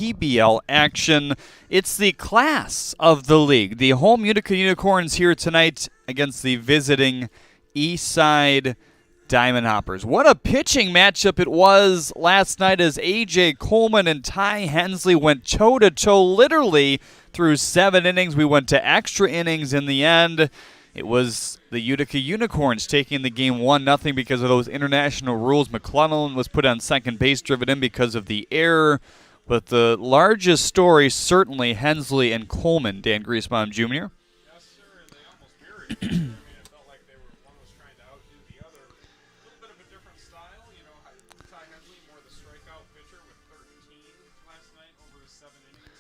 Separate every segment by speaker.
Speaker 1: PBL action. It's the class of the league. The home Utica Unicorns here tonight against the visiting Eastside Diamond Hoppers. What a pitching matchup it was last night as A.J. Coleman and Ty Hensley went toe-to-toe literally through 7 innings. We went to extra innings in the end. It was the Utica Unicorns taking the game 1-0 because of those international rules. Mcclelland was put on second base, driven in because of the error. But the largest story, certainly Hensley and Coleman, Dan Griesbaum Jr.
Speaker 2: Yes, sir, and they almost mirrored each other. I mean, it felt like one was trying to outdo the other. A little bit of a different style, you know. Ty Hensley, more the strikeout pitcher with 13 last night over the 7 innings.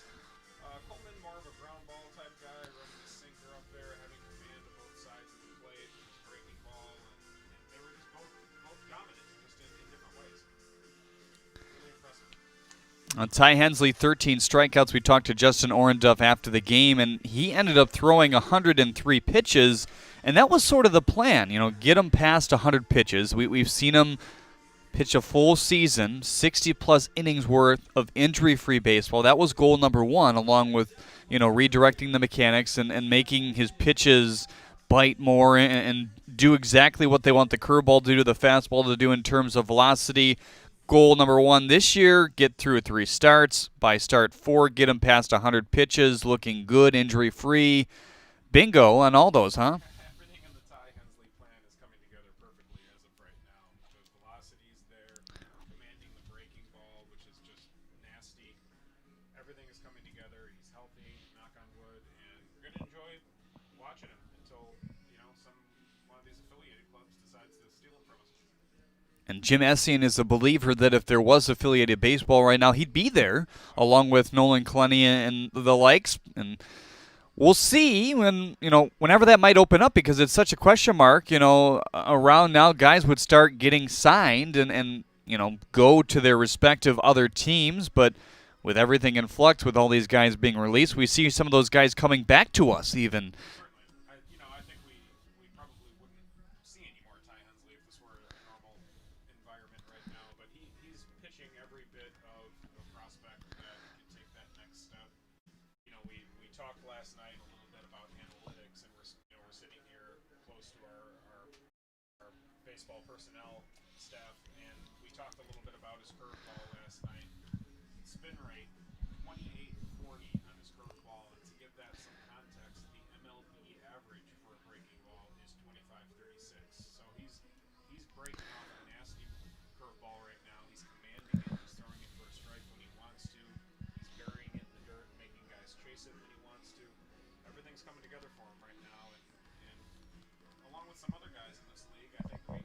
Speaker 2: Coleman, more of a ground ball type guy, running the sinker up there, having command of both sides of the plate, just breaking ball, and they were just both dominant, just in different ways. Really impressive.
Speaker 1: Ty Hensley, 13 strikeouts. We talked to Justin Orenduff after the game, and he ended up throwing 103 pitches, and that was sort of the plan, you know, get him past 100 pitches. We've seen him pitch a full season, 60-plus innings worth of injury-free baseball. That was goal number 1, along with, you know, redirecting the mechanics and making his pitches bite more and do exactly what they want the curveball to do, the fastball to do in terms of velocity. Goal number 1 this year, get through 3 starts. By start 4, get him past 100 pitches, looking good, injury-free. Bingo on all those, huh?
Speaker 2: Everything in the Ty Hensley plan is coming together perfectly as of right now. The velocity's there, commanding the breaking ball, which is just nasty. Everything is coming together. He's healthy, knock on wood, and we're going to enjoy watching him until, you know, one of these affiliated clubs decides to steal him from us.
Speaker 1: And Jim Essien is a believer that if there was affiliated baseball right now, he'd be there, along with Nolan Clenny and the likes. And we'll see whenever that might open up, because it's such a question mark. You know, around now, guys would start getting signed and go to their respective other teams. But with everything in flux, with all these guys being released, we see some of those guys coming back to us even.
Speaker 2: I think we probably wouldn't see any more Ty Hensley if this were a normal environment right now, but he's pitching every bit of a prospect that can take that next step. You know, we talked last night a little bit about analytics, and we're sitting here close to our baseball personnel staff, and we talked a little bit about his curveball last night. Spin rate 2840 on his curveball, and to give that some context, the MLB average for a breaking ball is 2536. So he's breaking off a nasty curveball right now. He's commanding it. He's throwing it for a strike when he wants to. He's burying it in the dirt, making guys chase it when he wants to. Everything's coming together for him right now, and along with some other guys in this league, I think we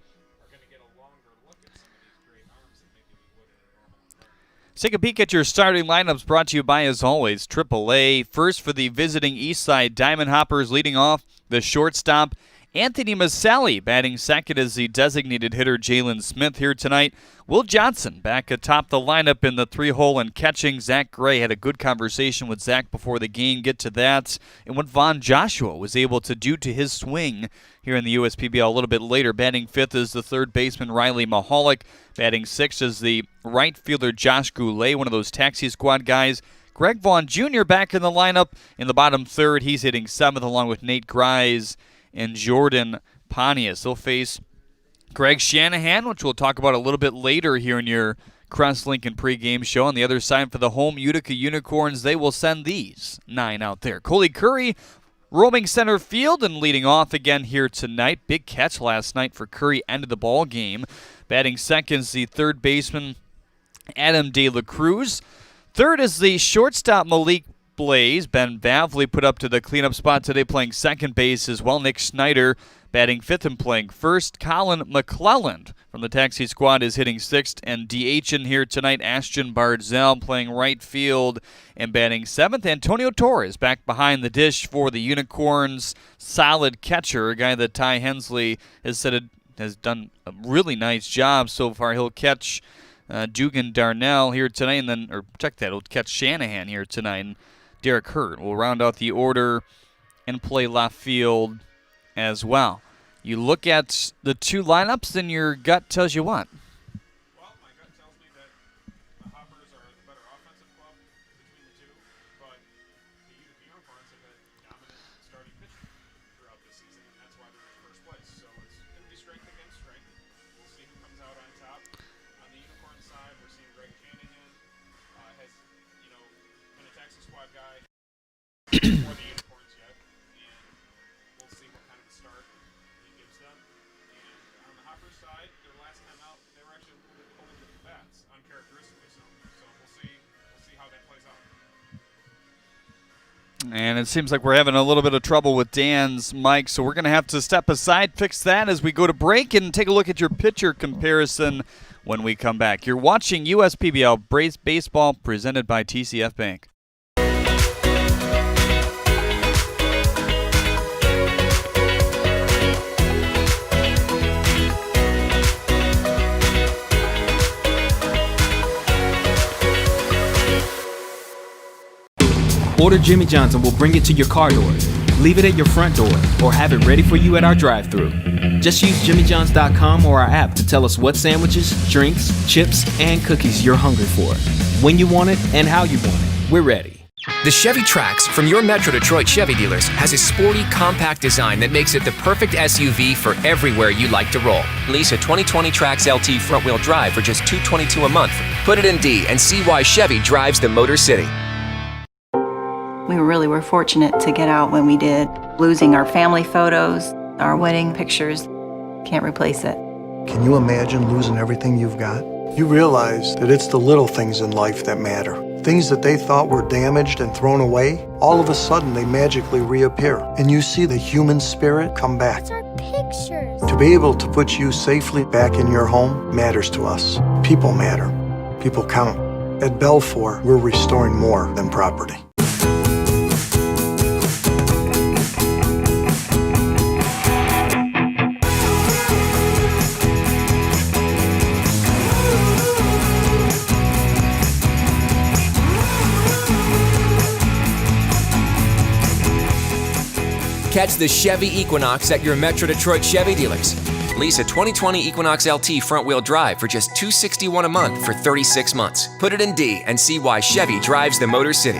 Speaker 2: are going to get a longer look at some of these great arms than maybe we would in a normal environment.
Speaker 1: Take a peek at your starting lineups, brought to you by, as always, AAA. First for the visiting Eastside Diamond Hoppers, leading off the shortstop, Anthony Maselli. Batting second is the designated hitter, Jalen Smith, here tonight. Will Johnson back atop the lineup in the 3-hole and catching. Zach Gray had a good conversation with Zach before the game. Get to that and what Von Joshua was able to do to his swing here in the USPBL a little bit later. Batting fifth is the third baseman, Riley Mahalik. Batting sixth is the right fielder, Josh Goulet, one of those taxi squad guys. Greg Vaughn Jr. back in the lineup. In the bottom third, he's hitting seventh along with Nate Grise and Jordan Pontius. They'll face Greg Shanahan, which we'll talk about a little bit later here in your Crest Lincoln pregame show. On the other side, for the home Utica Unicorns, they will send these 9 out there. Coley Curry roaming center field and leading off again here tonight. Big catch last night for Curry, ended the ball game. Batting second is the third baseman, Adam De La Cruz. Third is the shortstop, Malik Blaze. Ben Bavley put up to the cleanup spot today, playing second base as well. Nick Snyder batting fifth and playing first. Colin McClelland from the taxi squad is hitting sixth, and DHing here tonight, Ashton Bartzell playing right field and batting seventh. Antonio Torres back behind the dish for the Unicorns. Solid catcher, a guy that Ty Hensley has said has done a really nice job so far. He'll catch Dugan Darnell here tonight, and then, he'll catch Shanahan here tonight. And Derek Hurd will round out the order and play left field as well. You look at the two lineups, and your gut tells you what?
Speaker 2: Well, my gut tells me that the Hoppers are the better offensive club. guy for the Unicorns yet, and we'll see what kind of a start he gives them. And on the Hopper side, their last time out, they were actually a little bit cold with the bats, uncharacteristically so. So we'll see how that plays out.
Speaker 1: And it seems like we're having a little bit of trouble with Dan's mic, so we're going to have to step aside, fix that as we go to break, and take a look at your pitcher comparison when we come back. You're watching USPBL Braves Baseball presented by TCF Bank.
Speaker 3: Order Jimmy John's and we'll bring it to your car door. Leave it at your front door or have it ready for you at our drive-thru. Just use jimmyjohns.com or our app to tell us what sandwiches, drinks, chips, and cookies you're hungry for. When you want it and how you want it. We're ready.
Speaker 4: The Chevy Trax from your Metro Detroit Chevy dealers has a sporty, compact design that makes it the perfect SUV for everywhere you like to roll. Lease a 2020 Trax LT front-wheel drive for just $222 a month. Put it in D and see why Chevy drives the Motor City.
Speaker 5: We really were fortunate to get out when we did. Losing our family photos, our wedding pictures, can't replace it.
Speaker 6: Can you imagine losing everything you've got? You realize that it's the little things in life that matter. Things that they thought were damaged and thrown away, all of a sudden they magically reappear. And you see the human spirit come back.
Speaker 7: It's our pictures.
Speaker 6: To be able to put you safely back in your home matters to us. People matter. People count. At Belfour, we're restoring more than property.
Speaker 4: Catch the Chevy Equinox at your Metro Detroit Chevy dealers. Lease a 2020 Equinox LT front-wheel drive for just $261 a month for 36 months. Put it in D and see why Chevy drives the Motor City.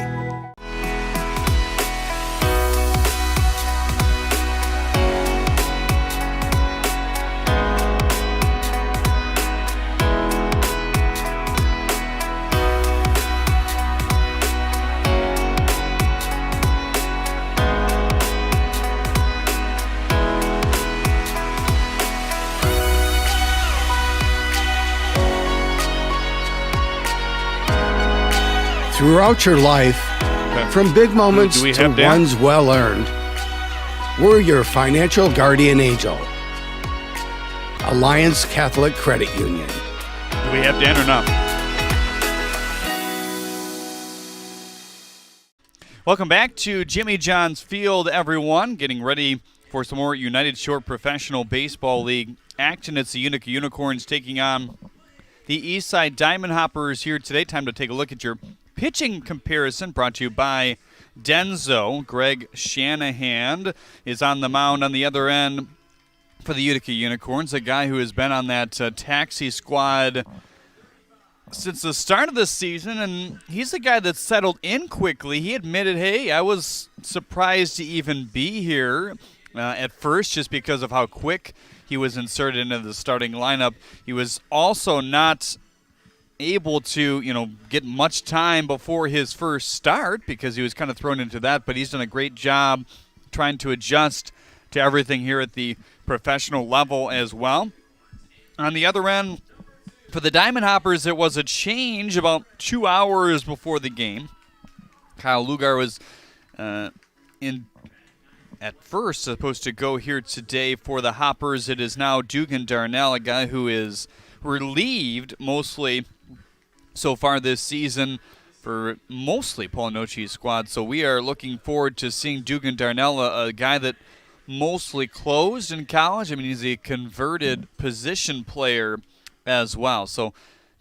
Speaker 8: Throughout your life, from big moments to ones well-earned, we're your financial guardian angel. Alliance Catholic Credit Union.
Speaker 1: Do we have Dan or not? Welcome back to Jimmy John's Field, everyone. Getting ready for some more United Short Professional Baseball League action. It's the Utica Unicorns taking on the Eastside Diamond Hoppers here today. Time to take a look at your pitching comparison brought to you by Denzo. Greg Shanahan is on the mound on the other end for the Utica Unicorns, a guy who has been on that taxi squad since the start of the season, and he's a guy that settled in quickly. He admitted, hey, I was surprised to even be here at first just because of how quick he was inserted into the starting lineup. He was also not able to, get much time before his first start because he was kind of thrown into that, but he's done a great job trying to adjust to everything here at the professional level as well. On the other end, for the Diamond Hoppers, it was a change about 2 hours before the game. Kyle Lugar was at first supposed to go here today for the Hoppers. It is now Dugan Darnell, a guy who is relieved mostly so far this season for mostly Paul Nochi's squad. So we are looking forward to seeing Dugan Darnell, a guy that mostly closed in college. I mean, he's a converted position player as well. So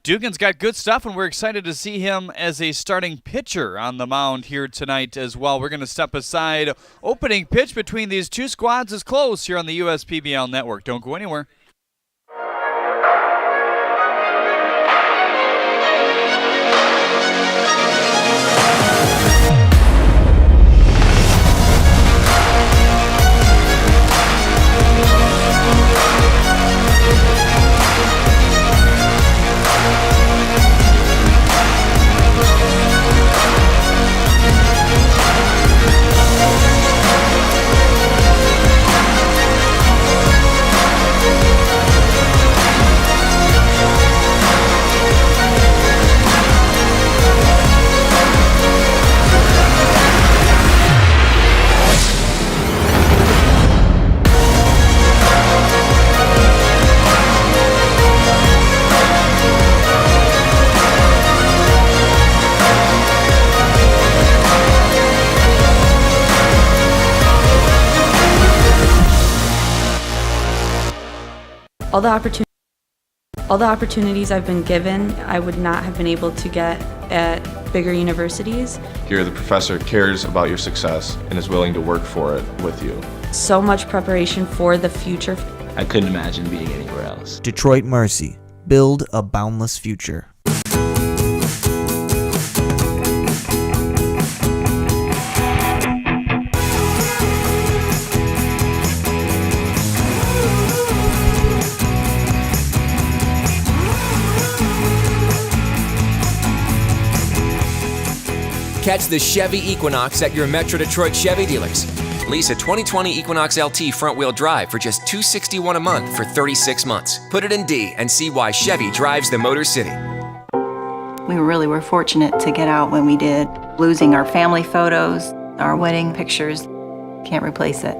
Speaker 1: Dugan's got good stuff, and we're excited to see him as a starting pitcher on the mound here tonight as well. We're going to step aside. Opening pitch between these two squads is close here on the USPBL Network. Don't go anywhere.
Speaker 7: All the opportunities I've been given, I would not have been able to get at bigger universities.
Speaker 9: Here, the professor cares about your success and is willing to work for it with you.
Speaker 7: So much preparation for the future.
Speaker 3: I couldn't imagine being anywhere else.
Speaker 10: Detroit Mercy. Build a boundless future.
Speaker 4: Catch the Chevy Equinox at your Metro Detroit Chevy dealers. Lease a 2020 Equinox LT front-wheel drive for just $261 a month for 36 months. Put it in D and see why Chevy drives the Motor City.
Speaker 5: We really were fortunate to get out when we did. Losing our family photos, our wedding pictures, can't replace it.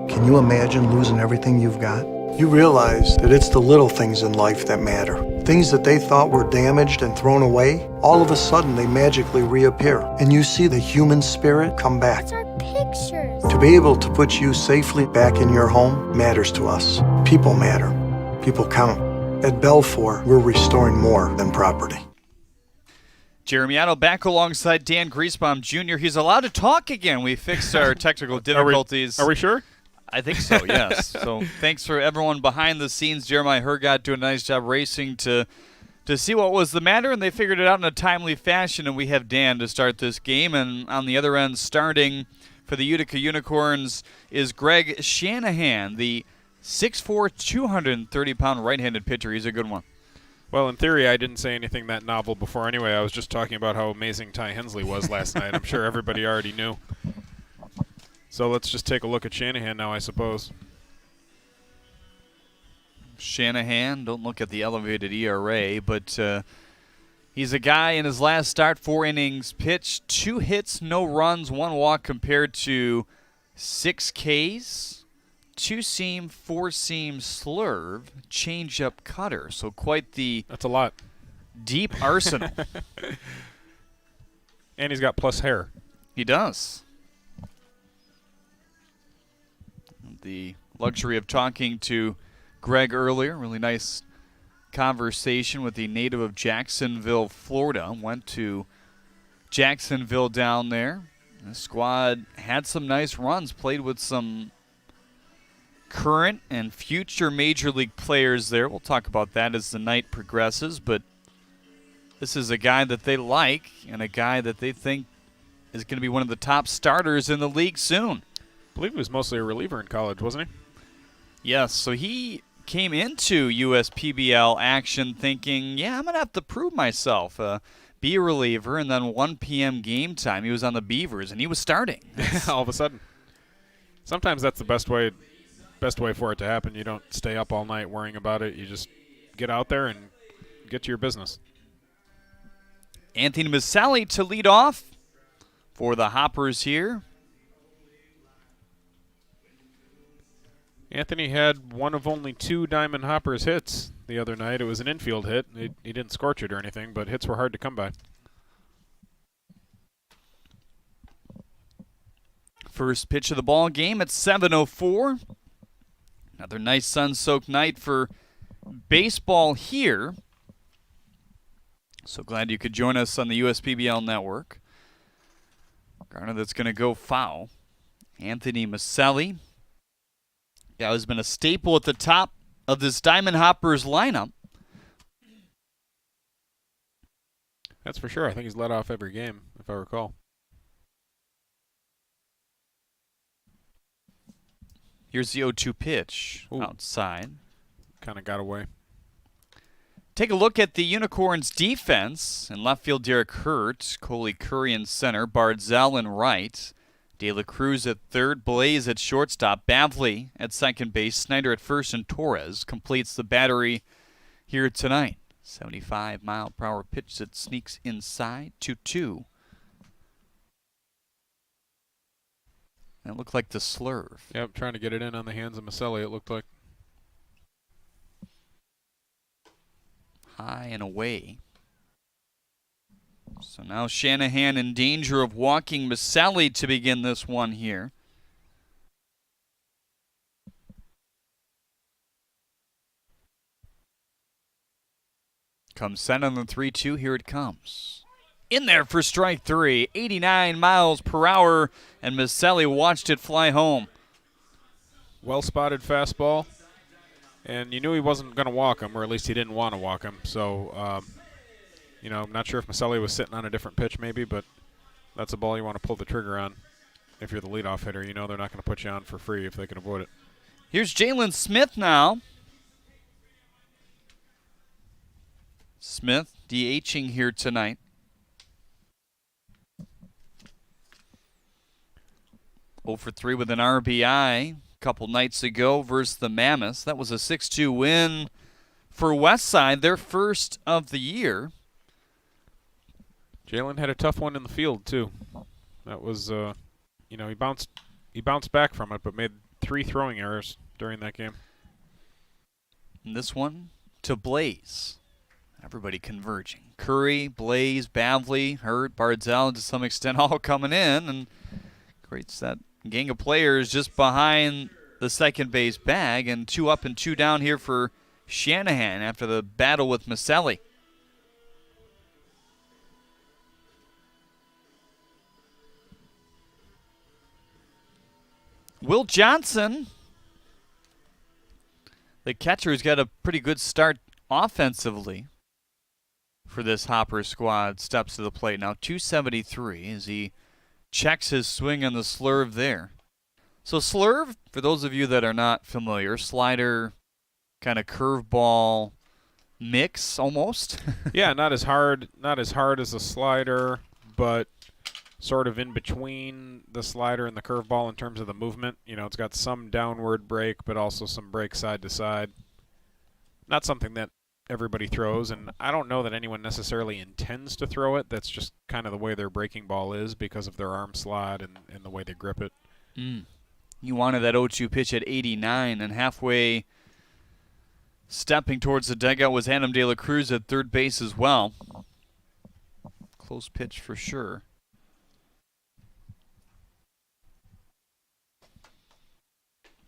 Speaker 6: Can you imagine losing everything you've got? You realize that it's the little things in life that matter. Things that they thought were damaged and thrown away, all of a sudden they magically reappear. And you see the human spirit come back.
Speaker 11: It's our pictures.
Speaker 6: To be able to put you safely back in your home matters to us. People matter. People count. At Belfour, we're restoring more than property.
Speaker 1: Jeremy Otto back alongside Dan Griesbaum Jr. He's allowed to talk again. We fixed our technical difficulties.
Speaker 2: Are we sure?
Speaker 1: I think so, yes. So thanks for everyone behind the scenes. Jeremiah Hergott doing a nice job racing to see what was the matter, and they figured it out in a timely fashion, and we have Dan to start this game. And on the other end, starting for the Utica Unicorns is Greg Shanahan, the 6'4", 230-pound right-handed pitcher. He's a good one.
Speaker 2: Well, in theory, I didn't say anything that novel before anyway. I was just talking about how amazing Ty Hensley was last night. I'm sure everybody already knew. So let's just take a look at Shanahan now, I suppose.
Speaker 1: Shanahan, don't look at the elevated ERA, but he's a guy in his last start, 4 innings pitched, 2 hits, no runs, 1 walk compared to 6 Ks, 2-seam, 4-seam slurve, change-up cutter. So quite the
Speaker 2: That's a lot.
Speaker 1: Deep arsenal.
Speaker 2: And he's got plus hair.
Speaker 1: He does. The luxury of talking to Greg earlier. Really nice conversation with the native of Jacksonville, Florida. Went to Jacksonville down there. The squad had some nice runs, played with some current and future Major League players there. We'll talk about that as the night progresses, but this is a guy that they like and a guy that they think is going to be one of the top starters in the league soon.
Speaker 2: I believe he was mostly a reliever in college, wasn't he?
Speaker 1: Yes, so he came into USPBL action thinking, yeah, I'm going to have to prove myself, be a reliever, and then 1 p.m. game time, he was on the Beavers, and he was starting.
Speaker 2: All of a sudden. Sometimes that's the best way for it to happen. You don't stay up all night worrying about it. You just get out there and get to your business.
Speaker 1: Anthony Maselli to lead off for the Hoppers here.
Speaker 2: Anthony had one of only 2 Diamond Hoppers hits the other night. It was an infield hit. He didn't scorch it or anything, but hits were hard to come by.
Speaker 1: First pitch of the ball game at 7:04. Another nice sun-soaked night for baseball here. So glad you could join us on the USPBL network. Garner that's going to go foul. Anthony Maselli. Yeah, has been a staple at the top of this Diamond Hoppers lineup.
Speaker 2: That's for sure. I think he's led off every game, if I recall.
Speaker 1: Here's the 0-2 pitch.
Speaker 2: Ooh.
Speaker 1: Outside.
Speaker 2: Kind of got away.
Speaker 1: Take a look at the Unicorns' defense. In left field, Derek Hurt. Coley Curry in center. Bartzell in right. De La Cruz at third, Blaze at shortstop, Bavley at second base, Snyder at first, and Torres completes the battery here tonight. 75-mile-per-hour pitch that sneaks inside, 2-2. That looked like the slurve.
Speaker 2: Yep, trying to get it in on the hands of Maselli, it looked like.
Speaker 1: High and away. So now Shanahan in danger of walking Maselli to begin this one here. Comes set on the 3-2. Here it comes. In there for strike 3. 89 miles per hour, and Miceli watched it fly home.
Speaker 2: Well-spotted fastball, and you knew he wasn't going to walk him, or at least he didn't want to walk him. So, I'm not sure if Miceli was sitting on a different pitch maybe, but that's a ball you want to pull the trigger on. If you're the leadoff hitter, you know they're not going to put you on for free if they can avoid it.
Speaker 1: Here's Jalen Smith now. Smith DHing here tonight. For 3 with an RBI a couple nights ago versus the Mammoths. That was a 6-2 win for Westside, their first of the year.
Speaker 2: Jalen had a tough one in the field too. That was, he bounced back from it, but made 3 throwing errors during that game.
Speaker 1: And this one to Blaze. Everybody converging. Curry, Blaze, Bavley, Hurt, Bartzell to some extent all coming in, and creates that gang of players just behind the second base bag, and 2 up and 2 down here for Shanahan after the battle with Miceli. Will Johnson, the catcher's got a pretty good start offensively for this Hopper squad. Steps to the plate now, 273 as he checks his swing on the slurve there. So slurve, for those of you that are not familiar, slider, kind of curveball mix almost.
Speaker 2: Yeah, not as hard as a slider, but sort of in between the slider and the curveball in terms of the movement. It's got some downward break, but also some break side to side. Not something that everybody throws, and I don't know that anyone necessarily intends to throw it. That's just kind of the way their breaking ball is because of their arm slide and the way they grip it.
Speaker 1: You wanted that 0-2 pitch at 89, and halfway stepping towards the dugout was Adam De La Cruz at third base as well. Close pitch for sure.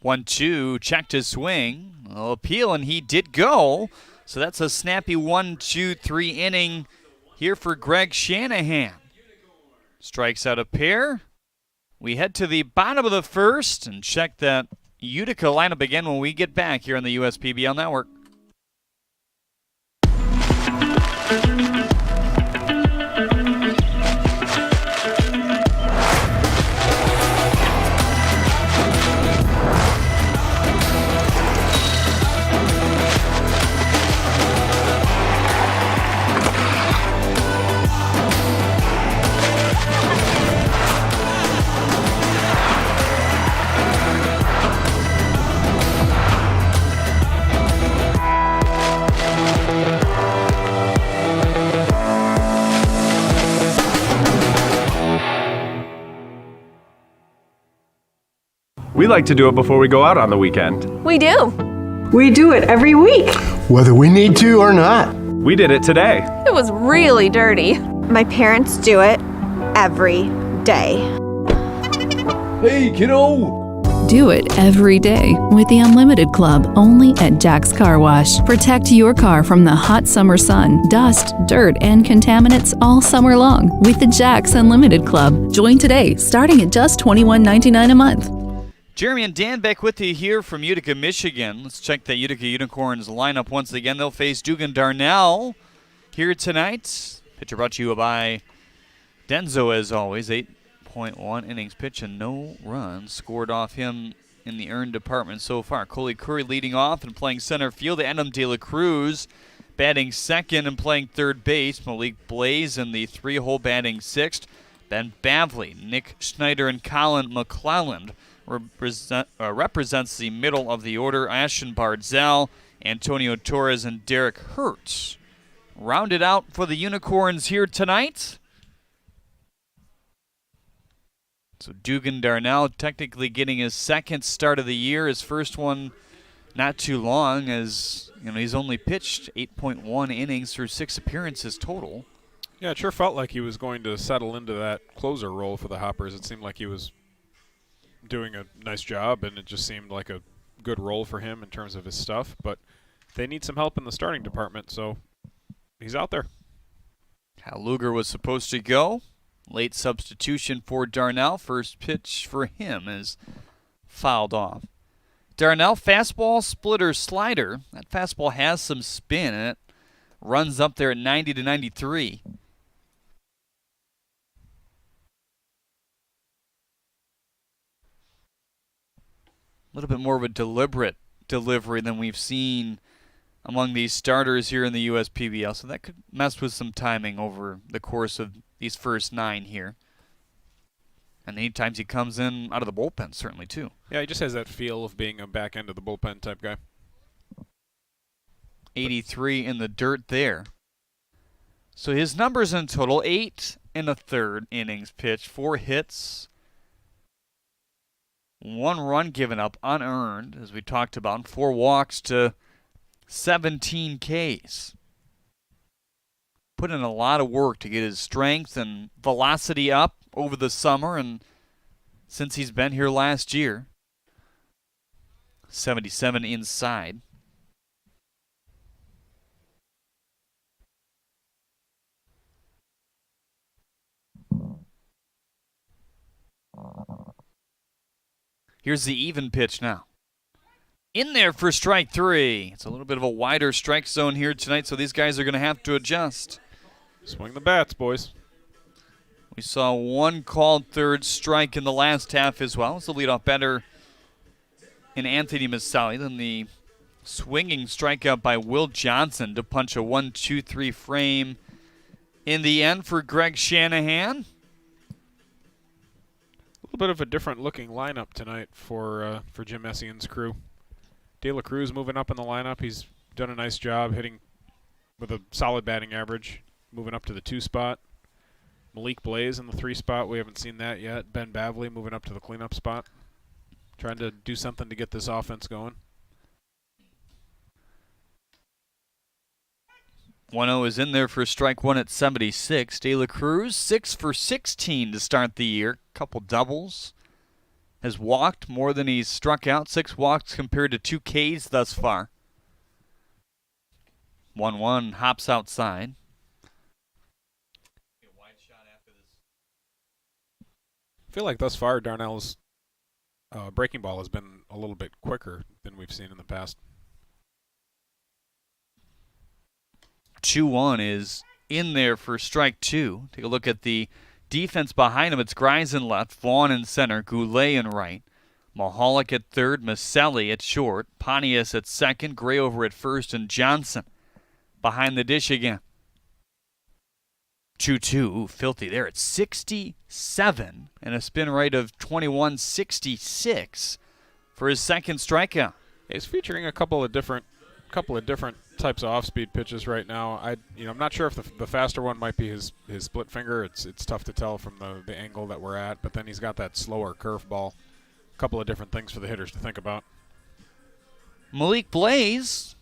Speaker 1: 1-2, checked his swing. Appeal, and he did go. So that's a snappy 1-2-3 inning here for Greg Shanahan. Strikes out a pair. We head to the bottom of the first and check that Utica lineup again when we get back here on the USPBL Network.
Speaker 11: We like to do it before we go out on the weekend.
Speaker 12: We do.
Speaker 13: We do it every week.
Speaker 8: Whether we need to or not.
Speaker 11: We did it today.
Speaker 12: It was really dirty.
Speaker 14: My parents do it every day.
Speaker 15: Hey, kiddo!
Speaker 16: Do it every day with the Unlimited Club, only at Jack's Car Wash. Protect your car from the hot summer sun, dust, dirt, and contaminants all summer long with the Jack's Unlimited Club. Join today, starting at just $21.99 a month.
Speaker 1: Jeremy and Dan back with you here from Utica, Michigan. Let's check the Utica Unicorns lineup once again. They'll face Dugan Darnell here tonight. Pitcher brought to you by Denzo, as always. 8.1 innings pitch and no runs scored off him in the earned department so far. Coley Curry leading off and playing center field. Adam De La Cruz batting second and playing third base. Malik Blaze in the 3-hole batting sixth. Ben Bavley, Nick Schneider, and Colin Mcclelland represents the middle of the order. Ashton Bartzell, Antonio Torres, and Derek Hertz rounded out for the Unicorns here tonight. So Dugan Darnell technically getting his second start of the year, his first one not too long, as he's only pitched 8.1 innings through 6 appearances total.
Speaker 2: Yeah, it sure felt like he was going to settle into that closer role for the Hoppers. It seemed like he was doing a nice job, and it just seemed like a good role for him in terms of his stuff. But they need some help in the starting department, so he's out there.
Speaker 1: Kyle Luger was supposed to go. Late substitution for Darnell. First pitch for him is fouled off. Darnell, fastball, splitter, slider. That fastball has some spin in it. Runs up there at 90 to 93. A little bit more of a deliberate delivery than we've seen among these starters here in the USPBL. So that could mess with some timing over the course of these first 9 here. And many times he comes in out of the bullpen, certainly, too.
Speaker 2: Yeah, he just has that feel of being a back end of the bullpen type guy.
Speaker 1: 83 in the dirt there. So his numbers in total, 8 1/3 innings pitched, 4 hits, 1 run given up unearned, as we talked about, 4 walks to 17 Ks. Put in a lot of work to get his strength and velocity up over the summer and since he's been here last year. 77 inside. Here's the even pitch now. In there for strike 3. It's a little bit of a wider strike zone here tonight, so these guys are going to have to adjust.
Speaker 2: Swing the bats, boys.
Speaker 1: We saw 1 called third strike in the last half as well. It's the leadoff batter in Anthony Maselli. Then the swinging strikeout by Will Johnson to punch a 1-2-3 frame in the end for Greg Shanahan.
Speaker 2: A little bit of a different looking lineup tonight for Jim Messian's crew. De La Cruz moving up in the lineup. He's done a nice job hitting with a solid batting average, moving up to the 2 spot. Malik Blaze in the 3 spot. We haven't seen that yet. Ben Bavley moving up to the cleanup spot. Trying to do something to get this offense going.
Speaker 1: 1-0 is in there for strike 1 at 76. De La Cruz, 6 for 16 to start the year. Couple doubles. Has walked more than he's struck out. 6 walks compared to 2 Ks thus far. 1-1 hops outside.
Speaker 2: I feel like thus far Darnell's breaking ball has been a little bit quicker than we've seen in the past.
Speaker 1: 2-1 is in there for strike 2. Take a look at the defense behind him. It's Grimes in left, Vaughn in center, Goulet in right, Mahalik at third, Maselli at short, Pontius at second, Gray over at first, and Johnson behind the dish again. 2-2, filthy there at 67 and a spin rate of 21.66 for his second strikeout.
Speaker 2: He's featuring a couple of different types of off-speed pitches right now. I'm not sure if the faster one might be his split finger. It's tough to tell from the angle that we're at, but then he's got that slower curveball. A couple of different things for the hitters to think about.
Speaker 1: Malik Blaze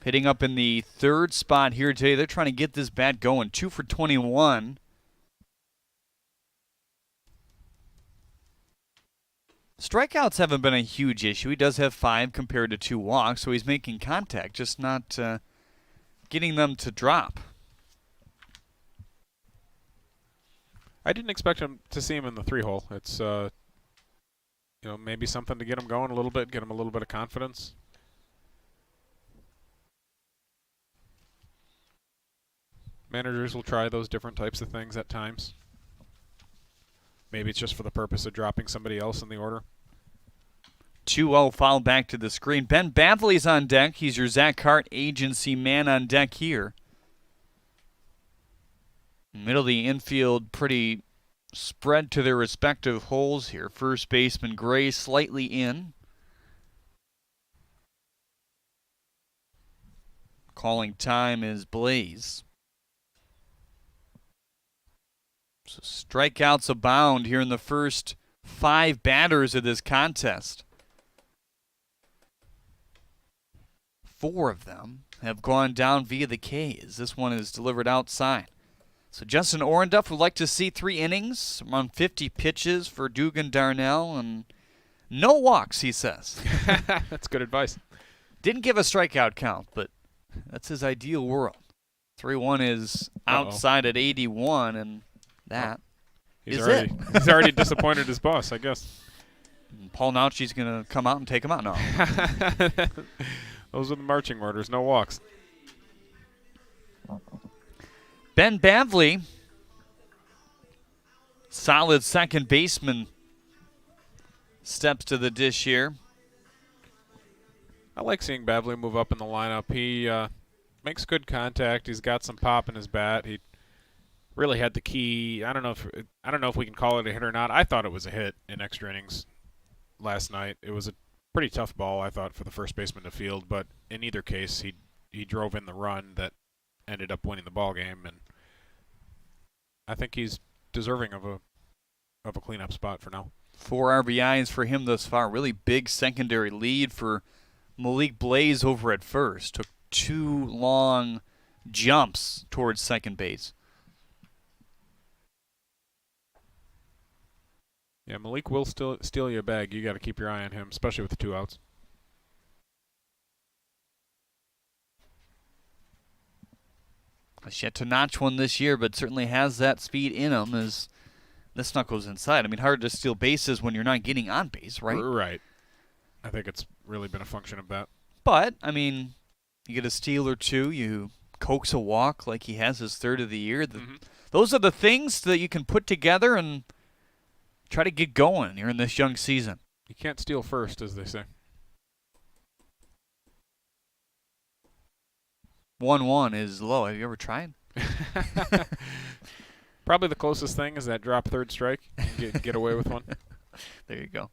Speaker 1: hitting up in the 3rd spot here today. They're trying to get this bat going. 2 for 21. Strikeouts haven't been a huge issue. He does have 5 compared to 2 walks, so he's making contact, just not getting them to drop.
Speaker 2: I didn't expect him to see him in the 3-hole. It's maybe something to get him going a little bit, get him a little bit of confidence. Managers will try those different types of things at times. Maybe it's just for the purpose of dropping somebody else in the order.
Speaker 1: 2-0 foul back to the screen. Ben Bavley's on deck. He's your Zach Hart agency man on deck here. Middle of the infield pretty spread to their respective holes here. First baseman Gray slightly in. Calling time is Blaze. So strikeouts abound here in the first 5 batters of this contest. 4 of them have gone down via the Ks. This one is delivered outside. So Justin Orenduff would like to see 3 innings, around 50 pitches for Dugan Darnell, and no walks, he says.
Speaker 2: That's good advice.
Speaker 1: Didn't give a strikeout count, but that's his ideal world. 3-1 is outside at 81, and that
Speaker 2: He's
Speaker 1: is
Speaker 2: already disappointed his boss, I guess.
Speaker 1: Paul Nauchi's going to come out and take him out now.
Speaker 2: Those are the marching orders. No walks.
Speaker 1: Ben Bavley, solid second baseman, steps to the dish here.
Speaker 2: I like seeing Bavley move up in the lineup. He makes good contact. He's got some pop in his bat. He really had the key. I don't know if we can call it a hit or not. I thought it was a hit in extra innings last night. It was a pretty tough ball, I thought, for the first baseman to field. But in either case, he drove in the run that ended up winning the ball game, and I think he's deserving of a cleanup spot for now.
Speaker 1: 4 RBIs for him thus far. Really big secondary lead for Malik Blaze over at first. Took 2 long jumps towards second base.
Speaker 2: Yeah, Malik will still steal you a bag. You got to keep your eye on him, especially with the 2 outs.
Speaker 1: He's yet to notch one this year, but certainly has that speed in him as this knuckles inside. I mean, hard to steal bases when you're not getting on base, right?
Speaker 2: Right. I think it's really been a function of that.
Speaker 1: But, I mean, you get a steal or 2, you coax a walk like he has his 3rd of the year. Those are the things that you can put together and try to get going here in this young season.
Speaker 2: You can't steal first, as they say.
Speaker 1: 1-1 is low. Have you ever tried?
Speaker 2: Probably the closest thing is that drop 3rd strike. Get away with one.
Speaker 1: There you go.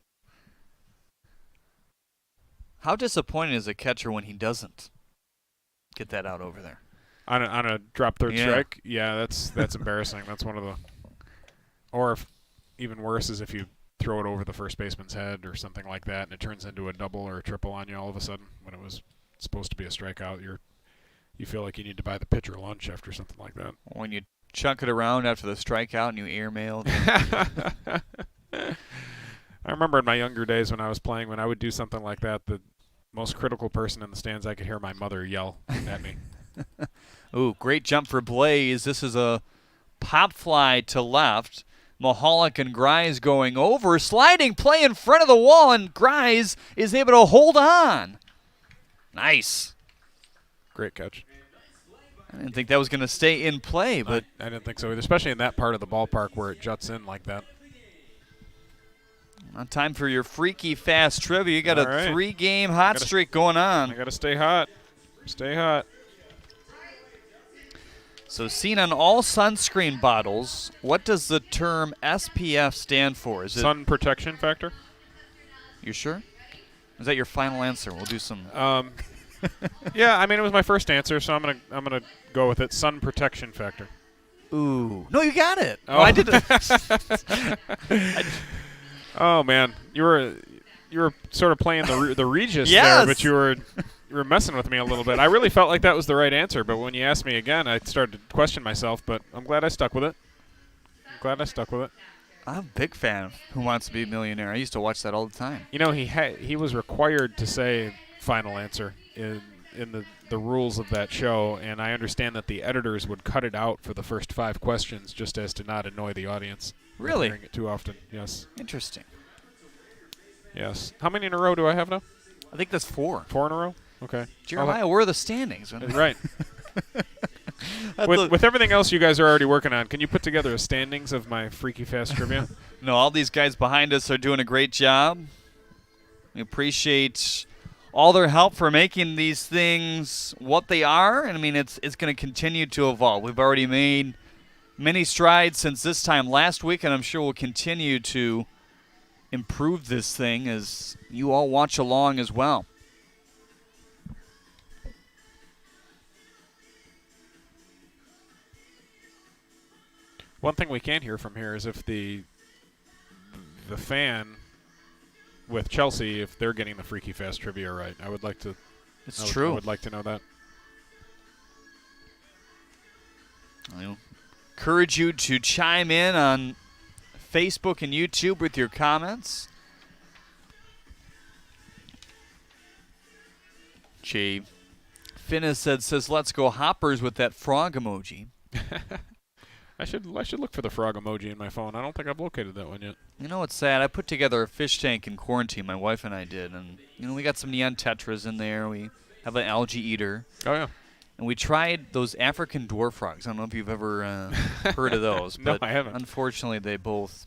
Speaker 1: How disappointing is a catcher when he doesn't get that out over there?
Speaker 2: On a drop 3rd strike? Yeah, that's embarrassing. That's one of the... Or even worse is if you throw it over the first baseman's head or something like that, and it turns into a double or a triple on you all of a sudden when it was supposed to be a strikeout. You feel like you need to buy the pitcher lunch after something like that.
Speaker 1: When you chuck it around after the strikeout and you airmail.
Speaker 2: I remember in my younger days when I was playing, when I would do something like that, the most critical person in the stands, I could hear my mother yell at me.
Speaker 1: Ooh, great jump for Blaze. This is a pop fly to left. Mahalik and Grise going over. Sliding play in front of the wall, and Grise is able to hold on. Nice.
Speaker 2: Great catch.
Speaker 1: I didn't think that was going to stay in play, but
Speaker 2: I didn't think so either, especially in that part of the ballpark where it juts in like that.
Speaker 1: On time for your freaky fast trivia. You got a 3-game hot streak going on.
Speaker 2: I got to stay hot. Stay hot.
Speaker 1: So seen on all sunscreen bottles, what does the term SPF stand for? Is it
Speaker 2: sun protection factor?
Speaker 1: You sure? Is that your final answer? We'll do some.
Speaker 2: Yeah, I mean it was my first answer, so I'm gonna go with it. Sun protection factor.
Speaker 1: Ooh, no, you got it.
Speaker 2: Oh,
Speaker 1: oh I did.
Speaker 2: Oh man, you were sort of playing the Regis
Speaker 1: yes.
Speaker 2: there, but you were messing with me a little bit. I really felt like that was the right answer, but when you asked me again, I started to question myself. But I'm glad I stuck with it.
Speaker 1: I'm a big fan of Who Wants to Be a Millionaire. I used to watch that all the time.
Speaker 2: You know, he was required to say final answer in the rules of that show, and I understand that the editors would cut it out for the first 5 questions just as to not annoy the audience.
Speaker 1: Really?
Speaker 2: Hearing it too often. Yes.
Speaker 1: Interesting.
Speaker 2: Yes. How many in a row do I have now?
Speaker 1: I think that's 4.
Speaker 2: 4 in a row? Okay.
Speaker 1: Jeremiah, where are the standings?
Speaker 2: Right. With everything else you guys are already working on, can you put together a standings of my freaky fast trivia?
Speaker 1: No, all these guys behind us are doing a great job. We appreciate all their help for making these things what they are. And I mean, it's going to continue to evolve. We've already made many strides since this time last week, and I'm sure we'll continue to improve this thing as you all watch along as well.
Speaker 2: One thing we can hear from here is if the fan with Chelsea, if they're getting the freaky fast trivia right. I would like to.
Speaker 1: It's true.
Speaker 2: I would like to know that.
Speaker 1: I encourage you to chime in on Facebook and YouTube with your comments. Finnis says, let's go hoppers with that frog emoji.
Speaker 2: I should look for the frog emoji in my phone. I don't think I've located that one yet.
Speaker 1: You know what's sad? I put together a fish tank in quarantine, my wife and I did. And, we got some neon tetras in there. We have an algae eater.
Speaker 2: Oh, yeah.
Speaker 1: And we tried those African dwarf frogs. I don't know if you've ever heard of those.
Speaker 2: No,
Speaker 1: but
Speaker 2: I haven't.
Speaker 1: Unfortunately, they both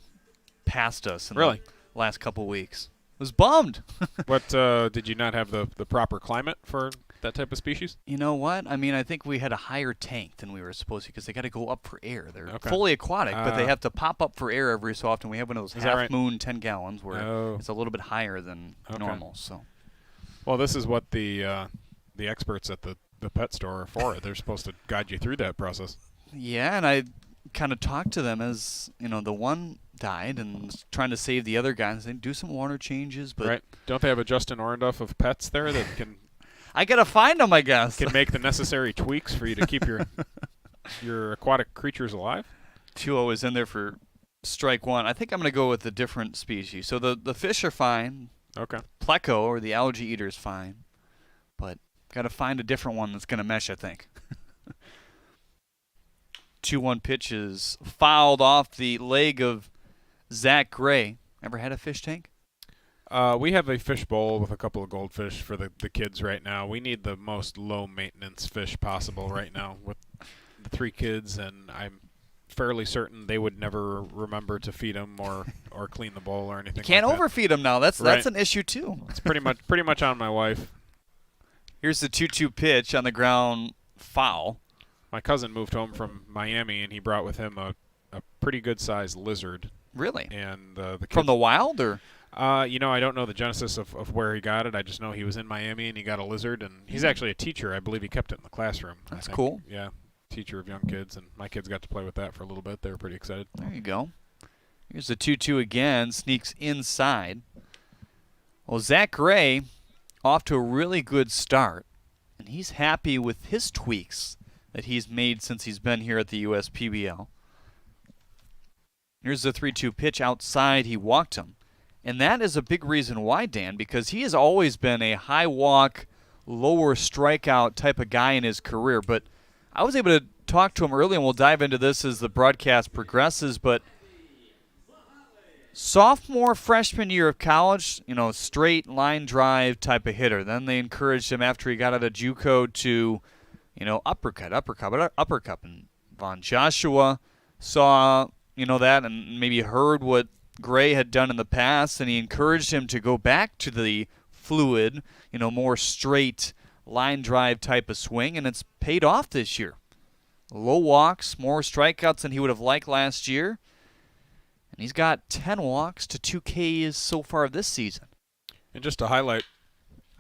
Speaker 1: passed us in
Speaker 2: Really?
Speaker 1: the last couple weeks. I was bummed.
Speaker 2: What, did you not have the proper climate for that type of species?
Speaker 1: You know what? I think we had a higher tank than we were supposed to because they got to go up for air. They're
Speaker 2: Okay.
Speaker 1: fully aquatic, but they have to pop up for air every so often. We have one of those
Speaker 2: Is that right?
Speaker 1: half-moon 10 gallons where it's a little bit higher than
Speaker 2: Okay.
Speaker 1: normal. So,
Speaker 2: well, this is what the experts at the pet store are for. They're supposed to guide you through that process.
Speaker 1: yeah, and I kind of talked to them as, the one died and was trying to save the other guy and saying, do some water changes. But
Speaker 2: Right. Don't they have a Justin Orndorff of pets there that can
Speaker 1: I got to find them, I guess.
Speaker 2: can make the necessary tweaks for you to keep your aquatic creatures alive?
Speaker 1: 2-0 is in there for strike one. I think I'm going to go with a different species. So the fish are fine.
Speaker 2: Okay.
Speaker 1: Pleco, or the algae eater, is fine. But got to find a different one that's going to mesh, I think. 2-1 pitch is fouled off the leg of Zach Gray. Ever had a fish tank?
Speaker 2: We have a fish bowl with a couple of goldfish for the kids right now. We need the most low-maintenance fish possible right now with the 3 kids, and I'm fairly certain they would never remember to feed them or clean the bowl or anything.
Speaker 1: Can't
Speaker 2: like
Speaker 1: overfeed them now. That's
Speaker 2: Right.
Speaker 1: an issue too.
Speaker 2: It's pretty much on my wife.
Speaker 1: Here's the 2-2 pitch on the ground, foul.
Speaker 2: My cousin moved home from Miami, and he brought with him a pretty good-sized lizard.
Speaker 1: Really?
Speaker 2: And the kids,
Speaker 1: From the wild, or?
Speaker 2: I don't know the genesis of where he got it. I just know he was in Miami and he got a lizard, and he's actually a teacher. I believe he kept it in the classroom.
Speaker 1: That's cool.
Speaker 2: Yeah, teacher of young kids, and my kids got to play with that for a little bit. They were pretty excited.
Speaker 1: There you go. Here's the 2-2 again, sneaks inside. Well, Zach Gray off to a really good start, and he's happy with his tweaks that he's made since he's been here at the USPBL. Here's the 3-2 pitch outside. He walked him. And that is a big reason why, Dan, because he has always been a high walk, lower strikeout type of guy in his career. But I was able to talk to him early, and we'll dive into this as the broadcast progresses. But sophomore, freshman year of college, straight line drive type of hitter. Then they encouraged him after he got out of JUCO to, uppercut. And Von Joshua saw, that and maybe heard what Gray had done in the past, and he encouraged him to go back to the fluid, more straight line drive type of swing, and it's paid off this year. Low walks, more strikeouts than he would have liked last year, and he's got 10 walks to 2 Ks so far this season.
Speaker 2: And just to highlight,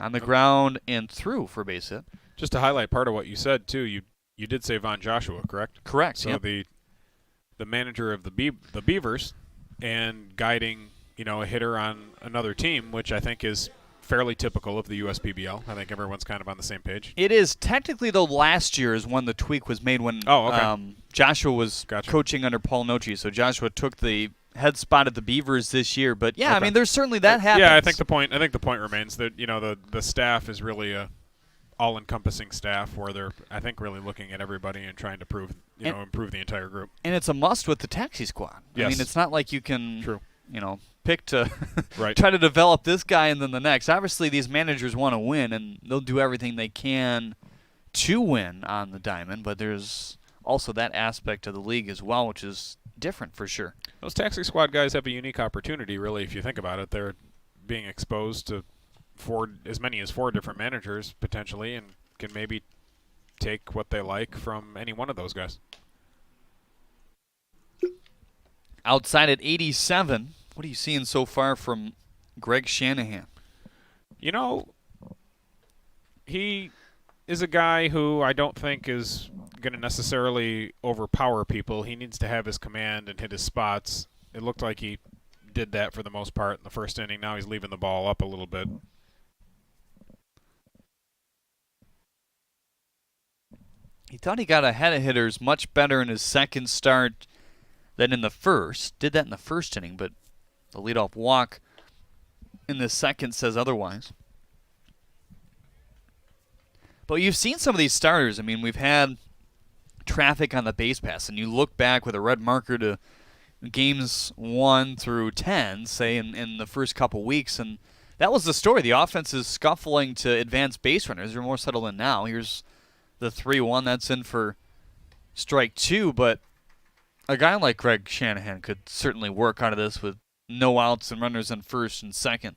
Speaker 1: on the ground and through for base hit.
Speaker 2: Just to highlight part of what you said too, you did say Von Joshua, correct?
Speaker 1: Correct.
Speaker 2: So
Speaker 1: yep.
Speaker 2: the manager of the Beavers and guiding, a hitter on another team, which I think is fairly typical of the USPBL. I think everyone's kind of on the same page.
Speaker 1: It is. Technically, though, last year is when the tweak was made when Joshua was coaching under Paul Nochi. So Joshua took the head spot at the Beavers this year. But, yeah,
Speaker 2: okay.
Speaker 1: there's certainly that happens.
Speaker 2: Yeah, I think the point remains that, the staff is really a all-encompassing staff where they're, I think, really looking at everybody and trying to improve the entire group.
Speaker 1: And it's a must with the taxi squad.
Speaker 2: Yes.
Speaker 1: It's not like you can,
Speaker 2: True.
Speaker 1: Pick to
Speaker 2: right.
Speaker 1: try to develop this guy and then the next. Obviously, these managers want to win, and they'll do everything they can to win on the diamond, but there's also that aspect of the league as well, which is different for sure.
Speaker 2: Those taxi squad guys have a unique opportunity, really, if you think about it. They're being exposed to as many as 4 different managers, potentially, and can maybe take what they like from any one of those guys.
Speaker 1: Outside at 87, what are you seeing so far from Greg Shanahan?
Speaker 2: He is a guy who I don't think is going to necessarily overpower people. He needs to have his command and hit his spots. It looked like he did that for the most part in the first inning. Now he's leaving the ball up a little bit.
Speaker 1: He thought he got ahead of hitters much better in his second start than in the first. Did that in the first inning, but the leadoff walk in the second says otherwise. But you've seen some of these starters. I mean, we've had traffic on the base pass, and you look back with a red marker to games 1 through 10, say, in the first couple weeks, and that was the story. The offense is scuffling to advance base runners. They're more settled in now. Here's the 3-1. That's in for strike 2, but a guy like Greg Shanahan could certainly work out of this with no outs and runners on first and second.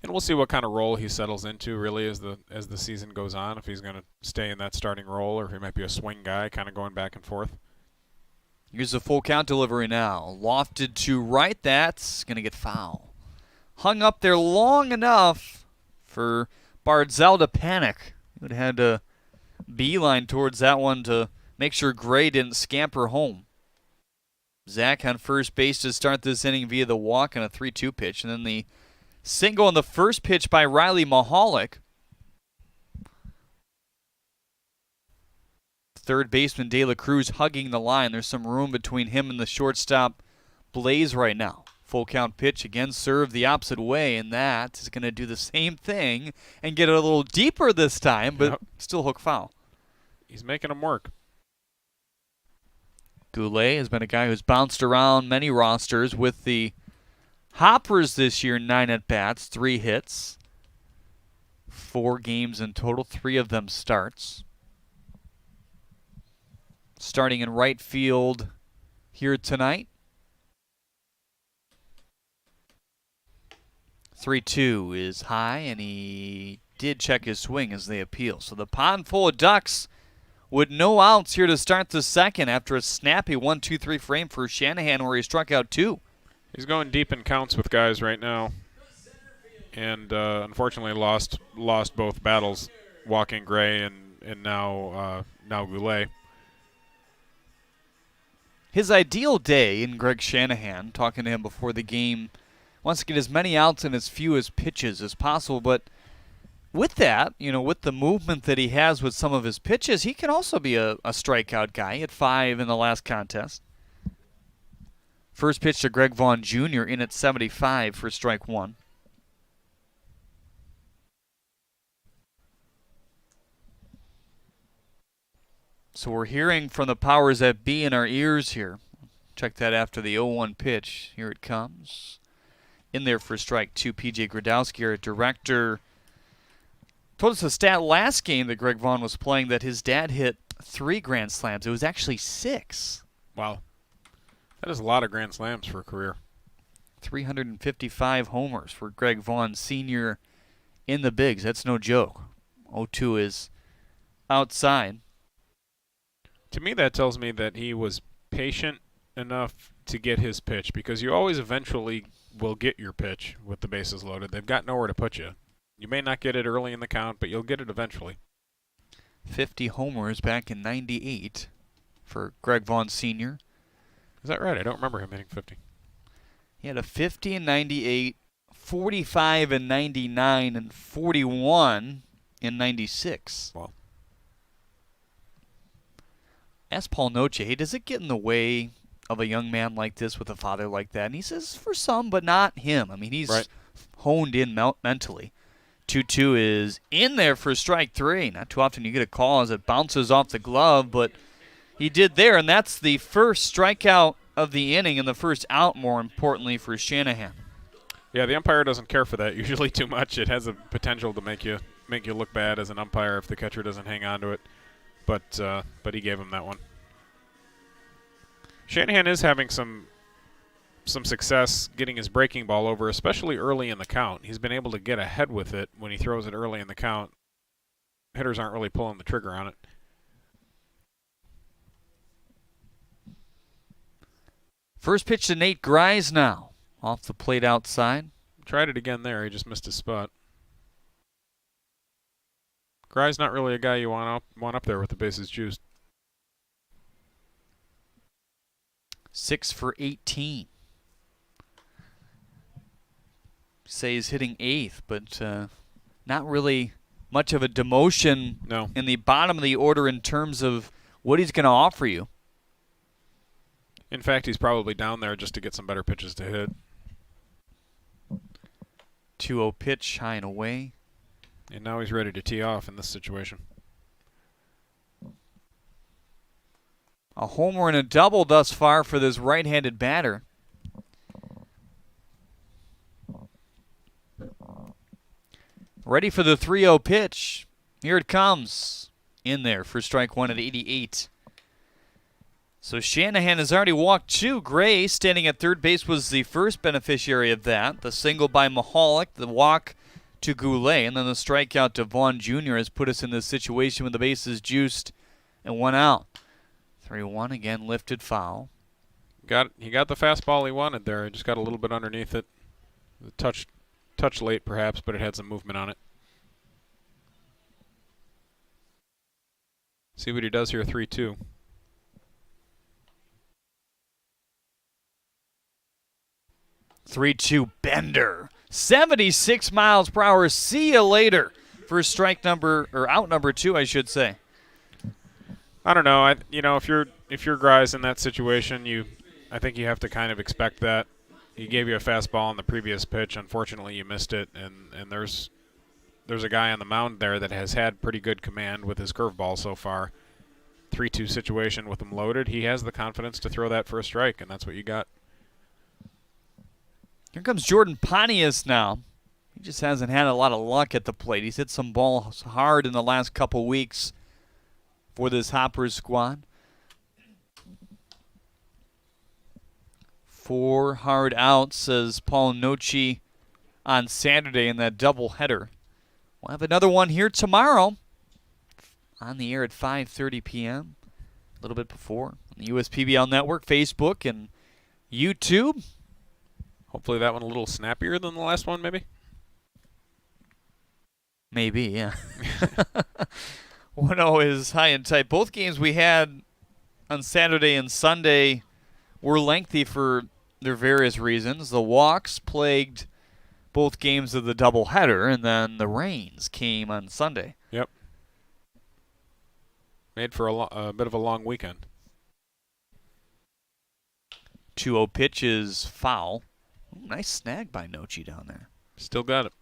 Speaker 2: And we'll see what kind of role he settles into really as the season goes on, if he's going to stay in that starting role or if he might be a swing guy kind of going back and forth.
Speaker 1: Here's a full count delivery now. Lofted to right. That's going to get foul. Hung up there long enough for Bartzell to panic. He would have had to beeline towards that one to make sure Gray didn't scamper home. Zach on first base to start this inning via the walk and a 3-2 pitch. And then the single on the first pitch by Riley Mahalik. Third baseman De La Cruz hugging the line. There's some room between him and the shortstop Blaze right now. Full count pitch again, served the opposite way, and that is going to do the same thing and get it a little deeper this time, but still hook foul.
Speaker 2: He's making them work.
Speaker 1: Goulet has been a guy who's bounced around many rosters with the Hoppers this year, 9 at-bats, 3 hits, 4 games in total, 3 of them starts. Starting in right field here tonight. 3-2 is high, and he did check his swing as they appeal. So the pond full of ducks with no outs here to start the second after a snappy 1-2-3 frame for Shanahan where he struck out 2.
Speaker 2: He's going deep in counts with guys right now, and unfortunately lost both battles, walking Gray and now Goulet.
Speaker 1: His ideal day in Greg Shanahan, talking to him before the game, wants to get as many outs and as few as pitches as possible. But with that, with the movement that he has with some of his pitches, he can also be a strikeout guy. He had 5 in the last contest. First pitch to Greg Vaughn Jr. in at 75 for strike 1. So we're hearing from the powers that be in our ears here. Check that after the 0-1 pitch. Here it comes. In there for strike 2, P.J. Gradowski, our director, told us a stat last game that Greg Vaughn was playing that his dad hit 3 grand slams. It was actually 6.
Speaker 2: Wow. That is a lot of grand slams for a career.
Speaker 1: 355 homers for Greg Vaughn Sr. in the bigs. That's no joke. 0-2 is outside.
Speaker 2: To me, that tells me that he was patient enough to get his pitch, because you always eventually will get your pitch with the bases loaded. They've got nowhere to put you. You may not get it early in the count, but you'll get it eventually.
Speaker 1: 50 homers back in '98 for Greg Vaughn Sr.
Speaker 2: Is that right? I don't remember him hitting 50.
Speaker 1: He had a 50 in '98, 45 in '99, and 41 in '96.
Speaker 2: Wow.
Speaker 1: Ask Paul Noche, hey, does it get in the way of a young man like this with a father like that? And he says, for some, but not him. I mean, he's honed in mentally. 2-2 is in there for strike 3. Not too often you get a call as it bounces off the glove, but he did there, and that's the first strikeout of the inning and the first out, more importantly, for Shanahan.
Speaker 2: Yeah, the umpire doesn't care for that usually too much. It has a potential to make you look bad as an umpire if the catcher doesn't hang on to it. But he gave him that one. Shanahan is having some success getting his breaking ball over, especially early in the count. He's been able to get ahead with it when he throws it early in the count. Hitters aren't really pulling the trigger on it.
Speaker 1: First pitch to Nate Grice now. Off the plate outside.
Speaker 2: Tried it again there. He just missed his spot. Grice not really a guy you want up there with the bases juiced.
Speaker 1: 6 for 18. Say he's hitting 8th, but not really much of a demotion in the bottom of the order in terms of what he's going to offer you.
Speaker 2: In fact, he's probably down there just to get some better pitches to hit.
Speaker 1: 2-0 pitch, high and away.
Speaker 2: And now he's ready to tee off in this situation.
Speaker 1: A homer and a double thus far for this right-handed batter. Ready for the 3-0 pitch. Here it comes. In there for strike one at 88. So Shanahan has already walked 2. Gray, standing at third base, was the first beneficiary of that. The single by Mahalik, the walk to Goulet, and then the strikeout to Vaughn Jr. has put us in this situation with the bases juiced and 1 out. 3-1 again, lifted foul.
Speaker 2: He got the fastball he wanted there. He just got a little bit underneath it. The touch late perhaps, but it had some movement on it. See what he does here, 3-2.
Speaker 1: Three-two bender. 76 miles per hour. See you later for strike number, or out number 2, I should say.
Speaker 2: I don't know. If you're guys in that situation, I think you have to kind of expect that. He gave you a fastball on the previous pitch. Unfortunately, you missed it, and there's a guy on the mound there that has had pretty good command with his curveball so far. 3-2 situation with him loaded. He has the confidence to throw that for a strike, and that's what you got.
Speaker 1: Here comes Jordan Pontius now. He just hasn't had a lot of luck at the plate. He's hit some balls hard in the last couple weeks for this Hoppers squad. 4 hard outs, says Paul Nochi on Saturday in that doubleheader. We'll have another one here tomorrow on the air at 5:30 p.m. A little bit before on the USPBL Network, Facebook, and YouTube.
Speaker 2: Hopefully that one a little snappier than the last one, maybe?
Speaker 1: Maybe, yeah. 1-0 is high and tight. Both games we had on Saturday and Sunday were lengthy for their various reasons. The walks plagued both games of the doubleheader, and then the rains came on Sunday.
Speaker 2: Yep. Made for a bit of a long weekend.
Speaker 1: 2-0 pitch is foul. Ooh, nice snag by Nochi down there.
Speaker 2: Still got it.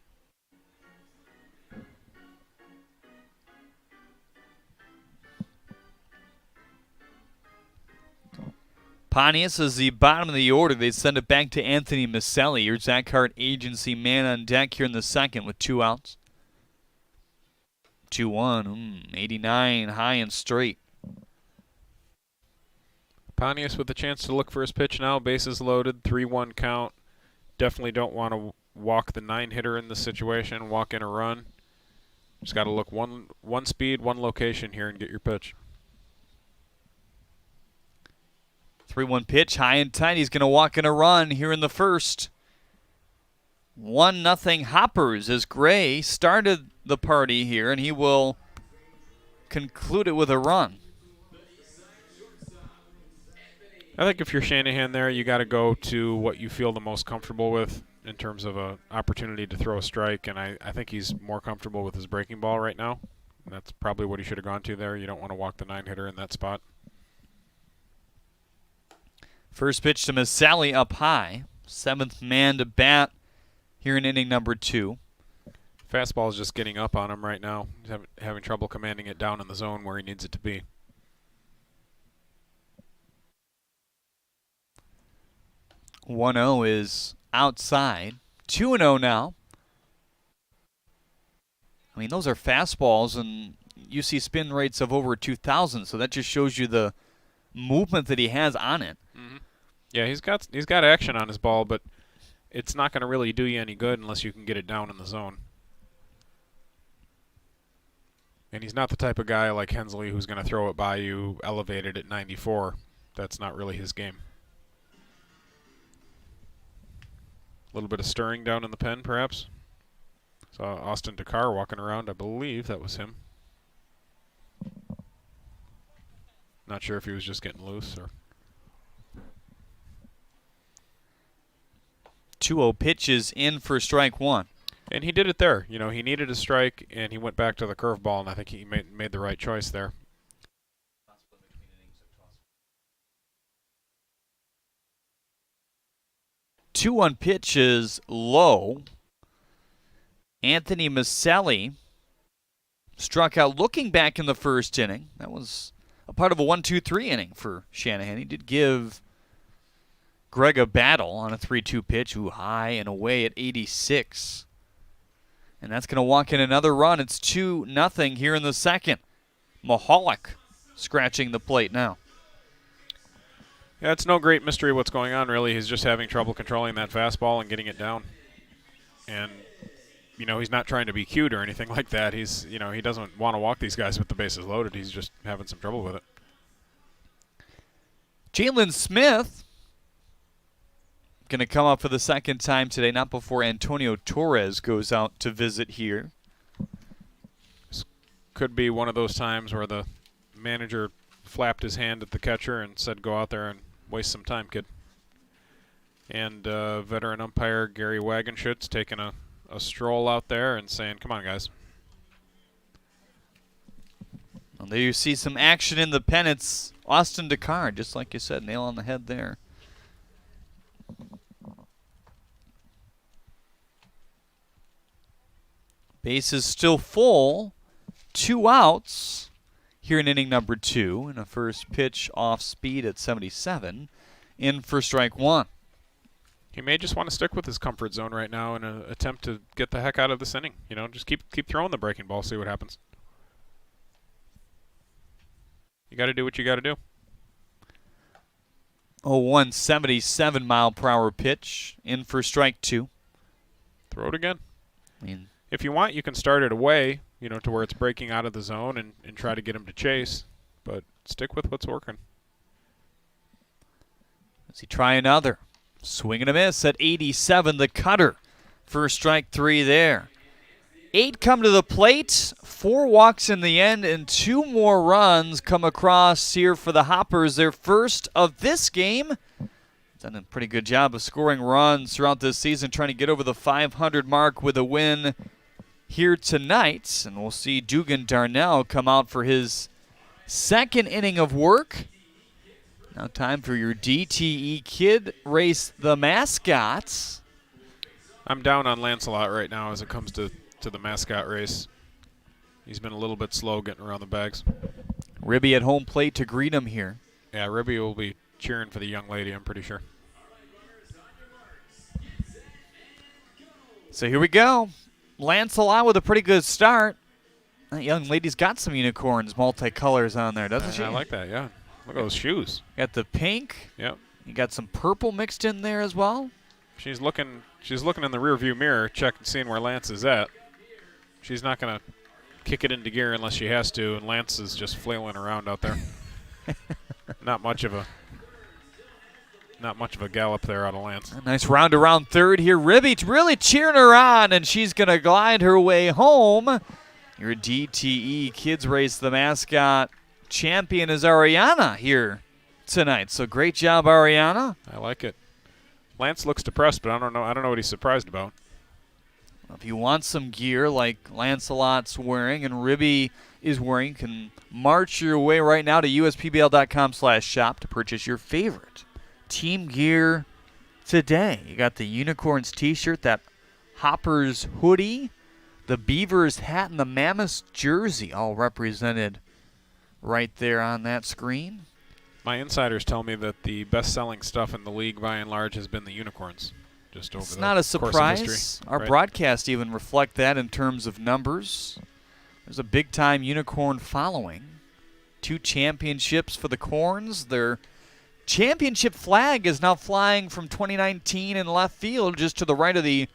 Speaker 1: Pontius is the bottom of the order. They send it back to Anthony Maselli, your Zach Hart agency man on deck here in the second with 2 outs. 2-1, 89, high and straight.
Speaker 2: Pontius with a chance to look for his pitch now. Bases loaded, 3-1 count. Definitely don't want to walk the 9-hitter in this situation, walk in a run. Just got to look one speed, one location here and get your pitch.
Speaker 1: 3-1 pitch, high and tight. He's going to walk in a run here in the first. 1-0 Hoppers as Gray started the party here, and he will conclude it with a run.
Speaker 2: I think if you're Shanahan there, you got to go to what you feel the most comfortable with in terms of an opportunity to throw a strike, and I think he's more comfortable with his breaking ball right now. That's probably what he should have gone to there. You don't want to walk the 9-hitter in that spot.
Speaker 1: First pitch to Maselli up high. 7th man to bat here in inning number 2.
Speaker 2: Fastball is just getting up on him right now. He's having trouble commanding it down in the zone where he needs it to be.
Speaker 1: 1-0 is outside. 2-0 now. I mean, those are fastballs, and you see spin rates of over 2,000, so that just shows you the movement that he has on it.
Speaker 2: Mm-hmm. Yeah, he's got action on his ball, but it's not going to really do you any good unless you can get it down in the zone. And he's not the type of guy like Hensley who's going to throw it by you elevated at 94. That's not really his game. A little bit of stirring down in the pen, perhaps. Saw Austin Dakar walking around. I believe that was him. Not sure if he was just getting loose or.
Speaker 1: 2-0 pitch is in for strike one.
Speaker 2: And he did it there. You know, he needed a strike, and he went back to the curveball, and I think he made the right choice there.
Speaker 1: Two-one pitch is low. Anthony Maselli struck out looking back in the first inning. That was a part of a 1-2-3 inning for Shanahan. He did give Greg a battle on a 3-2 pitch, high and away at 86. And that's going to walk in another run. It's 2-0 here in the second. Mahalik scratching the plate now.
Speaker 2: Yeah, it's no great mystery what's going on, really. He's just having trouble controlling that fastball and getting it down. And, he's not trying to be cute or anything like that. He's, he doesn't want to walk these guys with the bases loaded. He's just having some trouble with it. Jalen Smith going to come up for the second time today, not before Antonio Torres goes out to visit here. This could be one of those times where the manager flapped his hand at the catcher and said, go out there and waste some time, kid. And veteran umpire Gary Wagenschutz taking a stroll out there and saying, come on, guys. Well, there you see some action in the pen. It's Austin Dakar, just like you said, nail on the head there. Bases still full. 2 outs here in inning number 2. And a first pitch off speed at 77. In for strike 1. He may just want to stick with his comfort zone right now in an attempt to get the heck out of this inning. Just keep throwing the breaking ball, see what happens. You got to do what you got to do. 177 mile per hour pitch. In for strike 2. Throw it again. If you want, you can start it away, to where it's breaking out of the zone and try to get him to chase. But stick with what's working. Does he try another? Swing and a miss at 87, the cutter. First strike 3 there. 8 come to the plate, 4 walks in the end, and 2 more runs come across here for the Hoppers. Their first of this game. Done a pretty good job of scoring runs throughout this season, trying to get over the 500 mark with a win here tonight. And we'll see Dugan Darnell come out for his second inning of work. Now time for your DTE Kid Race the Mascots. I'm down on Lancelot right now as it comes to the mascot race. He's been a little bit slow getting around the bags. Ribby at home plate to greet him here. Yeah, Ribby will be cheering for the young lady, I'm pretty sure. So here we go. Lancelot with a pretty good start. That young lady's got some unicorns, multicolors on there, doesn't she? I like that, yeah. Look at those shoes. Got the pink. Yep. You got some purple mixed in there as well. She's looking in the rearview mirror, seeing where Lance is at. She's not going to kick it into gear unless she has to, and Lance is just flailing around out there. Not much of a gallop there out of Lance. A nice round around third here. Ribby really cheering her on, and she's going to glide her way home. Your DTE Kids Race the Mascot champion is Ariana here tonight. So great job, Ariana. I like it. Lance looks depressed, but I don't know what he's surprised about. Well, if you want some gear like Lancelot's wearing and Ribby is wearing, you can march your way right now to uspbl.com/shop to purchase your favorite team gear today. You got the Unicorns t-shirt, that Hoppers hoodie, the Beavers hat, and the Mammoths jersey, all represented right there on that screen. My insiders tell me that the best-selling stuff in the league, by and large, has been the Unicorns. Just over it's not a surprise. Our broadcasts even reflect that in terms of numbers. There's a big-time Unicorn following. 2 championships for the Corns. Their championship flag is now flying from 2019 in left field, just to the right of the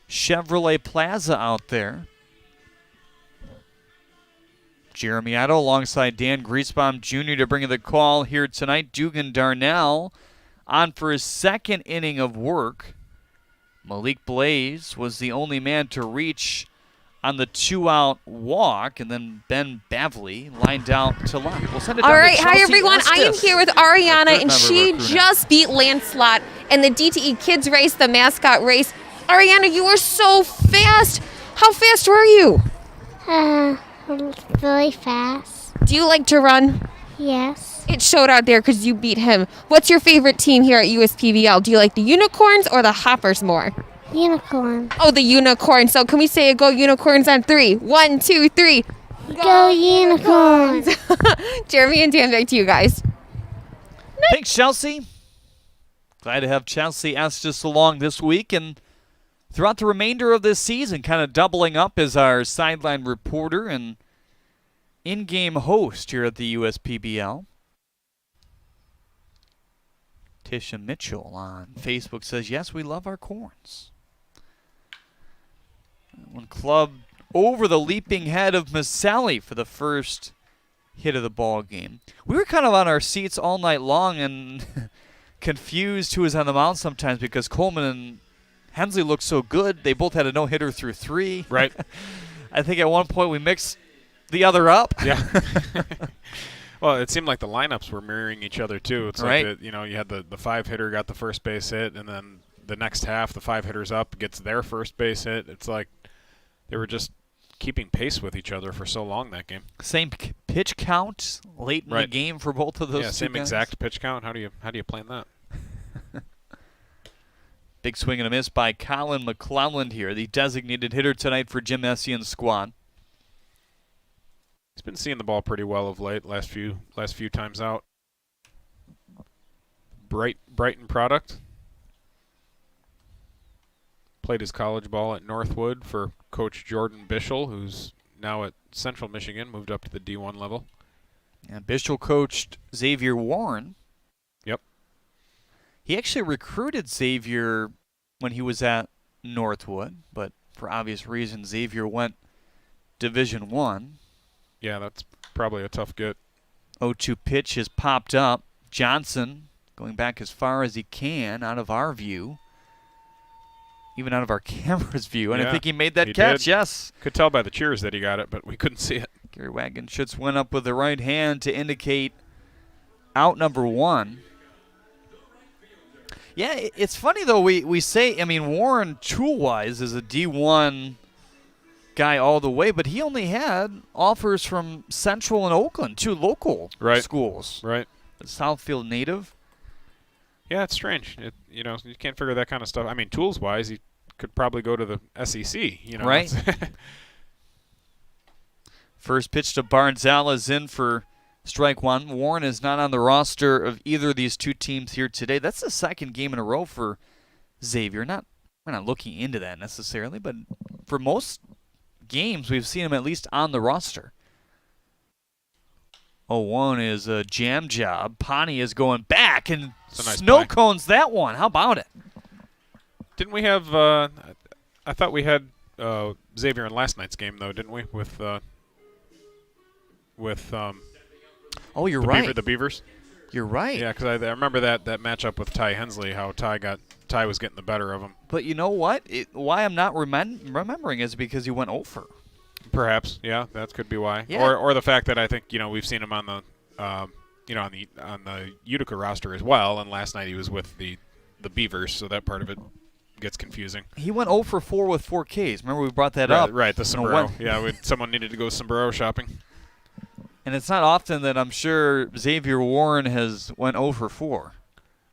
Speaker 2: Chevrolet Plaza out there. Jeremy Otto alongside Dan Griesbaum Jr. to bring the call here tonight. Dugan Darnell on for his second inning of work. Malik Blaze was the only man to reach on the 2-out walk, and then Ben Bavley lined out to left. We'll send it down
Speaker 12: All right,
Speaker 1: to
Speaker 12: hi
Speaker 1: Chelsea
Speaker 12: everyone.
Speaker 1: Estes.
Speaker 12: I am here with Ariana, and she just beat Lancelot in the DTE Kids Race, the mascot race. Ariana, you were so fast. How fast were you?
Speaker 17: Really fast.
Speaker 12: Do you like to run?
Speaker 17: Yes.
Speaker 12: It showed out there because you beat him. What's your favorite team here at USPBL? Do you like the Unicorns or the Hoppers more?
Speaker 17: Unicorn.
Speaker 12: Oh, the Unicorn. So can we say a go Unicorns on 3? 1, 2, 3.
Speaker 17: Go Unicorns!
Speaker 12: Jeremy and Dan, back to you guys.
Speaker 1: Thanks, Chelsea. Glad to have Chelsea asked us along this week and throughout the remainder of this season, kind of doubling up as our sideline reporter and in-game host here at the USPBL. Tisha Mitchell on Facebook says, yes, we love our corns. One club over the leaping head of Maselli for the first hit of the ball game. We were kind of on our seats all night long and confused who was on the mound sometimes because Coleman and Hensley looked so good. They both had a no-hitter through 3.
Speaker 18: Right.
Speaker 1: I think at one point we mixed the other up.
Speaker 18: Yeah. Well, it seemed like the lineups were mirroring each other, too. It's
Speaker 1: right.
Speaker 18: Like, you had the 5-hitter got the first base hit, and then the next half, the 5-hitter's up, gets their first base hit. It's like they were just keeping pace with each other for so long that game.
Speaker 1: Same pitch count late in the game for both of those.
Speaker 18: Yeah, same
Speaker 1: guys.
Speaker 18: exact pitch count. How do you plan that?
Speaker 1: Big swing and a miss by Colin McClelland here, the designated hitter tonight for Jim Essian's squad.
Speaker 18: He's been seeing the ball pretty well of late. Last few times out. Brighton product. Played his college ball at Northwood for Coach Jordan Bischel, who's now at Central Michigan, moved up to the D1 level.
Speaker 1: And Bischel coached Xavier Warren.
Speaker 18: Yep.
Speaker 1: He actually recruited Xavier when he was at Northwood, but for obvious reasons, Xavier went Division I.
Speaker 18: Yeah, that's probably a tough get.
Speaker 1: 0-2 pitch has popped up. Johnson going back as far as he can out of our view. Even out of our camera's view. And
Speaker 18: yeah,
Speaker 1: I think he made that catch,
Speaker 18: did.
Speaker 1: Yes.
Speaker 18: Could tell by the cheers that he got it, but we couldn't see it.
Speaker 1: Gary Wagenschutz went up with the right hand to indicate out number 1. Yeah, it's funny, though. We say, I mean, Warren, tool-wise, is a D1 guy all the way, but he only had offers from Central and Oakland, 2 local schools.
Speaker 18: Right.
Speaker 1: The Southfield native.
Speaker 18: Yeah, it's strange. You can't figure that kind of stuff. I mean, tools-wise, he could probably go to the SEC.
Speaker 1: Right. First pitch to Bartzell is in for strike 1. Warren is not on the roster of either of these 2 teams here today. That's the second game in a row for Xavier. We're not looking into that necessarily, but for most games, we've seen him at least on the roster. 0-1 is a jam job. Pontius is going back and
Speaker 18: nice
Speaker 1: snow cones that one. How about it?
Speaker 18: Didn't we have I thought we had Xavier in last night's game, though, didn't we? With
Speaker 1: oh, you're right.
Speaker 18: The Beavers.
Speaker 1: You're right.
Speaker 18: Yeah, because I remember that matchup with Ty Hensley, how Ty was getting the better of him.
Speaker 1: But you know what? Why I'm not remembering is because he went over.
Speaker 18: Perhaps, yeah, that could be why.
Speaker 1: Yeah.
Speaker 18: Or the fact that I think we've seen him on the on the Utica roster as well, and last night he was with the Beavers, so that part of it gets confusing.
Speaker 1: He went 0 for 4 with 4 Ks. Remember we brought that up?
Speaker 18: Right, the sombrero. Yeah, someone needed to go sombrero shopping.
Speaker 1: And it's not often that I'm sure Xavier Warren has went 0 for 4.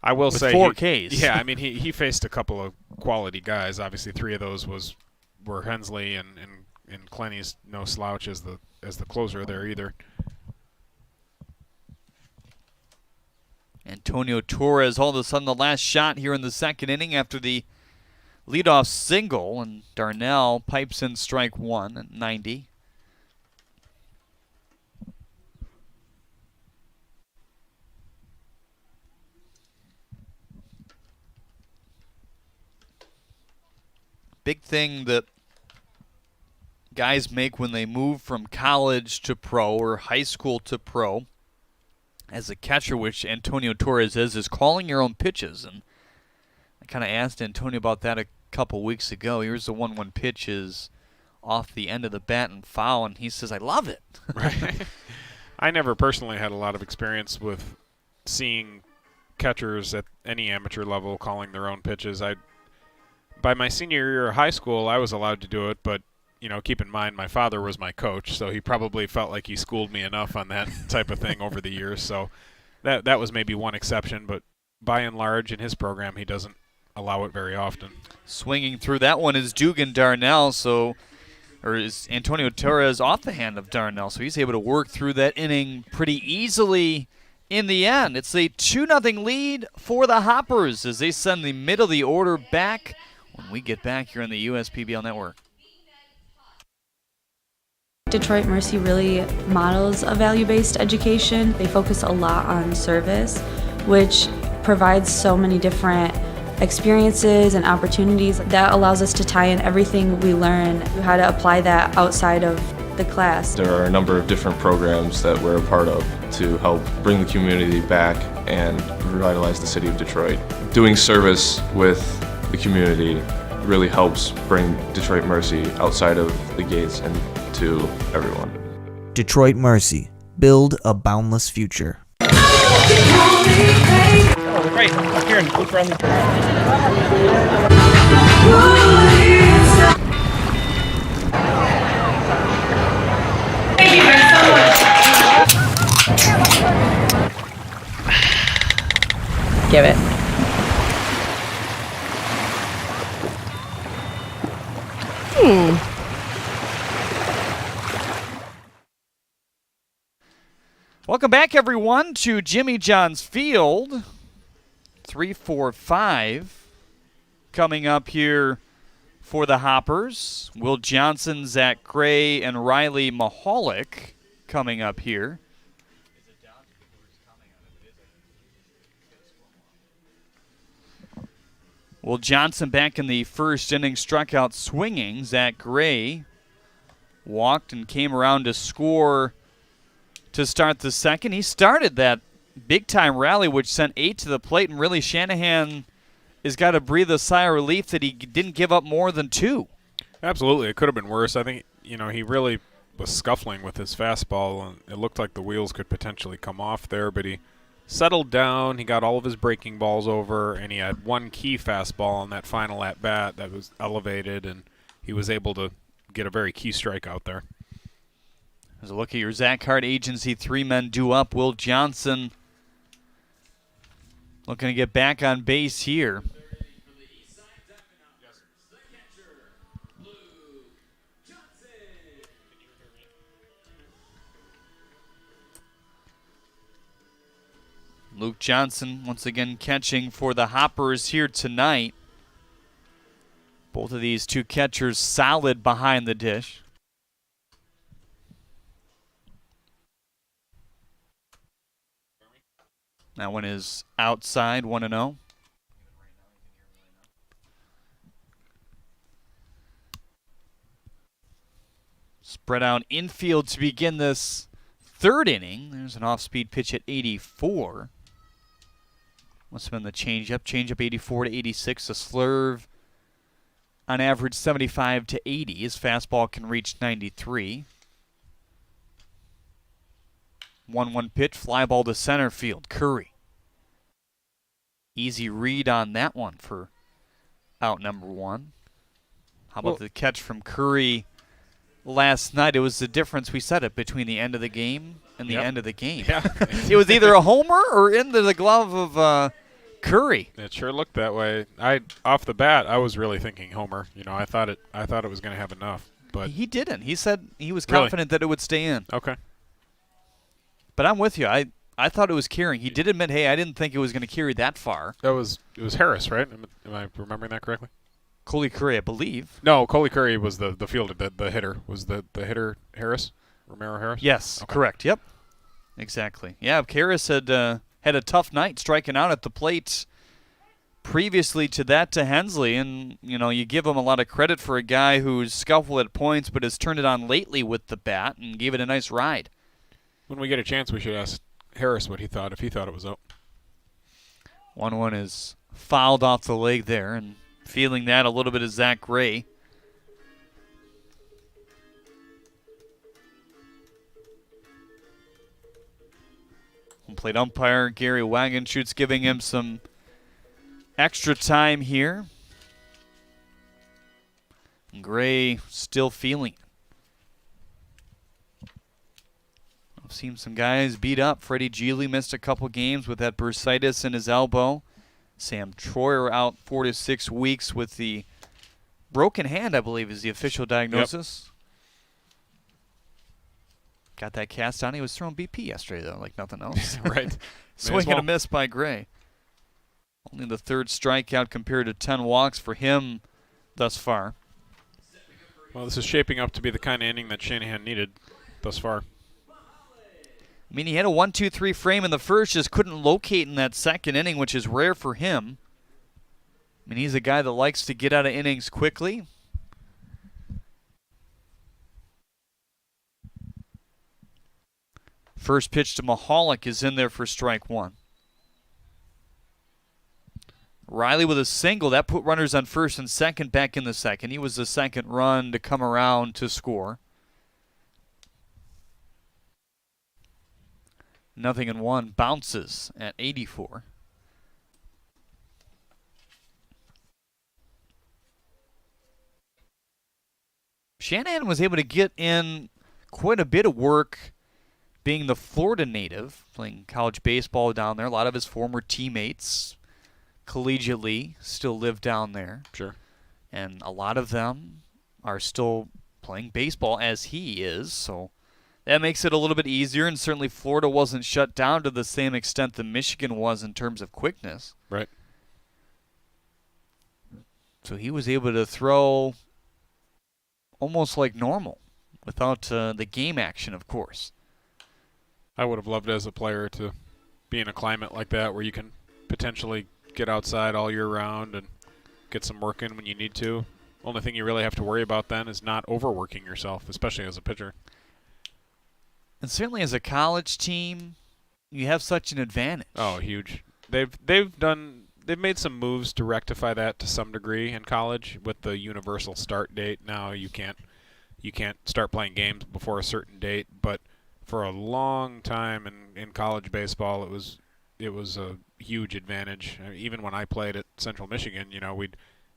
Speaker 18: I will say
Speaker 1: 4 Ks.
Speaker 18: Yeah, I mean he faced a couple of quality guys. Obviously, 3 of those were Hensley and Clenny's no slouch as the closer there either.
Speaker 1: Antonio Torres all of a sudden the last shot here in the second inning after the leadoff single, and Darnell pipes in strike 1 at 90. Big thing that guys make when they move from college to pro or high school to pro as a catcher, which Antonio Torres is calling your own pitches. And I kind of asked Antonio about that a couple weeks ago. Here's the 1-1 pitch is off the end of the bat and foul, and he says, I love it.
Speaker 18: Right. I never personally had a lot of experience with seeing catchers at any amateur level calling their own pitches. By my senior year of high school, I was allowed to do it, but keep in mind my father was my coach, so he probably felt like he schooled me enough on that type of thing over the years. So that was maybe one exception, but by and large in his program he doesn't allow it very often.
Speaker 1: Swinging through that one is Dugan Darnell, so or is Antonio Torres off the hand of Darnell, so he's able to work through that inning pretty easily in the end. It's a 2-0 lead for the Hoppers as they send the middle of the order back when we get back here on the USPBL Network.
Speaker 7: Detroit Mercy really models a value-based education. They focus a lot on service, which provides so many different experiences and opportunities that allows us to tie in everything we learn, how to apply that outside of the class.
Speaker 9: There are a number of different programs that we're a part of to help bring the community back and revitalize the city of Detroit. Doing service with the community really helps bring Detroit Mercy outside of the gates and to everyone.
Speaker 10: Detroit Mercy. Build a boundless future.
Speaker 19: Oh, right up here and look around Thank you guys so much. Give it.
Speaker 1: Welcome back, everyone, to Jimmy John's Field. 3-4-5 coming up here for the Hoppers. Will Johnson, Zach Gray, and Riley Mahalik coming up here. Will Johnson back in the first inning struck out swinging. Zach Gray walked and came around to score to start the second. He started that big-time rally, which sent 8 to the plate, and really Shanahan has got to breathe a sigh of relief that he didn't give up more than 2.
Speaker 18: Absolutely. It could have been worse. I think, he really was scuffling with his fastball, and it looked like the wheels could potentially come off there, but he settled down. He got all of his breaking balls over, and he had one key fastball on that final at-bat that was elevated, and he was able to get a very key strike out there.
Speaker 1: As a look at your Zach Hart agency, 3 men due up. Will Johnson looking to get back on base here. Luke Johnson once again catching for the Hoppers here tonight. Both of these two catchers solid behind the dish. That one is outside, 1-0. Spread out infield to begin this third inning. There's an off-speed pitch at 84. Must have been the changeup. Changeup 84 to 86. A slurve on average 75 to 80. His fastball can reach 93. 1-1 pitch, fly ball to center field. Curry. Easy read on that one for out number 1. How about the catch from Curry last night? It was the difference, we said it, between the end of the game and the end of the game.
Speaker 18: Yeah.
Speaker 1: It was either a homer or into the glove of Curry.
Speaker 18: It sure looked that way. Off the bat, I was really thinking homer. I thought it was going to have enough, but
Speaker 1: he didn't. He said he was confident that it would stay in.
Speaker 18: Okay.
Speaker 1: But I'm with you. I thought it was carrying. He did admit, hey, I didn't think it was going to carry that far.
Speaker 18: It was Harris, right? Am I remembering that correctly?
Speaker 1: Coley Curry, I believe.
Speaker 18: No, Coley Curry was the fielder. The hitter was the hitter Harris, Romero Harris.
Speaker 1: Yes, correct. Yep, exactly. Yeah, Harris had had a tough night striking out at the plate previously to that to Hensley, and you give him a lot of credit for a guy who's scuffled at points but has turned it on lately with the bat and gave it a nice ride.
Speaker 18: When we get a chance, we should ask Harris what he thought, if he thought it was out.
Speaker 1: 1-1 is fouled off the leg there, and feeling that a little bit is Zach Gray. Home plate umpire Gary Wagenschutz giving him some extra time here. And Gray still feeling it. I've seen some guys beat up. Freddie Geely missed a couple games with that bursitis in his elbow. Sam Troyer out 4 to 6 weeks with the broken hand, I believe, is the official diagnosis. Got that cast on. He was throwing BP yesterday, though, like nothing else.
Speaker 18: Right.
Speaker 1: Swing and a miss by Gray. Only the third strikeout compared to 10 walks for him thus far.
Speaker 18: Well, this is shaping up to be the kind of inning that Shanahan needed thus far.
Speaker 1: I mean, he had a 1-2-3 frame in the first, just couldn't locate in that second inning, which is rare for him. I mean, he's a guy that likes to get out of innings quickly. First pitch to Mahalik is in there for strike one. Riley with a single. That put runners on first and second back in the second. He was the second run to come around to score. 0-1. Bounces at 84. Shanahan was able to get in quite a bit of work being the Florida native, playing college baseball down there. A lot of his former teammates collegiately still live down there.
Speaker 18: Sure.
Speaker 1: And a lot of them are still playing baseball as he is, so that makes it a little bit easier, and certainly Florida wasn't shut down to the same extent that Michigan was in terms of quickness.
Speaker 18: Right.
Speaker 1: So he was able to throw almost like normal without the game action, of course.
Speaker 18: I would have loved as a player to be in a climate like that where you can potentially get outside all year round and get some work in when you need to. Only thing you really have to worry about then is not overworking yourself, especially as a pitcher.
Speaker 1: And certainly as a college team, you have such an advantage.
Speaker 18: Oh, huge. They've made some moves to rectify that to some degree in college with the universal start date. Now you can't start playing games before a certain date, but for a long time in college baseball, it was a huge advantage. I mean, even when I played at Central Michigan,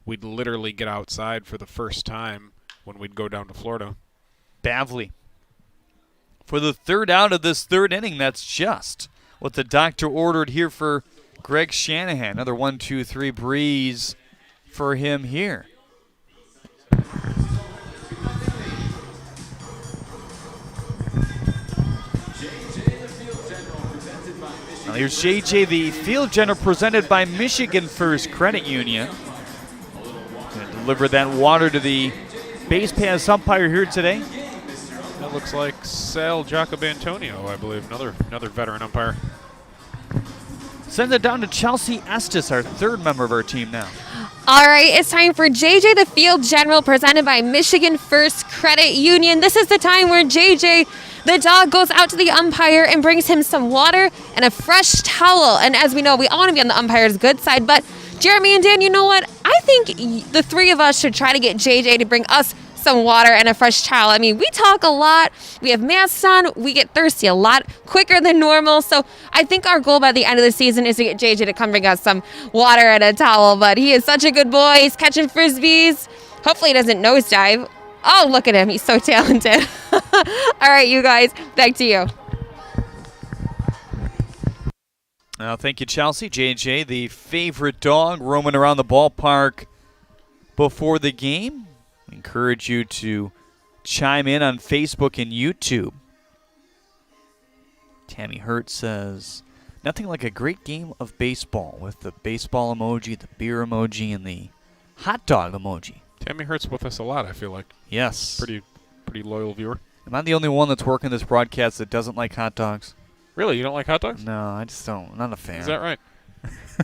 Speaker 18: we'd literally get outside for the first time when we'd go down to Florida.
Speaker 1: Bavley. For the third out of this third inning, that's just what the doctor ordered here for Greg Shanahan. Another 1-2-3 breeze for him here. Now here's JJ, the field general, presented by Michigan First Credit Union. Going to deliver that water to the base pass umpire here today.
Speaker 18: That looks like Sal Jacobantonio, I believe, another veteran umpire.
Speaker 1: Sends it down to Chelsea Estes, our third member of our team now.
Speaker 12: All right, it's time for JJ the Field General, presented by Michigan First Credit Union. This is the time where JJ, the dog, goes out to the umpire and brings him some water and a fresh towel. And as we know, we all want to be on the umpire's good side. But Jeremy and Dan, you know what? I think the three of us should try to get JJ to bring us some water and a fresh towel. I mean, we talk a lot, we have masks on, we get thirsty a lot quicker than normal. So I think our goal by the end of the season is to get JJ to come bring us some water and a towel. But he is such a good boy. He's catching frisbees. Hopefully he doesn't nosedive. Oh, look at him. He's so talented. All right, you guys, back to you.
Speaker 1: Thank you, Chelsea. JJ, the favorite dog, roaming around the ballpark before the game. Encourage you to chime in on Facebook and YouTube. Tammy Hurt says, nothing like a great game of baseball with the baseball emoji, the beer emoji, and the hot dog emoji.
Speaker 18: Tammy Hurt's with us a lot, I feel like.
Speaker 1: Yes.
Speaker 18: Pretty loyal viewer.
Speaker 1: Am I the only one that's working this broadcast that doesn't like hot dogs?
Speaker 18: Really? You don't like hot dogs?
Speaker 1: No, I just don't. I'm not a fan.
Speaker 18: Is that right?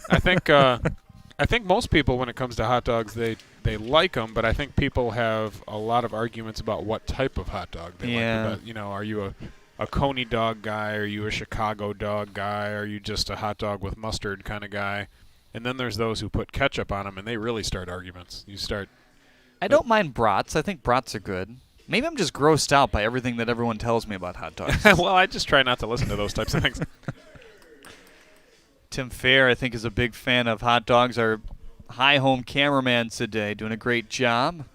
Speaker 18: I think most people, when it comes to hot dogs, they like them, but I think people have a lot of arguments about what type of hot dog they like. About, are you a Coney dog guy? Are you a Chicago dog guy? Are you just a hot dog with mustard kind of guy? And then there's those who put ketchup on them, and they really start arguments.
Speaker 1: I don't mind brats. I think brats are good. Maybe I'm just grossed out by everything that everyone tells me about hot dogs.
Speaker 18: Well, I just try not to listen to those types of things.
Speaker 1: Tim Fair, I think, is a big fan of hot dogs. Our high home cameraman today, doing a great job.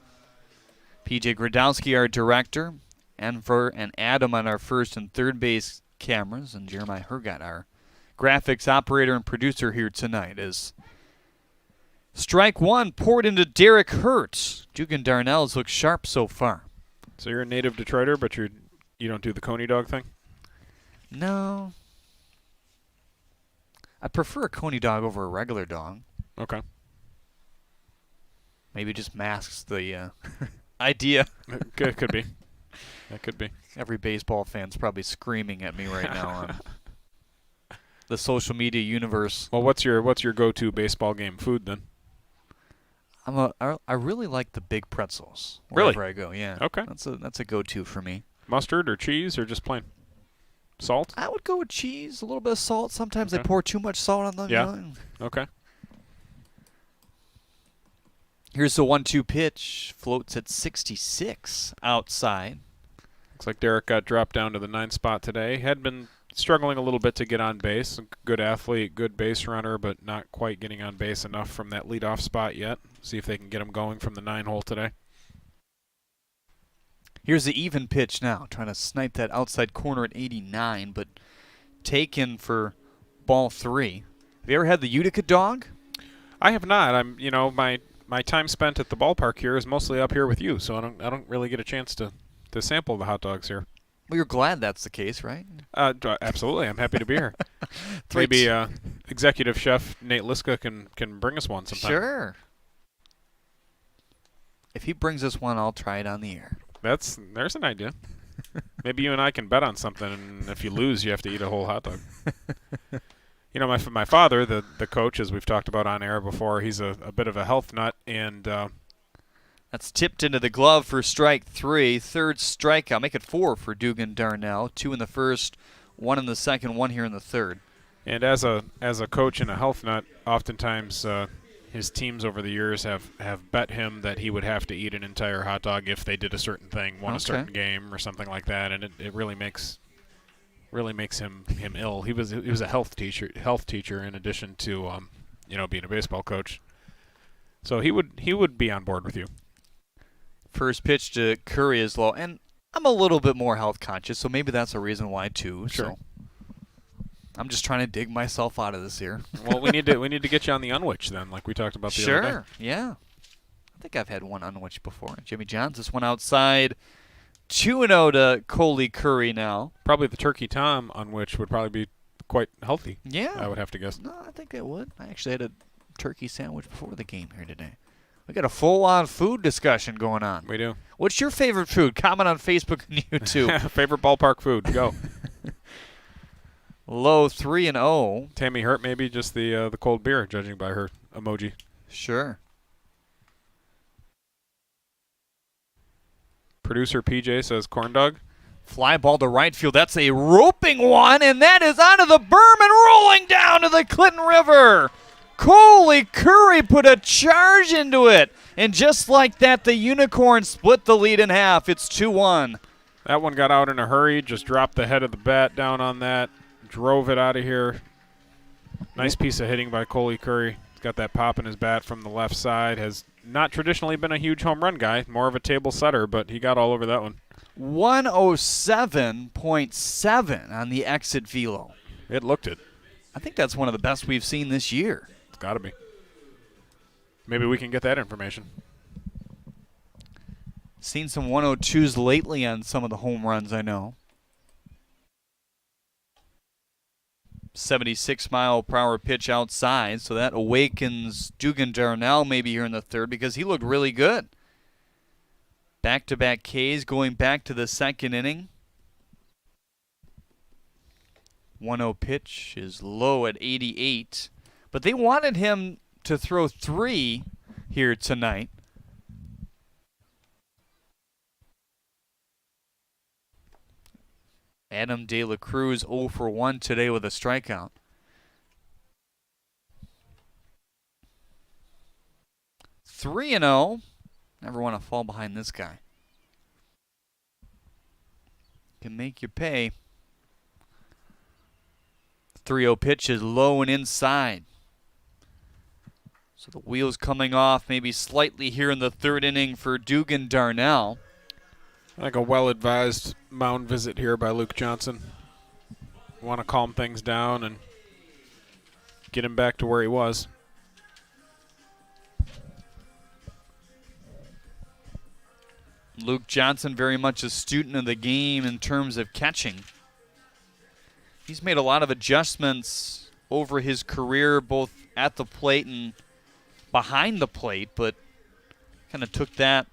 Speaker 1: PJ Gradowski, our director. Enver and Adam on our first and third base cameras. And Jeremiah Hergott, our graphics operator and producer here tonight. As strike one poured into Derek Hurt. Dugan Darnell's look sharp so far.
Speaker 18: So you're a native Detroiter, but you You don't do the coney dog thing?
Speaker 1: No. I prefer a coney dog over a regular dog.
Speaker 18: Okay.
Speaker 1: Maybe it just masks the idea.
Speaker 18: Could be. That could be.
Speaker 1: Every baseball fan's probably screaming at me right now on the social media universe.
Speaker 18: Well, what's your go-to baseball game food then?
Speaker 1: I really like the big pretzels
Speaker 18: Really?
Speaker 1: wherever I go. Yeah.
Speaker 18: Okay.
Speaker 1: That's a go-to for me.
Speaker 18: Mustard or cheese or just plain salt?
Speaker 1: I would go with cheese, a little bit of salt. Sometimes
Speaker 18: Okay.
Speaker 1: they pour too much salt on them.
Speaker 18: Yeah.
Speaker 1: You know?
Speaker 18: Okay.
Speaker 1: Here's the 1-2 pitch. Floats at 66 outside.
Speaker 18: Looks like Derek got dropped down to the 9th spot today. Had been struggling a little bit to get on base. Good athlete, good base runner, but not quite getting on base enough from that leadoff spot yet. See if they can get him going from the 9-hole today.
Speaker 1: Here's the even pitch now. Trying to snipe that outside corner at 89, but taken for ball 3. Have you ever had the Utica dog?
Speaker 18: I have not. I'm, my time spent at the ballpark here is mostly up here with you, so I don't really get a chance to sample the hot dogs here.
Speaker 1: Well, you're glad that's the case, right?
Speaker 18: Absolutely. I'm happy to be here. Maybe executive chef Nate Liska can bring us one sometime.
Speaker 1: Sure. If he brings us one, I'll try it on the air.
Speaker 18: There's an idea. Maybe you and I can bet on something, and if you lose, you have to eat a whole hot dog. My father, the coach, as we've talked about on air before, he's a bit of a health nut, and
Speaker 1: that's tipped into the glove for strike 3. Third strikeout. Make it 4 for Dugan Darnell. 2 in the first, 1 in the second, 1 here in the third.
Speaker 18: And as a coach and a health nut, oftentimes his teams over the years have bet him that he would have to eat an entire hot dog if they did a certain thing, won a certain game or something like that, and it really makes him ill. He was a health teacher in addition to being a baseball coach. So he would be on board with you.
Speaker 1: First pitch to Curry is low, and I'm a little bit more health conscious, so maybe that's a reason why too.
Speaker 18: Sure.
Speaker 1: So I'm just trying to dig myself out of this here.
Speaker 18: Well, we need to get you on the unwich then, like we talked about the other day.
Speaker 1: Sure, yeah. I think I've had one unwich before. Jimmy Johns, this one outside. 2-0 to Coley Curry now.
Speaker 18: Probably the Turkey Tom unwich would probably be quite healthy.
Speaker 1: Yeah.
Speaker 18: I would have to guess.
Speaker 1: No, I think it would. I actually had a turkey sandwich before the game here today. We got a full-on food discussion going on.
Speaker 18: We do.
Speaker 1: What's your favorite food? Comment on Facebook and YouTube.
Speaker 18: Favorite ballpark food? Go.
Speaker 1: Low 3-0.
Speaker 18: Tammy Hurt, maybe just the cold beer, judging by her emoji.
Speaker 1: Sure.
Speaker 18: Producer PJ says corn dog.
Speaker 1: Fly ball to right field. That's a roping one, and that is onto the berm and rolling down to the Clinton River. Coley Curry put a charge into it. And just like that, the Unicorn split the lead in half. It's 2-1.
Speaker 18: That one got out in a hurry, just dropped the head of the bat down on that, drove it out of here. Nice piece of hitting by Coley Curry. He's got that pop in his bat from the left side. Has not traditionally been a huge home run guy, more of a table setter, but he got all over that one.
Speaker 1: 107.7 on the exit velo.
Speaker 18: It looked it.
Speaker 1: I think that's one of the best we've seen this year.
Speaker 18: It's got to be. Maybe we can get that information.
Speaker 1: Seen some 102s lately on some of the home runs, I know. 76-mile-per-hour pitch outside, so that awakens Dugan Darnell maybe here in the third because he looked really good. Back-to-back Ks going back to the second inning. 1-0 pitch is low at 88. But they wanted him to throw 3 here tonight. Adam De La Cruz 0 for 1 today with a strikeout. Three and 0. Never want to fall behind this guy. Can make you pay. 3-0 pitch is low and inside. So the wheels coming off maybe slightly here in the third inning for Dugan Darnell.
Speaker 18: Like a well-advised mound visit here by Luke Johnson. Want to calm things down and get him back to where he was.
Speaker 1: Luke Johnson very much a student of the game in terms of catching. He's made a lot of adjustments over his career, both at the plate and behind the plate, but kind of took that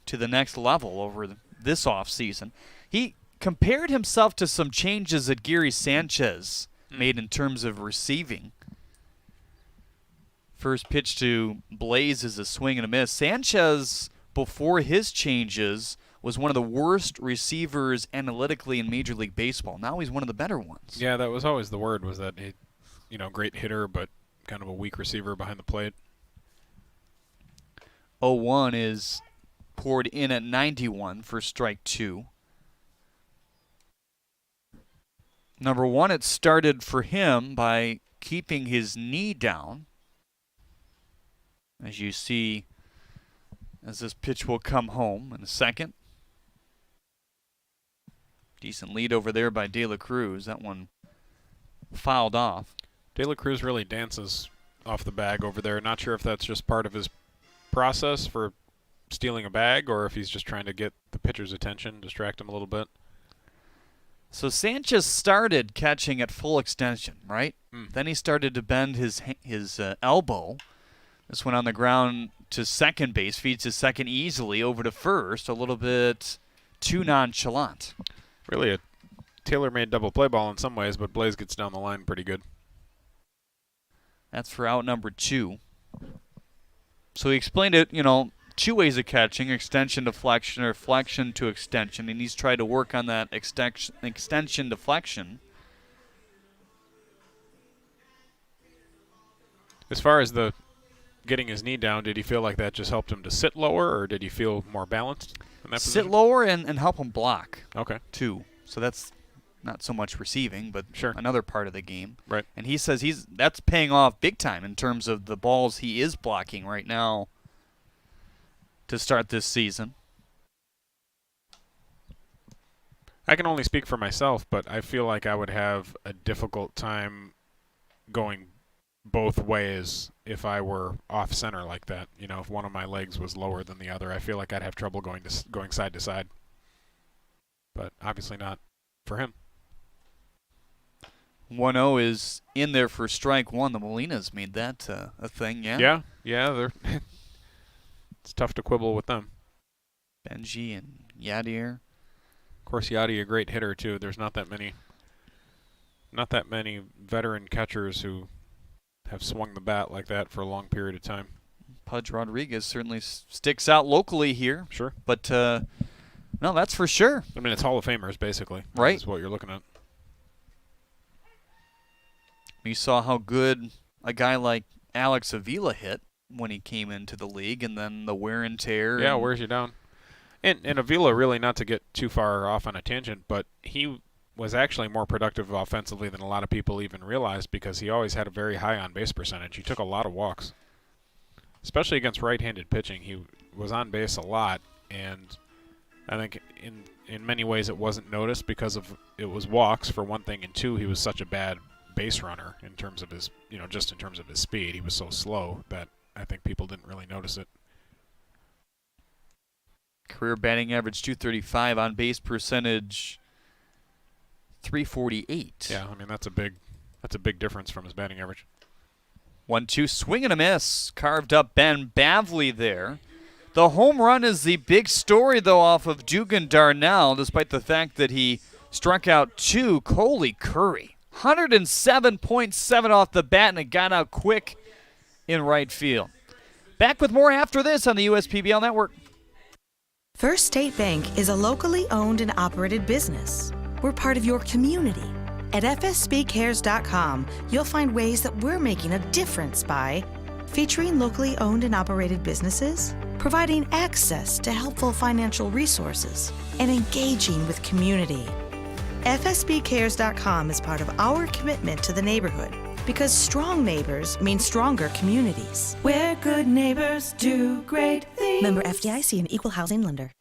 Speaker 1: to the next level over this offseason. He compared himself to some changes that Gary Sanchez made in terms of receiving. First pitch to Blaze is a swing and a miss. Sanchez, before his changes, was one of the worst receivers analytically in Major League Baseball. Now he's one of the better ones.
Speaker 18: Yeah, that was always the word, was that he, great hitter, but kind of a weak receiver behind the plate.
Speaker 1: 0-1 is poured in at 91 for strike 2. Number 1, it started for him by keeping his knee down. As you see, as this pitch will come home in a second. Decent lead over there by De La Cruz. That one fouled off.
Speaker 18: De La Cruz really dances off the bag over there. Not sure if that's just part of his process for stealing a bag or if he's just trying to get the pitcher's attention, distract him a little bit.
Speaker 1: So Sanchez started catching at full extension, right? Then he started to bend his elbow. This one on the ground to second base, feeds to second easily, over to first, a little bit too nonchalant.
Speaker 18: Really a tailor-made double play ball in some ways, but Blaze gets down the line pretty good.
Speaker 1: That's for out number 2. So he explained it, 2 ways of catching, extension to flexion or flexion to extension, and he's tried to work on that extension to flexion.
Speaker 18: As far as the getting his knee down, did he feel like that just helped him to sit lower, or did he feel more balanced in that
Speaker 1: Sit
Speaker 18: position?
Speaker 1: lower and help him block.
Speaker 18: Okay.
Speaker 1: Too. So that's not so much receiving, but
Speaker 18: sure,
Speaker 1: another part of the game.
Speaker 18: Right.
Speaker 1: And he says that's paying off big time in terms of the balls he is blocking right now to start this season.
Speaker 18: I can only speak for myself, but I feel like I would have a difficult time going both ways if I were off center like that. If one of my legs was lower than the other, I feel like I'd have trouble going side to side. But obviously not for him.
Speaker 1: 1-0 is in there for strike 1. The Molinas made that a thing, yeah?
Speaker 18: Yeah, they're it's tough to quibble with them.
Speaker 1: Benji and Yadier.
Speaker 18: Of course, Yadi a great hitter too. There's not that many veteran catchers who have swung the bat like that for a long period of time.
Speaker 1: Pudge Rodriguez certainly sticks out locally here.
Speaker 18: Sure.
Speaker 1: But, no, that's for sure.
Speaker 18: I mean, it's Hall of Famers, basically.
Speaker 1: Right.
Speaker 18: That's what you're looking at.
Speaker 1: You saw how good a guy like Alex Avila hit when he came into the league, and then the wear and tear.
Speaker 18: Yeah, wears you down. And Avila, really, not to get too far off on a tangent, but he was actually more productive offensively than a lot of people even realized because he always had a very high on-base percentage. He took a lot of walks, especially against right-handed pitching. He was on base a lot, and I think in many ways it wasn't noticed because of it was walks, for one thing, and two, he was such a bad base runner in terms of his, just in terms of his speed. He was so slow that I think people didn't really notice it.
Speaker 1: Career batting average 235, on base percentage 348.
Speaker 18: Yeah, I mean that's a big difference from his batting average.
Speaker 1: 1-2, swing and a miss. Carved up Ben Bavley there. The home run is the big story, though, off of Dugan Darnell, despite the fact that he struck out 2. Coley Curry, 107.7 off the bat, and it got out quick in right field. Back with more after this on the USPBL Network.
Speaker 20: First State Bank is a locally owned and operated business. We're part of your community. At fsbcares.com, you'll find ways that we're making a difference by featuring locally owned and operated businesses, providing access to helpful financial resources, and engaging with community. FSBcares.com is part of our commitment to the neighborhood because strong neighbors mean stronger communities. Where good neighbors do great things. Member FDIC, an equal housing lender.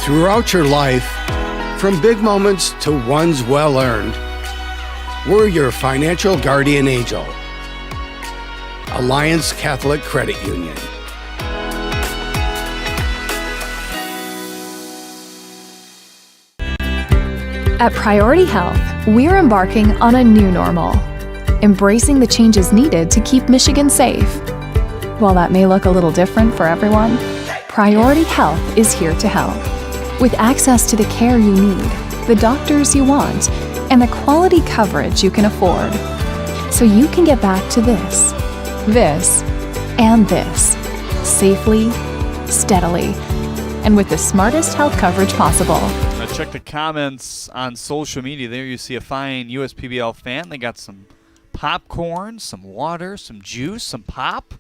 Speaker 8: Throughout your life, from big moments to ones well earned, we're your financial guardian angel. Alliance Catholic Credit Union.
Speaker 21: At Priority Health, we're embarking on a new normal, embracing the changes needed to keep Michigan safe. While that may look a little different for everyone, Priority Health is here to help. With access to the care you need, the doctors you want, and the quality coverage you can afford. So you can get back to this, and this, safely, steadily, and with the smartest health coverage possible.
Speaker 1: Check the comments on social media. There you see a fine USPBL fan. They got some popcorn, some water, some juice, some pop,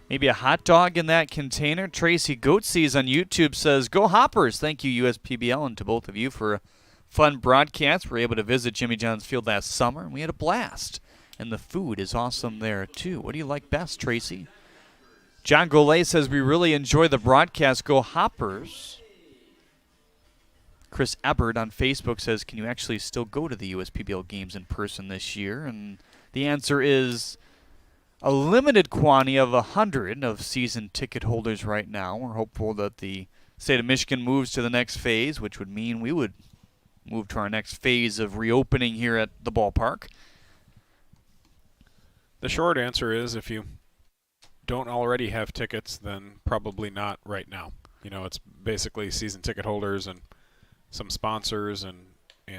Speaker 1: maybe a hot dog in that container. Tracy Goatsees on YouTube says, "Go Hoppers." Thank you, USPBL, and to both of you for a fun broadcast. We were able to visit Jimmy John's Field last summer, and we had a blast. And the food is awesome there, too. What do you like best, Tracy? John Golay says, "We really enjoy the broadcast. Go Hoppers." Chris Ebbert on Facebook says, "Can you actually still go to the USPBL games in person this year?" And the answer is a limited quantity of 100 of season ticket holders right now. We're hopeful that the state of Michigan moves to the next phase, which would mean we would move to our next phase of reopening here at the ballpark.
Speaker 18: The short answer is if you don't already have tickets, then probably not right now. You know, it's basically season ticket holders and some sponsors and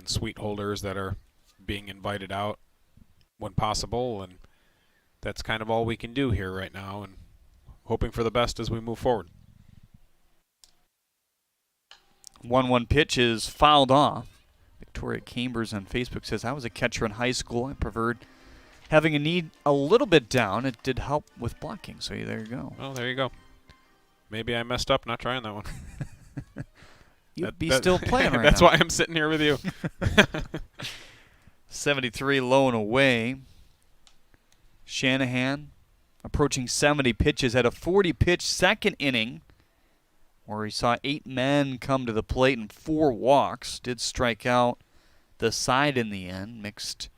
Speaker 18: suite holders that are being invited out when possible, and that's kind of all we can do here right now, and hoping for the best as we move forward.
Speaker 1: 1-1 pitch is fouled off. Victoria Chambers on Facebook says, "I was a catcher in high school. I preferred having a knee a little bit down. It did help with blocking." So there you go.
Speaker 18: Well, there you go. Maybe I messed up not trying that one.
Speaker 1: You'd be still playing right
Speaker 18: That's
Speaker 1: now.
Speaker 18: why I'm sitting here with you.
Speaker 1: 73 low and away. Shanahan approaching 70 pitches, had a 40-pitch second inning where he saw 8 men come to the plate and 4 walks. Did strike out the side in the end, mixed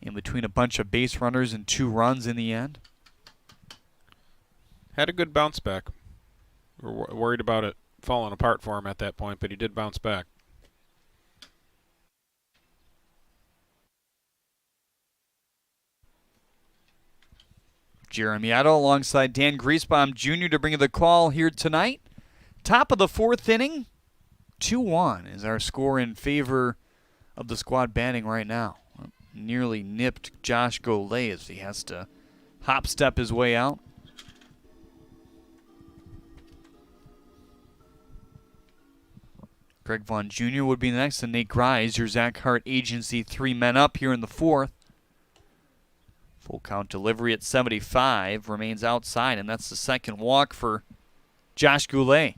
Speaker 1: in between a bunch of base runners and 2 runs in the end.
Speaker 18: Had a good bounce back. We were worried about it falling apart for him at that point, but he did bounce back.
Speaker 1: Jeremy Otto alongside Dan Griesbaum Jr. to bring you the call here tonight. Top of the 4th inning, 2-1 is our score in favor of the squad batting right now. Nearly nipped Josh Golay as he has to hop step his way out. Greg Vaughn Jr. would be next, and Nate Grise, your Zach Hart agency, 3 men up here in the 4th. Full count delivery at 75, remains outside, and that's the second walk for Josh Goulet.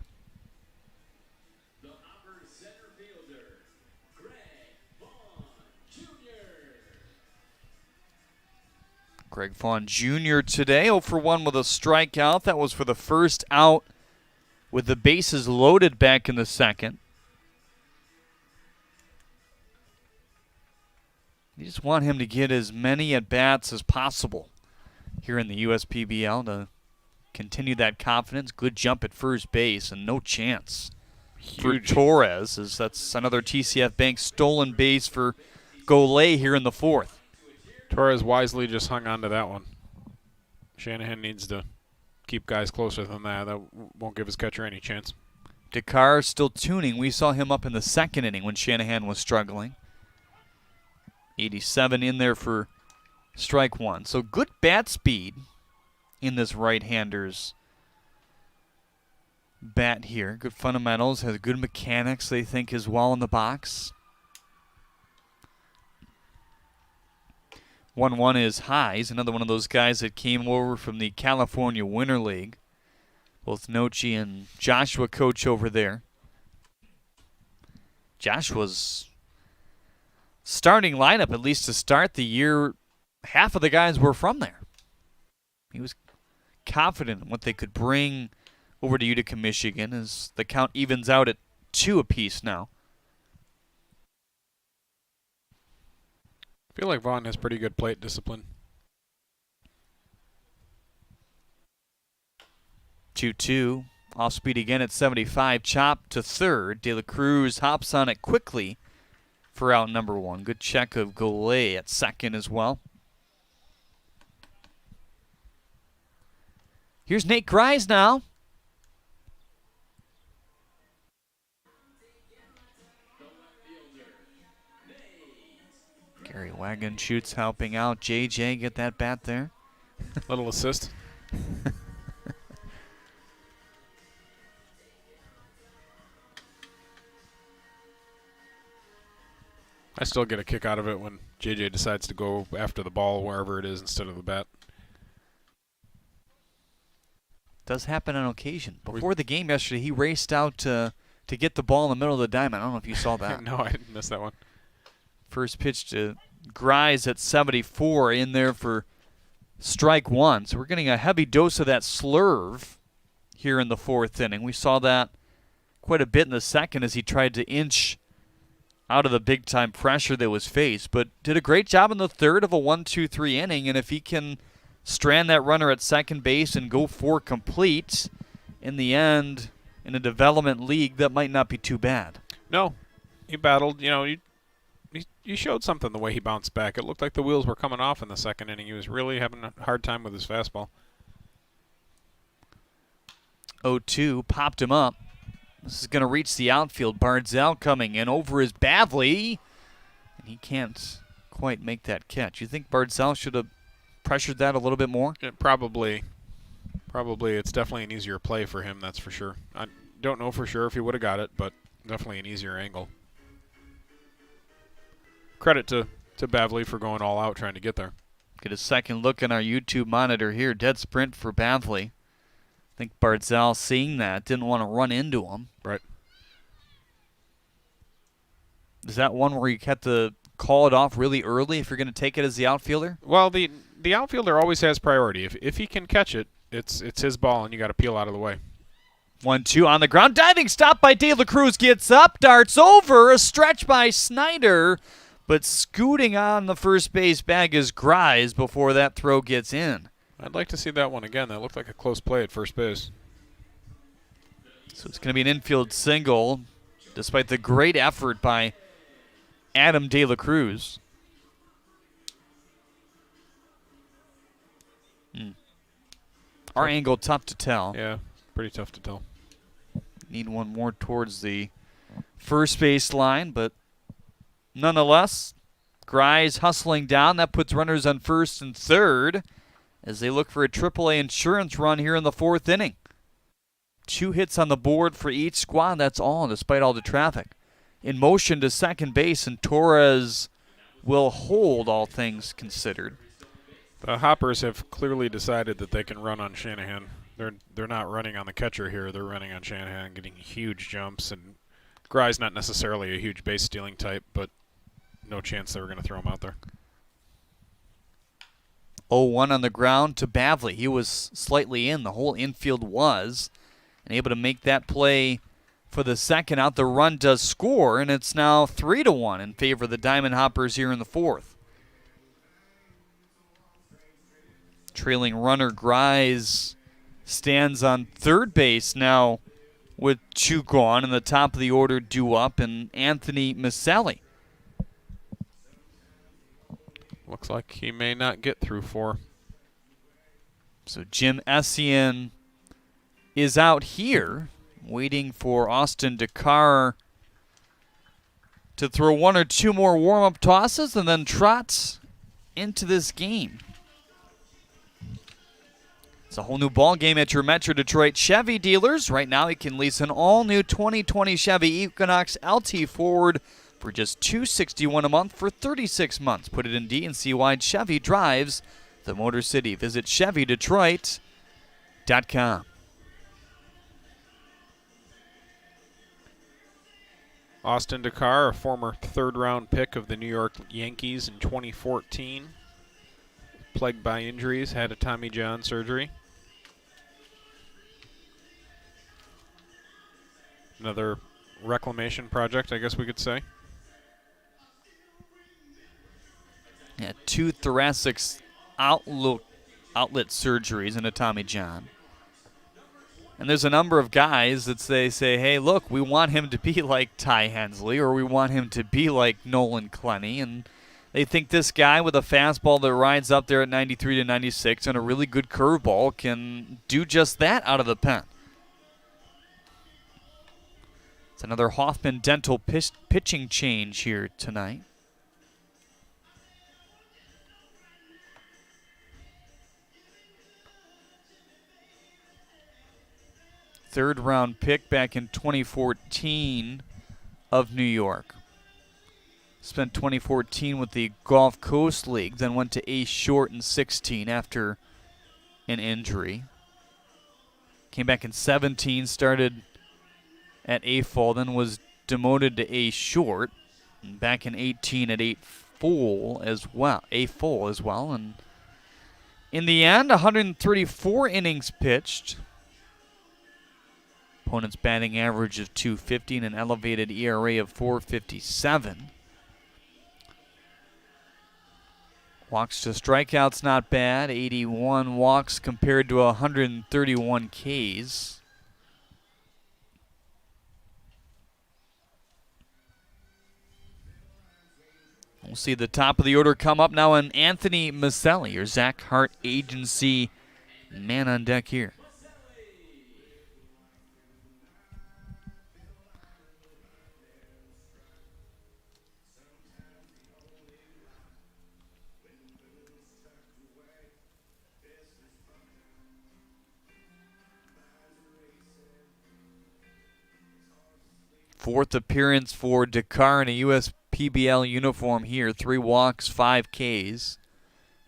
Speaker 1: Greg Vaughn Jr. today, 0 for 1 with a strikeout. That was for the first out with the bases loaded back in the second. You just want him to get as many at-bats as possible here in the USPBL to continue that confidence. Good jump at first base and no chance for Torres, as that's another TCF Bank stolen base for Golay here in the 4th.
Speaker 18: Torres wisely just hung on to that one. Shanahan needs to keep guys closer than that. That won't give his catcher any chance.
Speaker 1: Dakar still tuning. We saw him up in the second inning when Shanahan was struggling. 87 in there for strike 1. So good bat speed in this right-hander's bat here. Good fundamentals, has good mechanics, they think, as well in the box. 1-1 is Highs, another one of those guys that came over from the California Winter League. Both Nochi and Joshua coach over there. Joshua's starting lineup, at least to start the year, half of the guys were from there. He was confident in what they could bring over to Utica, Michigan, as the count evens out at 2 apiece now.
Speaker 18: I feel like Vaughn has pretty good plate discipline.
Speaker 1: 2-2. Off speed again at 75. Chop to third. De La Cruz hops on it quickly for out number 1. Good check of Goulet at second as well. Here's Nate Grise now. Gary Wagon shoots, helping out. JJ get that bat there.
Speaker 18: Little assist. I still get a kick out of it when JJ decides to go after the ball wherever it is instead of the bat.
Speaker 1: Does happen on occasion. Before the game yesterday, he raced out to get the ball in the middle of the diamond. I don't know if you saw that.
Speaker 18: No, I didn't miss that one.
Speaker 1: First pitch to Grise at 74 in there for strike 1. So we're getting a heavy dose of that slurve here in the 4th inning. We saw that quite a bit in the second as he tried to inch out of the big-time pressure that was faced, but did a great job in the third of a 1-2-3 inning, and if he can strand that runner at second base and go for complete in the end in a development league, that might not be too bad.
Speaker 18: No, he battled. You know, you showed something the way he bounced back. It looked like the wheels were coming off in the second inning. He was really having a hard time with his fastball.
Speaker 1: 0-2, popped him up. This is going to reach the outfield. Bartzell coming in over his Bavley, and he can't quite make that catch. You think Bartzell should have pressured that a little bit more?
Speaker 18: Probably. It's definitely an easier play for him, that's for sure. I don't know for sure if he would have got it, but definitely an easier angle. Credit to Bavley for going all out trying to get there.
Speaker 1: Get a second look on our YouTube monitor here. Dead sprint for Bavley. I think Bartzell, seeing that, didn't want to run into him.
Speaker 18: Right.
Speaker 1: Is that one where you have to call it off really early if you're going to take it as the outfielder?
Speaker 18: Well, the outfielder always has priority. If he can catch it, it's his ball, and you got to peel out of the way.
Speaker 1: 1-2 on the ground. Diving stop by De La Cruz. Gets up, darts over. A stretch by Snyder. But scooting on the first base bag is Grise before that throw gets in.
Speaker 18: I'd like to see that one again. That looked like a close play at first base.
Speaker 1: So it's going to be an infield single, despite the great effort by Adam De La Cruz. Our angle tough to tell.
Speaker 18: Yeah, pretty tough to tell.
Speaker 1: Need one more towards the first base line, but nonetheless, Grise hustling down. That puts runners on first and third as they look for a AAA insurance run here in the 4th inning. 2 hits on the board for each squad. That's all, despite all the traffic. In motion to second base, and Torres will hold, all things considered.
Speaker 18: The Hoppers have clearly decided that they can run on Shanahan. They're not running on the catcher here. They're running on Shanahan, getting huge jumps. And Grise not necessarily a huge base stealing type, but no chance they were going to throw him out there.
Speaker 1: 0-1 on the ground to Bavley. He was slightly in. The whole infield was. And able to make that play for the second out. The run does score, and it's now 3-1 in favor of the Diamond Hoppers here in the 4th. Trailing runner Grise stands on third base now with 2 gone, and the top of the order due up, and Anthony Maselli.
Speaker 18: Looks like he may not get through 4.
Speaker 1: So Jim Essien is out here, waiting for Austin Dakar to throw 1 or 2 more warm-up tosses and then trot into this game. It's a whole new ball game at your Metro Detroit Chevy dealers. Right now you can lease an all-new 2020 Chevy Equinox LT Forward for just $261 a month for 36 months. Put it in D and see why Chevy drives the Motor City. Visit ChevyDetroit.com.
Speaker 18: Austin Dakar, a former third-round pick of the New York Yankees in 2014. Plagued by injuries, had a Tommy John surgery. Another reclamation project, I guess we could say.
Speaker 1: Yeah, 2 thoracic outlet surgeries and a Tommy John. And there's a number of guys that they say, hey, look, we want him to be like Ty Hensley, or we want him to be like Nolan Clenny. And they think this guy with a fastball that rides up there at 93 to 96 and a really good curveball can do just that out of the pen. It's another Hoffman Dental pitching change here tonight. Third-round pick back in 2014 of New York. Spent 2014 with the Gulf Coast League, then went to A short in 16 after an injury. Came back in 17, started at A full, then was demoted to A short. And back in 18 at A full as well. And in the end, 134 innings pitched. Opponent's batting average of .250 and an elevated ERA of .457. Walks to strikeouts not bad. 81 walks compared to 131 Ks. We'll see the top of the order come up now on Anthony Maselli, your Zach Hart Agency man on deck here. Fourth appearance for Dakar in a USPBL uniform here. 3 walks, 5 Ks.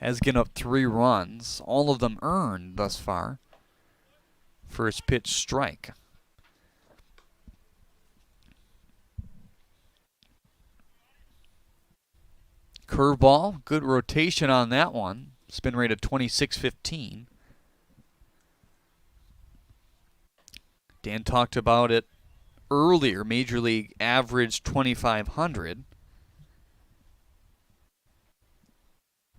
Speaker 1: Has given up 3 runs. All of them earned thus far. First pitch strike. Curveball, good rotation on that one. Spin rate of 26.15. Dan talked about it earlier. Major League average 2,500.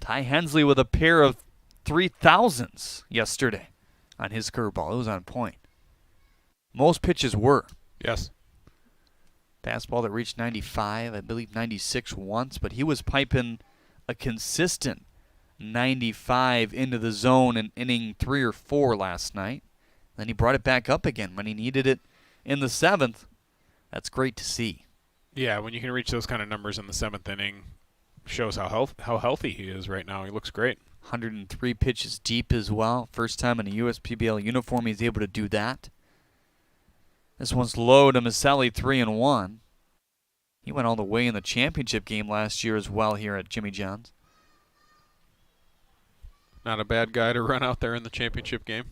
Speaker 1: Ty Hensley with a pair of 3,000s yesterday on his curveball. It was on point. Most pitches were.
Speaker 18: Yes.
Speaker 1: Fastball that reached 95, I believe 96 once, but he was piping a consistent 95 into the zone in inning 3 or 4 last night. Then he brought it back up again when he needed it in the 7th. That's great to see.
Speaker 18: Yeah, when you can reach those kind of numbers in the 7th inning, shows how healthy he is right now. He looks great.
Speaker 1: 103 pitches deep as well. First time in a USPBL uniform he's able to do that. This one's low to Maselli, 3-1. He went all the way in the championship game last year as well here at Jimmy John's.
Speaker 18: Not a bad guy to run out there in the championship game.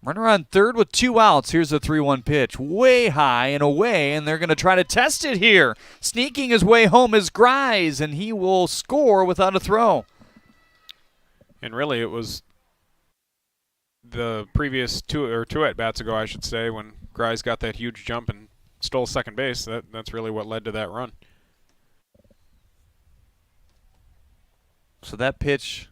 Speaker 1: Runner on third with 2 outs. Here's a 3-1 pitch. Way high and away, and they're going to try to test it here. Sneaking his way home is Grise, and he will score without a throw.
Speaker 18: And really, it was the previous two at-bats ago, I should say, when Grise got that huge jump and stole second base. That's really what led to that run.
Speaker 1: So that pitch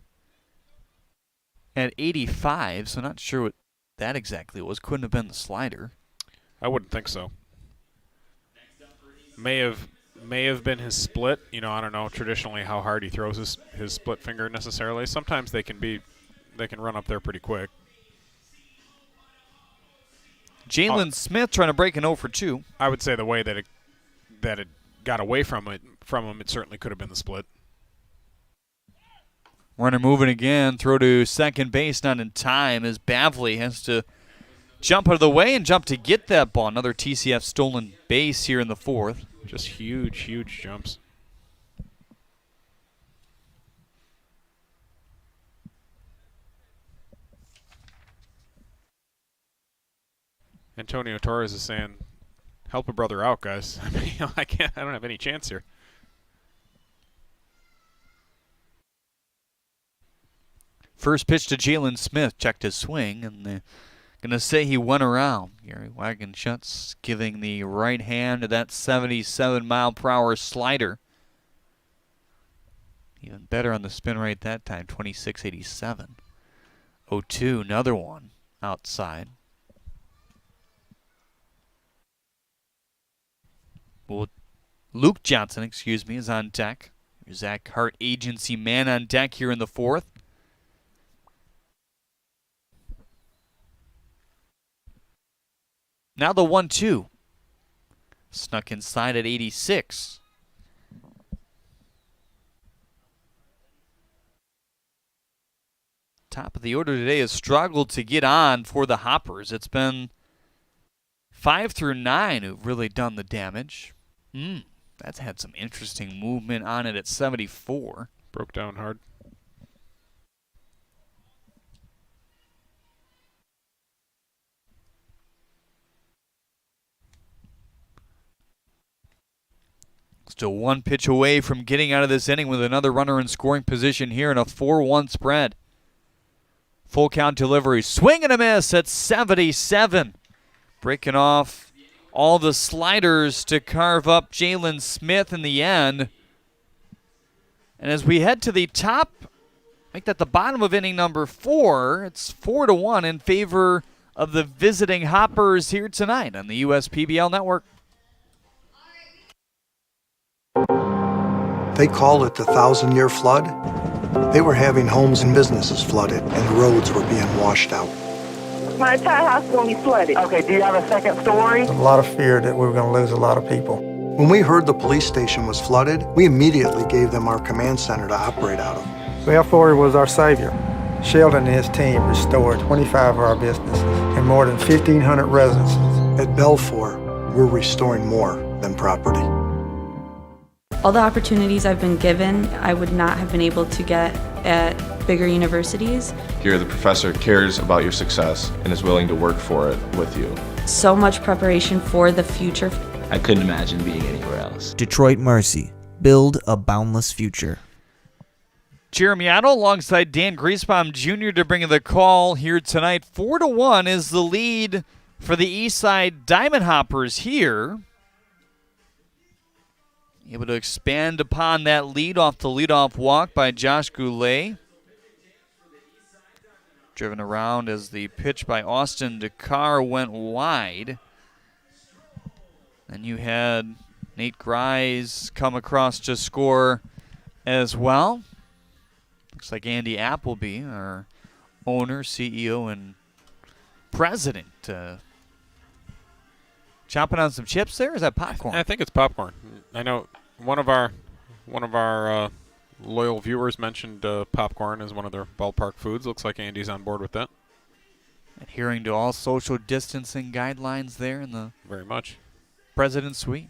Speaker 1: at 85, so not sure what that exactly was. Couldn't have been the slider.
Speaker 18: I wouldn't think so. May have been his split. You know, I don't know traditionally how hard he throws his split finger necessarily. Sometimes they can run up there pretty quick.
Speaker 1: Jalen Smith trying to break an 0 for 2.
Speaker 18: I would say the way that it got away from him, it certainly could have been the split.
Speaker 1: Runner moving again. Throw to second base, not in time, as Bavley has to jump out of the way and jump to get that ball. Another TCF stolen base here in the 4th.
Speaker 18: Just huge, huge jumps. Antonio Torres is saying, help a brother out, guys. I mean, I don't have any chance here.
Speaker 1: First pitch to Jalen Smith. Checked his swing, and the Gonna say he went around. Gary Wagenschutz giving the right hand to that 77-mile-per-hour slider. Even better on the spin rate that time, 26.87. 0-2, another one outside. Well, Luke Johnson, is on deck. Zach Hart, agency man on deck here in the fourth. Now the 1-2. Snuck inside at 86. Top of the order today has struggled to get on for the Hoppers. It's been 5 through 9 who've really done the damage. That's had some interesting movement on it at 74.
Speaker 18: Broke down hard.
Speaker 1: Still one pitch away from getting out of this inning with another runner in scoring position here in a 4-1 spread. Full count delivery. Swing and a miss at 77. Breaking off all the sliders to carve up Jalen Smith in the end. And as we head to the top, make that the bottom of inning number 4, it's 4-1 in favor of the visiting Hoppers here tonight on the USPBL Network.
Speaker 6: They call it the 1,000-year flood. They were having homes and businesses flooded, and roads were being washed out.
Speaker 3: My entire house is going to be flooded. Okay, do you have a second story?
Speaker 6: A lot of fear that we were going to lose a lot of people. When we heard the police station was flooded, we immediately gave them our command center to operate out of.
Speaker 22: Belfour was our savior. Sheldon and his team restored 25 of our businesses and more than 1,500 residences.
Speaker 6: At Belfour, we're restoring more than property.
Speaker 7: All the opportunities I've been given, I would not have been able to get at bigger universities.
Speaker 9: Here, the professor cares about your success and is willing to work for it with you.
Speaker 7: So much preparation for the future.
Speaker 10: I couldn't imagine being anywhere else. Detroit Mercy. Build a boundless future.
Speaker 1: Jeremy Otto alongside Dan Griesbaum Jr. to bring the call here tonight. 4-1 is the lead for the Eastside Diamond Hoppers here. Able to expand upon that lead off the leadoff walk by Josh Goulet. Driven around as the pitch by Austin Dakar went wide. Then you had Nate Grise come across to score as well. Looks like Andy Appleby, our owner, CEO, and president, chopping on some chips there? Is that popcorn?
Speaker 18: I think it's popcorn. I know one of our loyal viewers mentioned popcorn as one of their ballpark foods. Looks like Andy's on board with that.
Speaker 1: Adhering to all social distancing guidelines there in the
Speaker 18: very much
Speaker 1: President's Suite.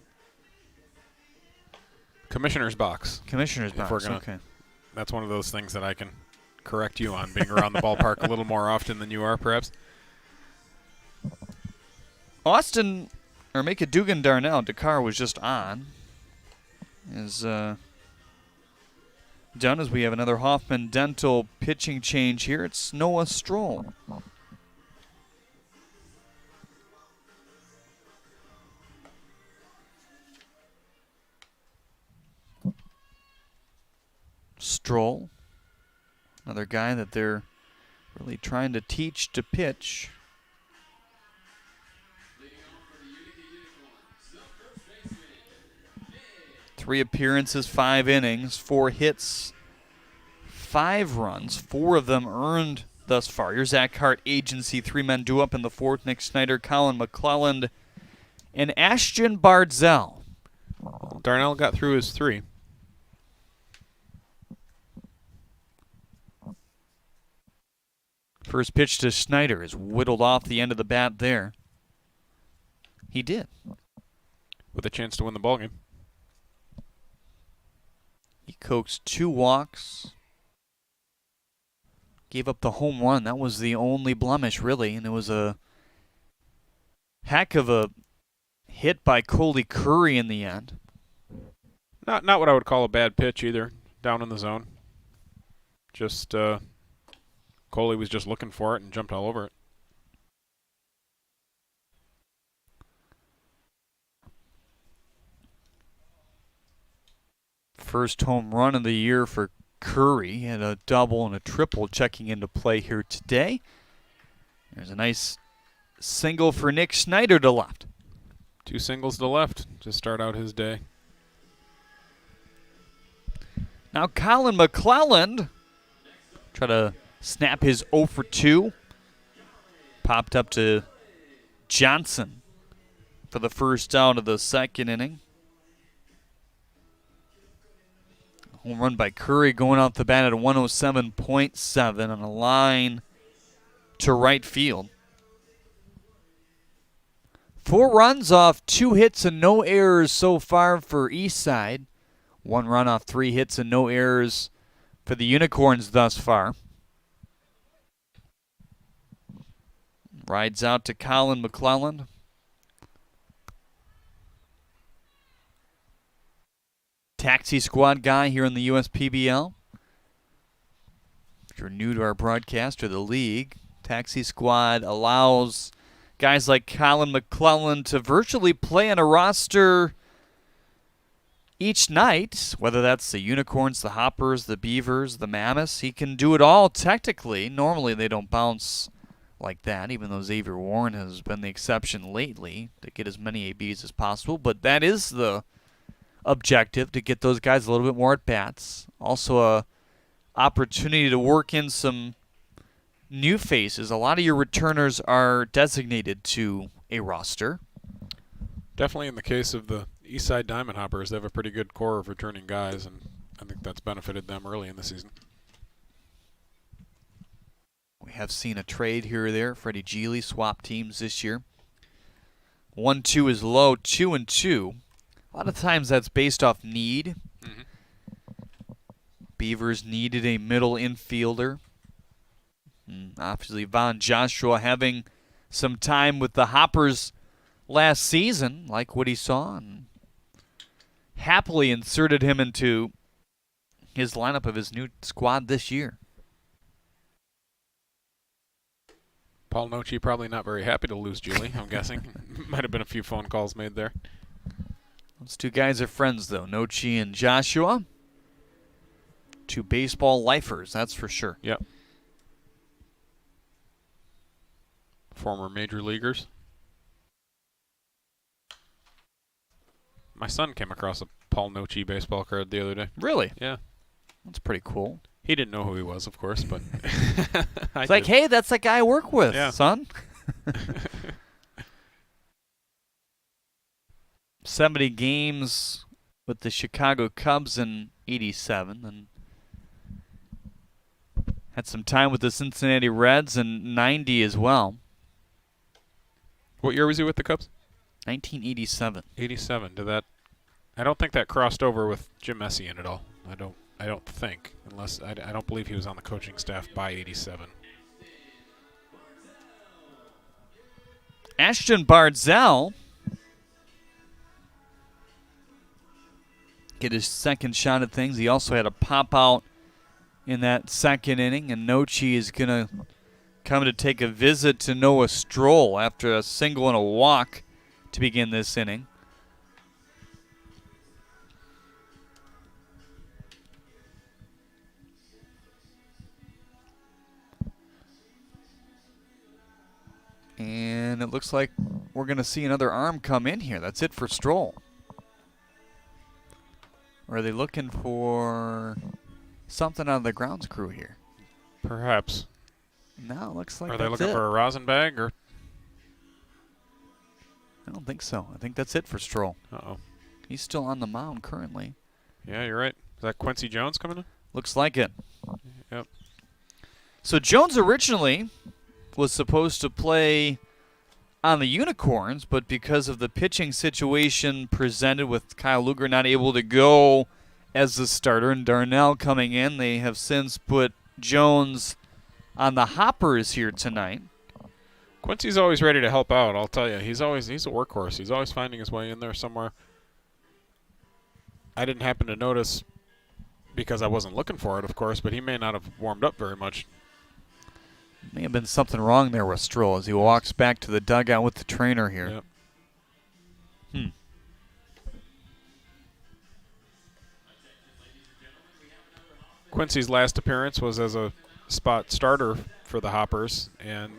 Speaker 18: Commissioner's box.
Speaker 1: Commissioner's box. Okay.
Speaker 18: That's one of those things that I can correct you on, being around the ballpark a little more often than you are, perhaps.
Speaker 1: Austin, or make it Dugan Darnell, Dakar was just on. Is done as we have another Hoffman Dental pitching change here. It's Noah Stroll. Stroll, another guy that they're really trying to teach to pitch. Three appearances, 5 innings, 4 hits, 5 runs, 4 of them earned thus far. Your Zach Hart agency, 3 men due up in the 4th. Nick Snyder, Colin McClelland, and Ashton Bartzell.
Speaker 18: Darnell got through his 3.
Speaker 1: First pitch to Snyder is whittled off the end of the bat there. He did.
Speaker 18: With a chance to win the ballgame.
Speaker 1: He coaxed 2 walks. Gave up the home run. That was the only blemish, really. And it was a heck of a hit by Coley Curry in the end.
Speaker 18: Not what I would call a bad pitch either. Down in the zone. Just Coley was just looking for it and jumped all over it.
Speaker 1: First home run of the year for Curry, and a double and a triple checking into play here today. There's a nice single for Nick Snyder to left.
Speaker 18: 2 singles to left to start out his day.
Speaker 1: Now Colin Mcclelland try to snap his 0 for 2. Popped up to Johnson for the first out of the second inning. Home run by Curry going off the bat at a 107.7 on a line to right field. 4 runs off 2 hits and no errors so far for Eastside. 1 run off 3 hits and no errors for the Unicorns thus far. Rides out to Colin Mcclelland. Taxi squad guy here in the USPBL. If you're new to our broadcast or the league, taxi squad allows guys like Colin Mcclelland to virtually play on a roster each night, whether that's the Unicorns, the Hoppers, the Beavers, the Mammoths. He can do it all technically. Normally they don't bounce like that, even though Xavier Warren has been the exception lately to get as many ABs as possible. But that is the objective, to get those guys a little bit more at bats. Also a opportunity to work in some new faces. A lot of your returners are designated to a roster.
Speaker 18: Definitely in the case of the Eastside Diamond Hoppers, they have a pretty good core of returning guys, and I think that's benefited them early in the season.
Speaker 1: We have seen a trade here or there. Freddie Geely swap teams this year. 1-2 is low, 2-2. A lot of times that's based off need. Beavers needed a middle infielder. Obviously, Von Joshua having some time with the Hoppers last season, like what he saw, and happily inserted him into his lineup of his new squad this year.
Speaker 18: Paul Nochi probably not very happy to lose Julie, I'm guessing. Might have been a few phone calls made there.
Speaker 1: Those 2 guys are friends, though, Nochi and Joshua. 2 baseball lifers, that's for sure.
Speaker 18: Yep. Former major leaguers. My son came across a Paul Nochi baseball card the other day.
Speaker 1: Really?
Speaker 18: Yeah.
Speaker 1: That's pretty cool.
Speaker 18: He didn't know who he was, of course, but
Speaker 1: it's like, hey, that's the guy I work with, son. 70 games with the Chicago Cubs in '87, and had some time with the Cincinnati Reds in '90 as well.
Speaker 18: What year was he with the Cubs?
Speaker 1: 1987.
Speaker 18: 87. Did that? I don't think that crossed over with Jim Messian at all. I don't think, unless I don't believe he was on the coaching staff by '87.
Speaker 1: Ashton Bartzell get his second shot at things. He also had a pop out in that second inning, and Nochi is going to come to take a visit to Noah Stroll after a single and a walk to begin this inning. And it looks like we're going to see another arm come in here. That's it for Stroll. Or are they looking for something out of the grounds crew here?
Speaker 18: Perhaps.
Speaker 1: No, it looks like
Speaker 18: Are
Speaker 1: that's
Speaker 18: they looking
Speaker 1: it.
Speaker 18: for a rosin bag, or?
Speaker 1: I don't think so. I think that's it for Stroll.
Speaker 18: Uh-oh.
Speaker 1: He's still on the mound currently.
Speaker 18: Yeah, you're right. Is that Quincy Jones coming in?
Speaker 1: Looks like it.
Speaker 18: Yep.
Speaker 1: So Jones originally was supposed to play on the Unicorns, but because of the pitching situation presented with Kyle Luger not able to go as the starter and Darnell coming in, they have since put Jones on the Hoppers here tonight.
Speaker 18: Quincy's always ready to help out, I'll tell you. He's a workhorse. He's always finding his way in there somewhere. I didn't happen to notice because I wasn't looking for it, of course, but he may not have warmed up very much.
Speaker 1: May have been something wrong there with Stroll as he walks back to the dugout with the trainer here.
Speaker 18: Yep. Quincy's last appearance was as a spot starter for the Hoppers, and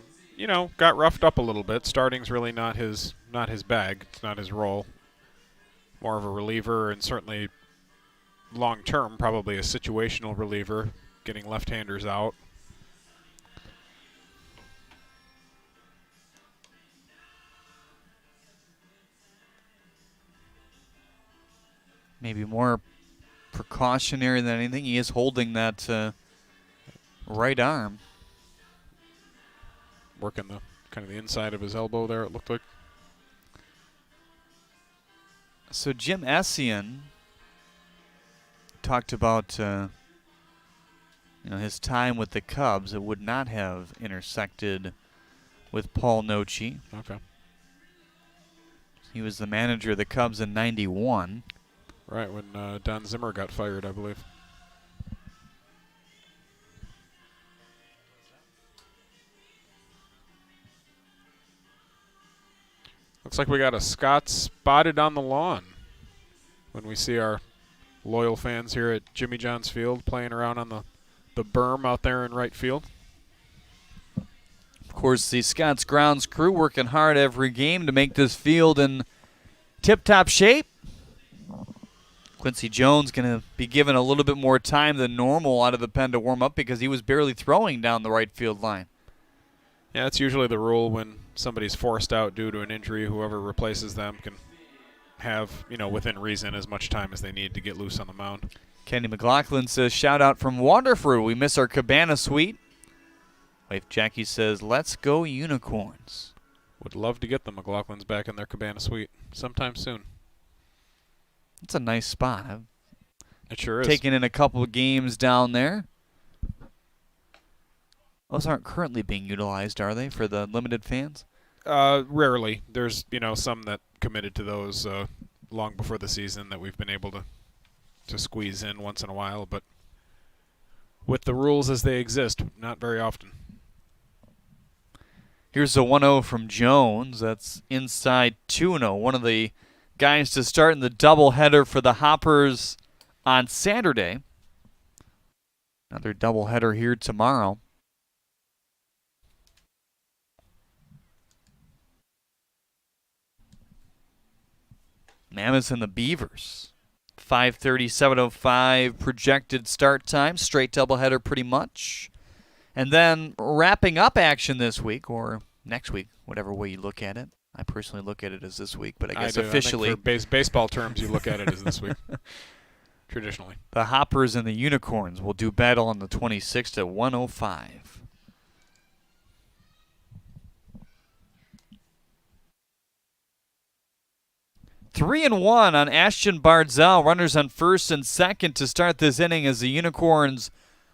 Speaker 18: got roughed up a little bit. Starting's really not his bag. It's not his role. More of a reliever, and certainly long term, probably a situational reliever, getting left-handers out.
Speaker 1: Maybe more precautionary than anything. He is holding that right arm.
Speaker 18: Working the kind of the inside of his elbow there, it looked like.
Speaker 1: So Jim Essien talked about his time with the Cubs. It would not have intersected with Paul Noce.
Speaker 18: Okay.
Speaker 1: He was the manager of the Cubs in '91.
Speaker 18: Right, when Don Zimmer got fired, I believe. Looks like we got a Scott spotted on the lawn when we see our loyal fans here at Jimmy John's Field playing around on the berm out there in right field.
Speaker 1: Of course, the Scots grounds crew working hard every game to make this field in tip-top shape. Quincy Jones going to be given a little bit more time than normal out of the pen to warm up because he was barely throwing down the right field line.
Speaker 18: Yeah, that's usually the rule when somebody's forced out due to an injury. Whoever replaces them can have, within reason, as much time as they need to get loose on the mound.
Speaker 1: Kenny McLaughlin says, shout out from Waterford. We miss our cabana suite. Wife Jackie says, let's go Unicorns.
Speaker 18: Would love to get the McLaughlins back in their cabana suite sometime soon.
Speaker 1: It's a nice spot.
Speaker 18: It sure is.
Speaker 1: Taking in a couple of games down there. Those aren't currently being utilized, are they, for the limited fans?
Speaker 18: Rarely. There's, some that committed to those long before the season that we've been able to squeeze in once in a while, but with the rules as they exist, not very often.
Speaker 1: Here's a 1-0 from Jones. That's inside 2-0. One of the guys to start in the doubleheader for the Hoppers on Saturday. Another doubleheader here tomorrow. Mammoths and the Beavers. 5:30, 7:05 projected start time. Straight doubleheader pretty much. And then wrapping up action this week, or next week, whatever way you look at it. I personally look at it as this week, but I guess officially.
Speaker 18: I think for baseball terms, you look at it as this week, traditionally.
Speaker 1: The Hoppers and the Unicorns will do battle on the 26th at 1:05. Three and one on Ashton Bartzell. Runners on first and second to start this inning as the Unicorns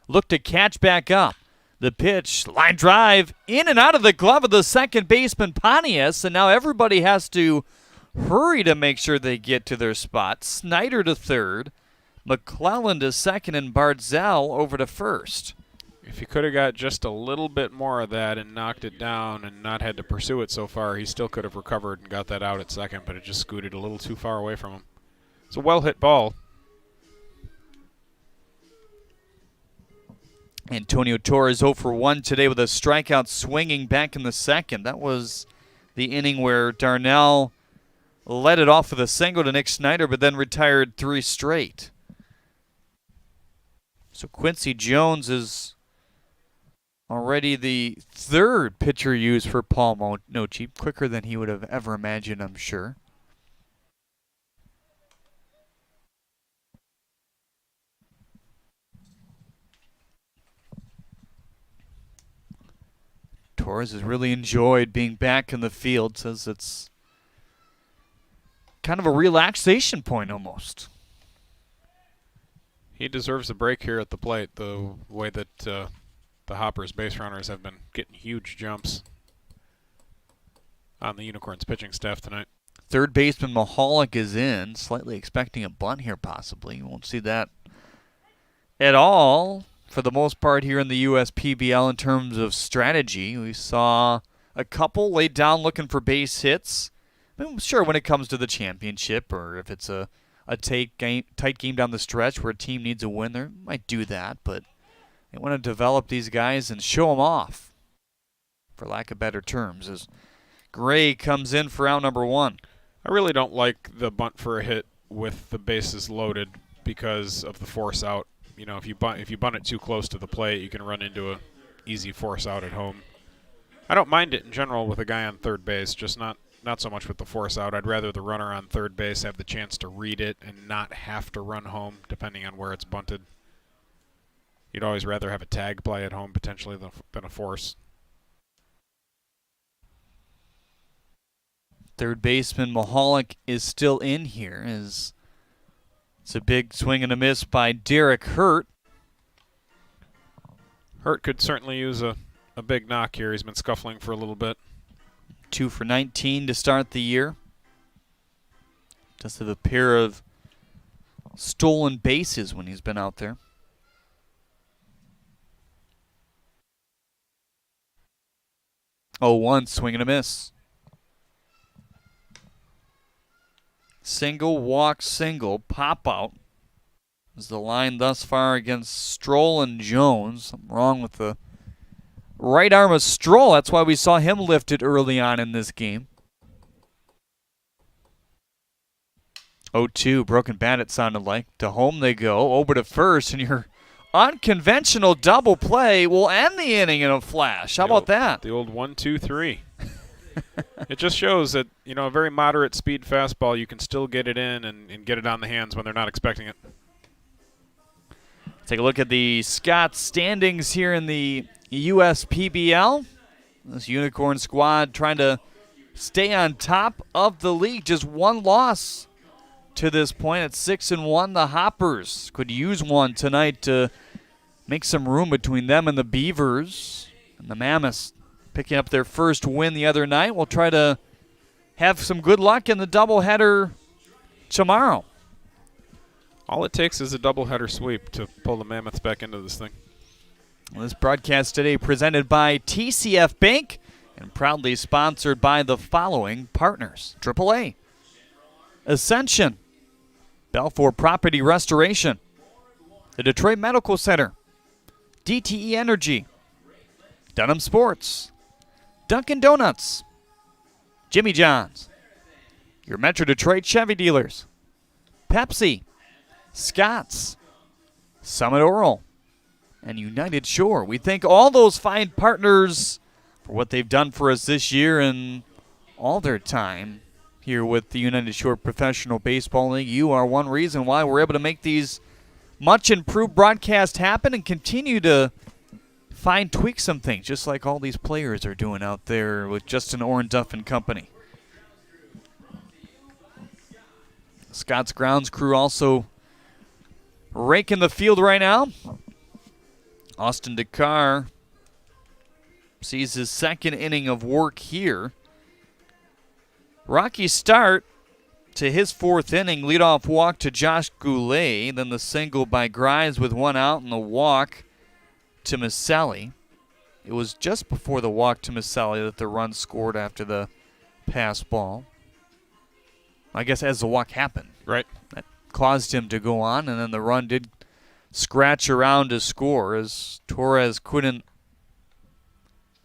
Speaker 1: look to catch back up. The pitch, line drive, in and out of the glove of the second baseman, Pontius, and now everybody has to hurry to make sure they get to their spot. Snyder to third, McClelland to second, and Bartzell over to first.
Speaker 18: If he could have got just a little bit more of that and knocked it down and not had to pursue it so far, he still could have recovered and got that out at second, but it just scooted a little too far away from him. It's a well-hit ball.
Speaker 1: Antonio Torres 0 for 1 today with a strikeout swinging back in the second. That was the inning where Darnell led it off with a single to Nick Snyder, but then retired 3 straight. So Quincy Jones is already the third pitcher used for Paul Noce, quicker than he would have ever imagined, I'm sure. Torres has really enjoyed being back in the field, says it's kind of a relaxation point almost.
Speaker 18: He deserves a break here at the plate, the way that the Hoppers base runners have been getting huge jumps on the Unicorns pitching staff tonight.
Speaker 1: Third baseman Mahalik is in, slightly expecting a bunt here possibly. You won't see that at all for the most part here in the USPBL in terms of strategy. We saw a couple laid down looking for base hits. I'm sure when it comes to the championship or if it's a a tight game down the stretch where a team needs a win, they might do that, but they want to develop these guys and show them off, for lack of better terms, as Gray comes in for out number 1.
Speaker 18: I really don't like the bunt for a hit with the bases loaded because of the force out. You know, if you bunt it too close to the plate, you can run into a easy force out at home. I don't mind it in general with a guy on third base, just not so much with the force out. I'd rather the runner on third base have the chance to read it and not have to run home, depending on where it's bunted. You'd always rather have a tag play at home potentially than a force.
Speaker 1: Third baseman Mahalik is still in here. It's a big swing and a miss by Derek Hurt.
Speaker 18: Hurt could certainly use a big knock here. He's been scuffling for a little bit.
Speaker 1: 2 for 19 to start the year. Just have a pair of stolen bases when he's been out there. Oh, 1 swing and a miss. Single, walk, single, pop out is the line thus far against Stroll and Jones. Something wrong with the right arm of Stroll. That's why we saw him lifted early on in this game. 0-2, broken bat it sounded like. To home they go, over to first, and your unconventional double play will end the inning in a flash. How about that?
Speaker 18: The old 1-2-3. It just shows that, you know, a very moderate speed fastball, you can still get it in and get it on the hands when they're not expecting it.
Speaker 1: Take a look at the Scots standings here in the USPBL. This Unicorn squad trying to stay on top of the league. Just 1 loss to this point at 6-1. The Hoppers could use one tonight to make some room between them and the Beavers. And the Mammoths picking up their first win the other night. We'll try to have some good luck in the doubleheader tomorrow.
Speaker 18: All it takes is a doubleheader sweep to pull the Mammoths back into this thing.
Speaker 1: Well, this broadcast today presented by TCF Bank and proudly sponsored by the following partners: AAA, Ascension, Balfour Property Restoration, the Detroit Medical Center, DTE Energy, Dunham Sports, Dunkin' Donuts, Jimmy John's, your Metro Detroit Chevy dealers, Pepsi, Scots, Summit Oral, and United Shore. We thank all those fine partners for what they've done for us this year and all their time here with the United Shore Professional Baseball League. You are one reason why we're able to make these much improved broadcasts happen and continue to tweak some things, just like all these players are doing out there with Justin Ornduff and company. Scott's grounds crew also raking the field right now. Austin Dakar sees his second inning of work here. Rocky start to his fourth inning. Leadoff walk to Josh Goulet. Then the single by Grimes with 1 out and the walk to Maselli. It was just before the walk to Maselli that the run scored after the pass ball. I guess as the walk happened.
Speaker 18: Right.
Speaker 1: That caused him to go on, and then the run did scratch around to score as Torres couldn't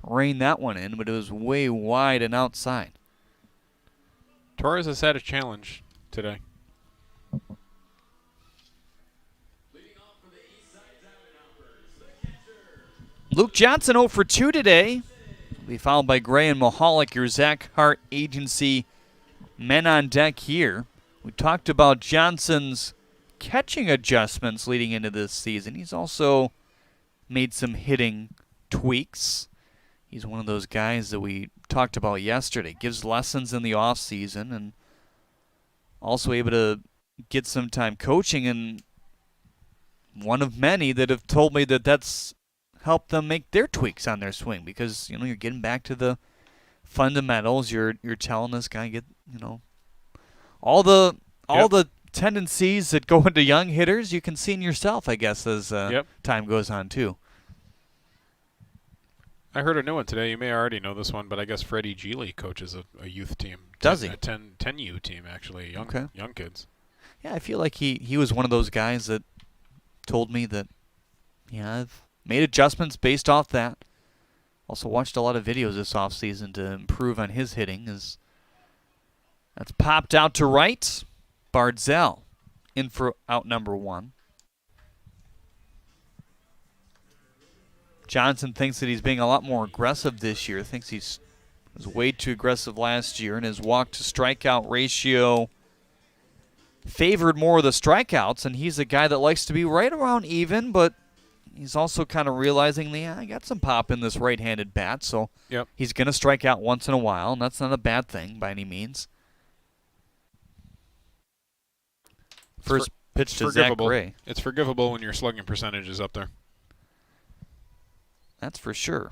Speaker 1: rein that one in, but it was way wide and outside.
Speaker 18: Torres has had a challenge today.
Speaker 1: Luke Johnson 0 for 2 today. Will be followed by Gray and Mahalik, your Zach Hart Agency men on deck here. We talked about Johnson's catching adjustments leading into this season. He's also made some hitting tweaks. He's one of those guys that we talked about yesterday. Gives lessons in the offseason and also able to get some time coaching, and one of many that have told me that that's helped them make their tweaks on their swing, because you're getting back to the fundamentals. You're telling this guy get all the tendencies that go into young hitters you can see in yourself, I guess, as time goes on too.
Speaker 18: I heard a new one today. You may already know this one, but I guess Freddie Geely coaches a youth team.
Speaker 1: Does he?
Speaker 18: A 10U team, actually, young kids.
Speaker 1: Yeah, I feel like he was one of those guys that told me that, yeah, I've made adjustments based off that. Also watched a lot of videos this offseason to improve on his hitting. That's popped out to right. Bartzell in for out number 1. Johnson thinks that he's being a lot more aggressive this year. Thinks he was way too aggressive last year, and his walk to strikeout ratio favored more of the strikeouts, and he's a guy that likes to be right around even, but he's also kind of realizing, I got some pop in this right-handed bat, so he's going to strike out once in a while, and that's not a bad thing by any means. First pitch to Zach Gray.
Speaker 18: It's forgivable when your slugging percentage is up there.
Speaker 1: That's for sure.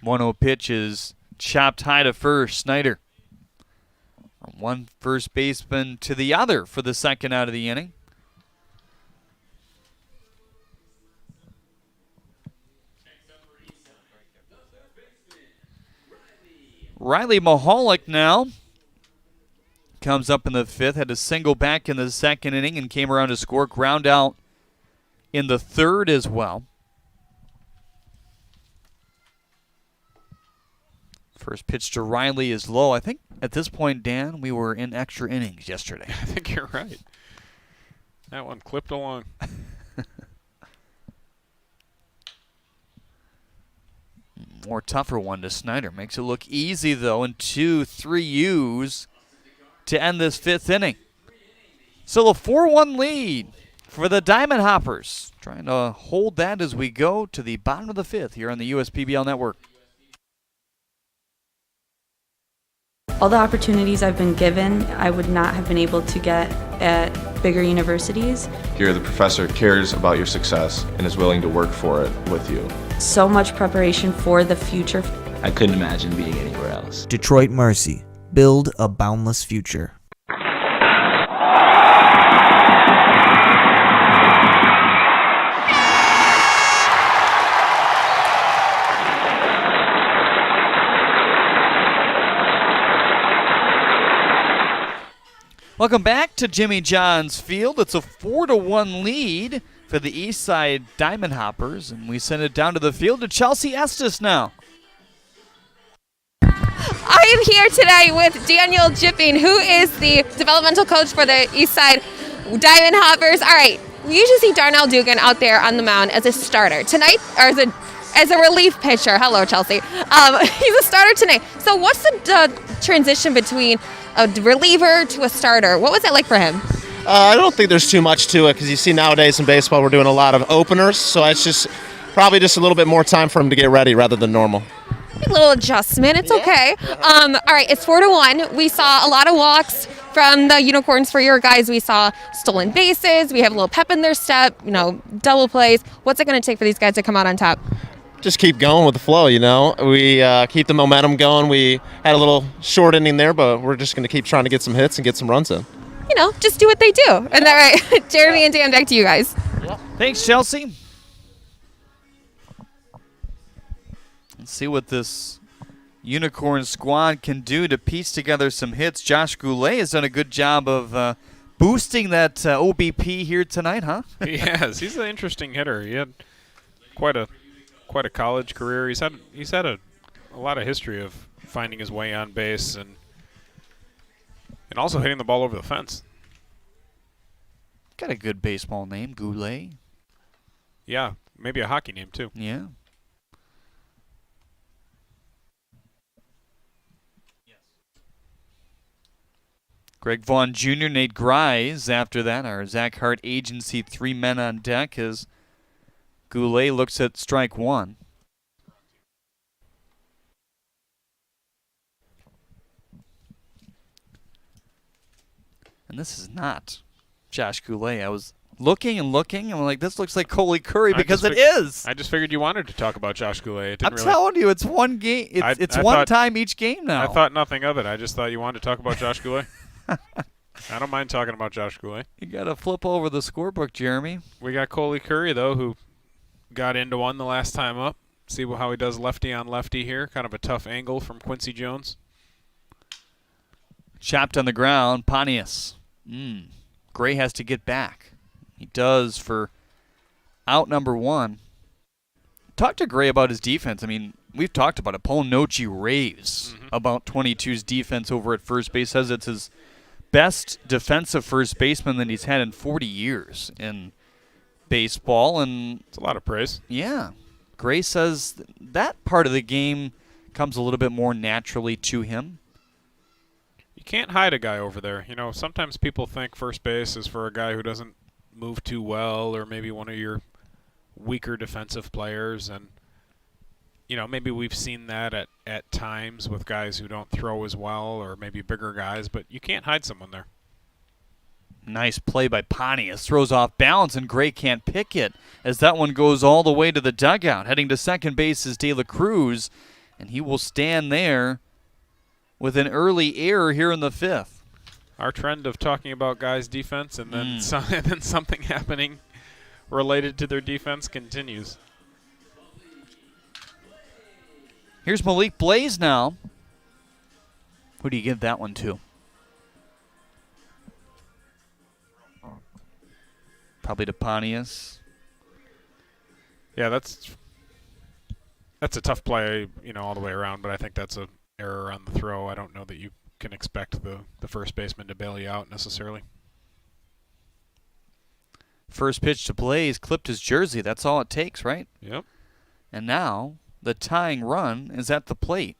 Speaker 1: 1-0 pitch is chopped high to first. Snyder from one first baseman to the other for the second out of the inning. Riley Mahalik now comes up in the 5th, had a single back in the second inning and came around to score. Ground out in the 3rd as well. First pitch to Riley is low. I think at this point, Dan, we were in extra innings yesterday.
Speaker 18: I think you're right. That one clipped along.
Speaker 1: More tougher one to Snyder. Makes it look easy, though, and 2-3 U's to end this 5th inning. Still a 4-1 lead for the Diamond Hoppers. Trying to hold that as we go to the bottom of the 5th here on the USPBL Network.
Speaker 7: All the opportunities I've been given, I would not have been able to get at bigger universities.
Speaker 9: Here, the professor cares about your success and is willing to work for it with you.
Speaker 7: So much preparation for the future.
Speaker 10: I couldn't imagine being anywhere else. Detroit Mercy. Build a boundless future.
Speaker 1: Welcome back to Jimmy John's Field. It's a 4-1 lead for the Eastside Diamond Hoppers, and we send it down to the field to Chelsea Estes now.
Speaker 12: I am here today with Daniel Jipping, who is the developmental coach for the Eastside Diamond Hoppers. All right, we usually see Darnell Dugan out there on the mound as a starter. Tonight, or as a relief pitcher. Hello, Chelsea. He's a starter tonight. So what's the transition between a reliever to a starter? What was it like for him?
Speaker 4: I don't think there's too much to it because you see nowadays in baseball we're doing a lot of openers, so it's just probably just a little bit more time for him to get ready rather than normal.
Speaker 12: A little adjustment. It's okay. All right, it's 4-1. We saw a lot of walks from the Unicorns for your guys. We saw stolen bases. We have a little pep in their step, double plays. What's it going to take for these guys to come out on top?
Speaker 4: Just keep going with the flow, We keep the momentum going. We had a little short inning there, but we're just going to keep trying to get some hits and get some runs in.
Speaker 12: Just do what they do. And all right, Jeremy and Dan, back to you guys.
Speaker 1: Thanks, Chelsea. Let's see what this Unicorn squad can do to piece together some hits. Josh Goulet has done a good job of boosting that OBP here tonight, huh?
Speaker 18: He has. He's an interesting hitter. He had quite a college career. He's had a lot of history of finding his way on base and also hitting the ball over the fence.
Speaker 1: Got a good baseball name, Goulet.
Speaker 18: Yeah, maybe a hockey name too.
Speaker 1: Yeah. Greg Vaughn Jr., Nate Grise after that. Our Zach Hart agency, 3 men on deck as Goulet looks at strike 1. And this is not Josh Goulet. I was looking and looking. I'm like, this looks like Coley Curry because it is.
Speaker 18: I just figured you wanted to talk about Josh Goulet.
Speaker 1: I'm telling you, it's one game. It's one time each game now.
Speaker 18: I thought nothing of it. I just thought you wanted to talk about Josh Goulet. I don't mind talking about Josh Goulet.
Speaker 1: You got to flip over the scorebook, Jeremy.
Speaker 18: We got Coley Curry, though, who got into one the last time up. see how he does lefty on lefty here. Kind of a tough angle from Quincy Jones.
Speaker 1: Chopped on the ground, Pontius. Gray has to get back. He does for out number 1. Talk to Gray about his defense. I mean, we've talked about it. Paul Nochi raves about 22's defense over at first base. Says it's his best defensive first baseman that he's had in 40 years in baseball. And
Speaker 18: it's a lot of praise.
Speaker 1: Yeah. Gray says that part of the game comes a little bit more naturally to him.
Speaker 18: You can't hide a guy over there. You know, sometimes people think first base is for a guy who doesn't move too well, or maybe one of your weaker defensive players. And, you know, maybe we've seen that at times with guys who don't throw as well, or maybe bigger guys, but you can't hide someone there.
Speaker 1: Nice play by Pontius. Throws off balance, and Gray can't pick it as that one goes all the way to the dugout. Heading to second base is De La Cruz, and he will stand there with an early error here in the 5th.
Speaker 18: Our trend of talking about guys' defense and then, and then something happening related to their defense continues.
Speaker 1: Here's Malik Blaze now. Who do you give that one to? Probably to Pontius.
Speaker 18: Yeah, that's a tough play, you know, all the way around, but I think that's an error on the throw. I don't know that you can expect the first baseman to bail you out necessarily.
Speaker 1: First pitch to Blaze, clipped his jersey. That's all it takes, right?
Speaker 18: Yep.
Speaker 1: And now the tying run is at the plate.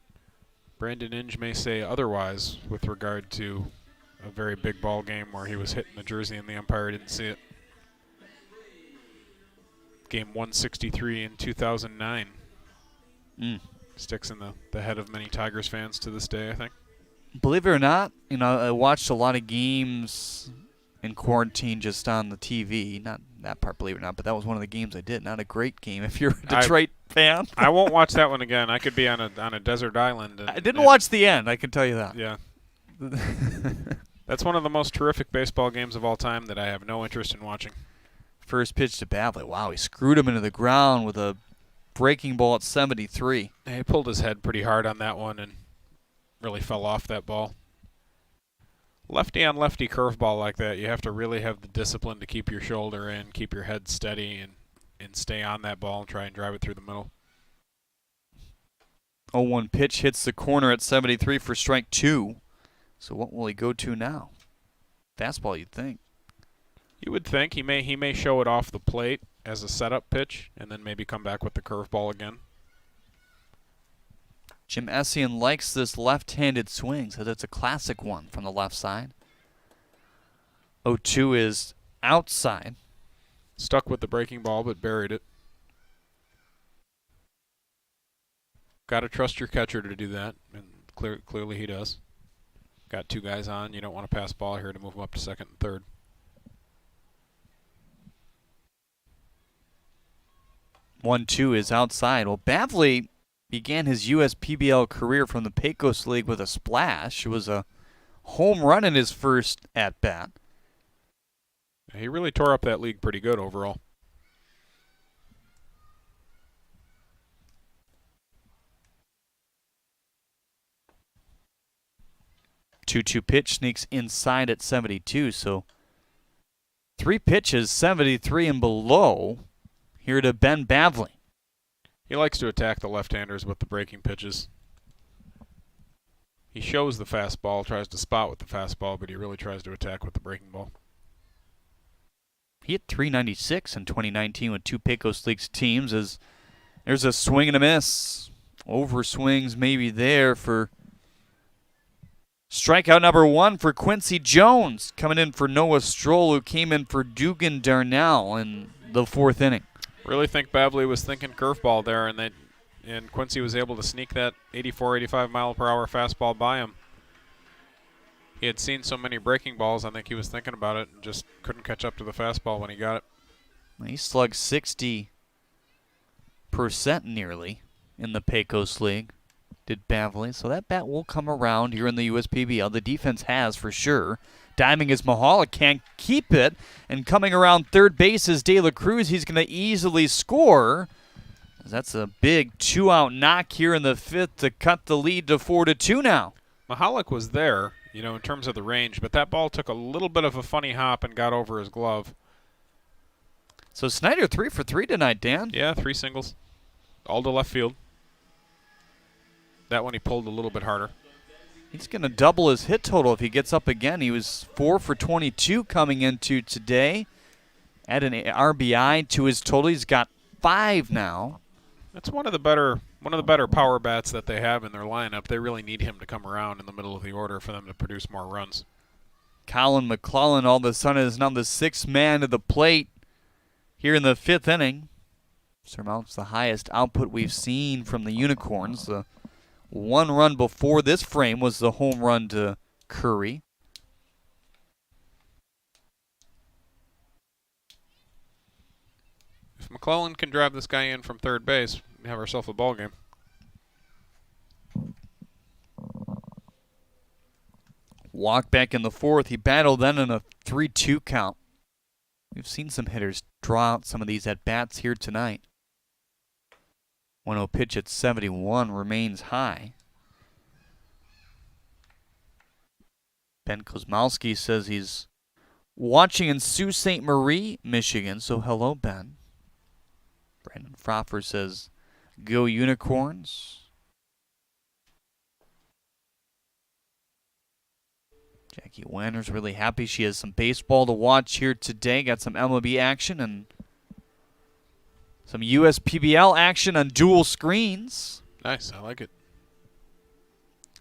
Speaker 18: Brandon Inge may say otherwise with regard to a very big ball game where he was hitting the jersey and the umpire didn't see it. Game 163 in 2009. Sticks in the head of many Tigers fans to this day, I think.
Speaker 1: Believe it or not, you know, I watched a lot of games in quarantine just on the TV. Not that part, believe it or not, but that was one of the games I did. Not a great game if you're a Detroit fan.
Speaker 18: I won't watch that one again. I could be on a desert island.
Speaker 1: I didn't watch the end, I can tell you that.
Speaker 18: Yeah. That's one of the most terrific baseball games of all time that I have no interest in watching.
Speaker 1: First pitch to Bavley. Wow, he screwed him into the ground with a breaking ball at 73.
Speaker 18: He pulled his head pretty hard on that one and really fell off that ball. Lefty on lefty curveball like that, you have to really have the discipline to keep your shoulder in, keep your head steady, and stay on that ball and try and drive it through the middle.
Speaker 1: 0-1 pitch hits the corner at 73 for strike 2. So what will he go to now? Fastball, you'd think.
Speaker 18: You would think he may show it off the plate as a setup pitch and then maybe come back with the curveball again.
Speaker 1: Jim Essien likes this left-handed swing, so that's a classic one from the left side. 0-2 is outside.
Speaker 18: Stuck with the breaking ball but buried it. Got to trust your catcher to do that, and clearly he does. Got two guys on. You don't want to pass ball here to move them up to second and third.
Speaker 1: One-two is outside. Well, Bavley began his USPBL career from the Pecos League with a splash. It was a home run in his first at-bat.
Speaker 18: He really tore up that league pretty good overall.
Speaker 1: Two-two pitch sneaks inside at 72, so 3 pitches, 73 and below. Here to Ben Bavley.
Speaker 18: He likes to attack the left-handers with the breaking pitches. He shows the fastball, tries to spot with the fastball, but he really tries to attack with the breaking ball.
Speaker 1: He hit .396 in 2019 with 2 Pecos Leagues teams. As there's a swing and a miss. Over swings maybe there for strikeout number 1 for Quincy Jones. Coming in for Noah Stroll, who came in for Dugan Darnell in the 4th inning.
Speaker 18: Really think Bavley was thinking curveball there, and Quincy was able to sneak that 84, 85 mile per hour fastball by him. He had seen so many breaking balls, I think he was thinking about it and just couldn't catch up to the fastball when he got it.
Speaker 1: He slugged 60% nearly in the Pecos League, did Bavley. So that bat will come around here in the USPBL. The defense has for sure. Diming is Mahala, can't keep it. And coming around third base is De La Cruz. He's going to easily score. That's a big 2-out knock here in the 5th to cut the lead to 4-2 now.
Speaker 18: Mahalik was there, you know, in terms of the range, but that ball took a little bit of a funny hop and got over his glove.
Speaker 1: So Snyder 3 for 3 tonight, Dan.
Speaker 18: Yeah, 3 singles. All to left field. That one he pulled a little bit harder.
Speaker 1: He's going to double his hit total if he gets up again. He was 4 for 22 coming into today. Add an RBI to his total. He's got 5 now.
Speaker 18: That's one of the better power bats that they have in their lineup. They really need him to come around in the middle of the order for them to produce more runs.
Speaker 1: Colin McClelland all of a sudden is now the 6th man to the plate here in the 5th inning. Surmounts the highest output we've seen from the Unicorns. The 1 run before this frame was the home run to Curry.
Speaker 18: If McClelland can drive this guy in from third base, we have ourselves a ball game.
Speaker 1: Walk back in the 4th. He battled then in a 3-2 count. We've seen some hitters draw out some of these at-bats here tonight. 1-0 pitch at 71 remains high. Ben Kozmowski says he's watching in Sault Ste. Marie, Michigan, so hello, Ben. Brandon Froffer says, go Unicorns. Jackie Wanner's really happy she has some baseball to watch here today. Got some MLB action and some USPBL action on dual screens.
Speaker 18: Nice, I like it.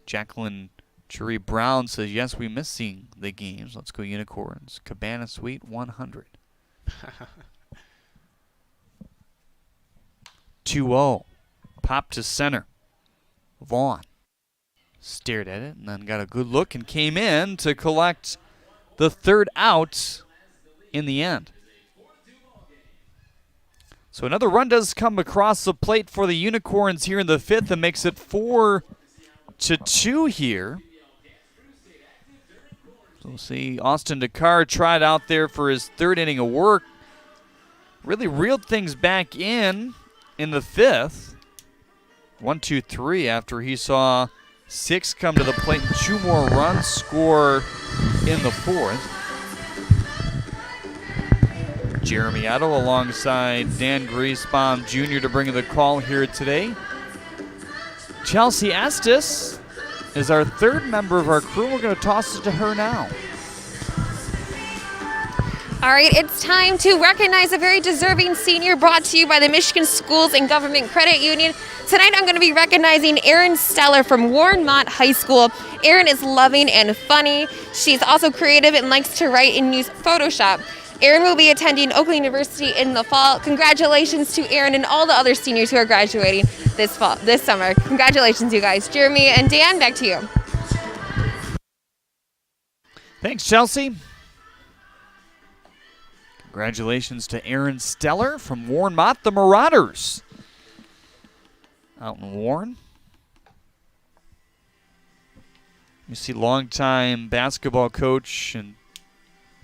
Speaker 1: Jacqueline Jury Brown says, yes, we miss seeing the games. Let's go Unicorns. Cabana Suite 100. 2-0. Pop to center. Vaughn stared at it and then got a good look and came in to collect the 3rd out in the end. So another run does come across the plate for the Unicorns here in the 5th and makes it 4-2 here. So we'll see Austin Dakar tried out there for his 3rd inning of work. Really reeled things back in the 5th. 1-2-3 after he saw 6 come to the plate and 2 more runs score in the 4th. Jeremy Otto alongside Dan Griesbaum Jr. to bring the call here today. Chelsea Estes is our 3rd member of our crew. We're going to toss it to her now.
Speaker 12: All right, it's time to recognize a very deserving senior brought to you by the Michigan Schools and Government Credit Union. Tonight I'm going to be recognizing Erin Steller from Warren Mott High School. Erin is loving and funny. She's also creative and likes to write and use Photoshop. Erin will be attending Oakland University in the fall. Congratulations to Erin and all the other seniors who are graduating this summer. Congratulations, you guys. Jeremy and Dan, back to you.
Speaker 1: Thanks, Chelsea. Congratulations to Erin Steller from Warren Mott, the Marauders. Out in Warren. You see longtime basketball coach and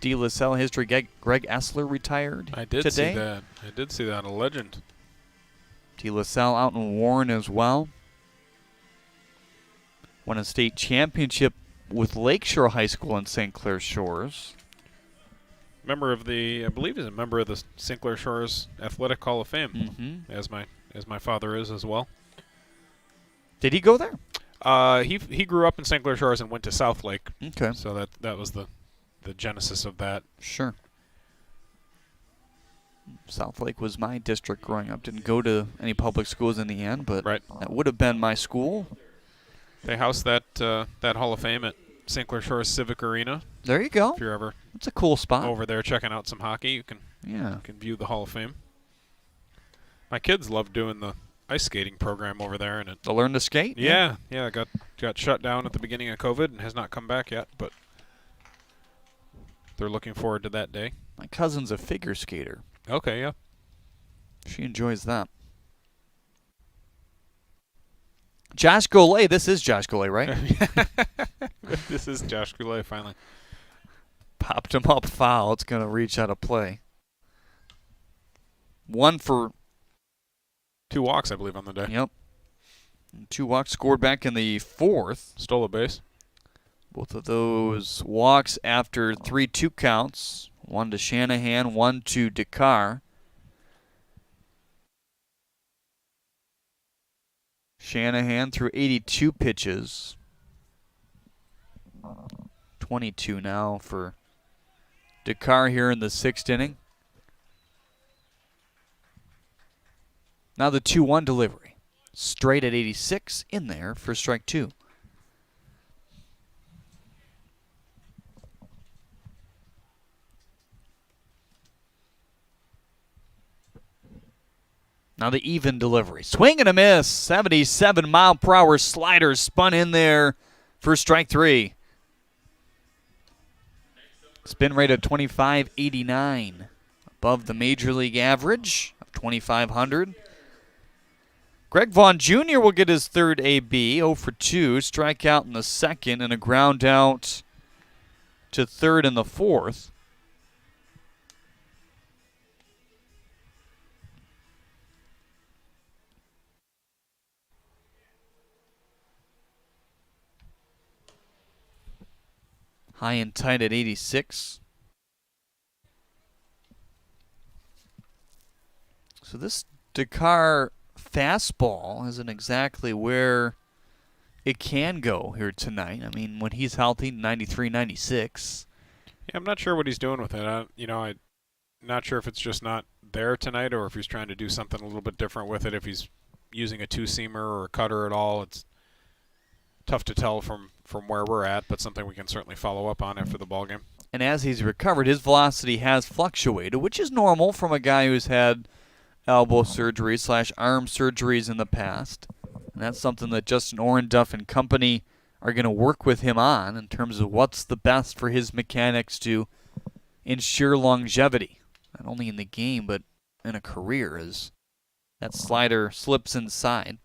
Speaker 1: De La Salle history, Greg Essler retired today.
Speaker 18: I did see that. I did see that. A legend.
Speaker 1: De La Salle out in Warren as well. Won a state championship with Lakeshore High School in St. Clair Shores.
Speaker 18: Member of I believe he's a member of the St. Clair Shores Athletic Hall of Fame, as my father is as well.
Speaker 1: Did he go there?
Speaker 18: He grew up in St. Clair Shores and went to Southlake.
Speaker 1: Okay.
Speaker 18: So that was the genesis of that.
Speaker 1: Sure. Southlake was my district growing up. Didn't go to any public schools in the end, but that would have been my school.
Speaker 18: They house that Hall of Fame at St. Clair Shores Civic Arena.
Speaker 1: There you go.
Speaker 18: If you're ever
Speaker 1: it's a cool spot
Speaker 18: over there checking out some hockey, you can view the Hall of Fame. My kids love doing the ice skating program over there, and
Speaker 1: to learn to skate.
Speaker 18: Yeah, got shut down at the beginning of COVID and has not come back yet, but they're looking forward to that day.
Speaker 1: My cousin's a figure skater.
Speaker 18: Okay, yeah.
Speaker 1: She enjoys that. Josh Goulet. This is Josh Goulet, right?
Speaker 18: This is Josh Goulet, finally.
Speaker 1: Popped him up foul. It's going to reach out of play. 1 for
Speaker 18: 2 walks, I believe, on the day.
Speaker 1: Yep. 2 walks scored back in the 4th.
Speaker 18: Stole a base.
Speaker 1: Both of those walks after 3-2 counts. 1 to Shanahan, 1 to Dakar. Shanahan threw 82 pitches. 22 now for Dakar here in the 6th inning. Now the 2-1 delivery. Straight at 86 in there for strike 2. Now the even delivery. Swing and a miss. 77-mile-per-hour slider spun in there for strike 3. Spin rate of 2589. Above the major league average of 2,500. Greg Vaughn Jr. will get his 3rd AB. 0 for 2. Strikeout in the 2nd and a ground out to 3rd in the 4th. High and tight at 86. So this Dakar fastball isn't exactly where it can go here tonight. I mean, when he's healthy, 93, 96.
Speaker 18: Yeah, I'm not sure what he's doing with it. I'm not sure if it's just not there tonight or if he's trying to do something a little bit different with it. If he's using a 2-seamer or a cutter at all, it's tough to tell from where we're at, but something we can certainly follow up on after the ballgame.
Speaker 1: And as he's recovered, his velocity has fluctuated, which is normal from a guy who's had elbow surgery / arm surgeries in the past. And that's something that Justin Orenduff and company are going to work with him on in terms of what's the best for his mechanics to ensure longevity, not only in the game but in a career, as that slider slips inside.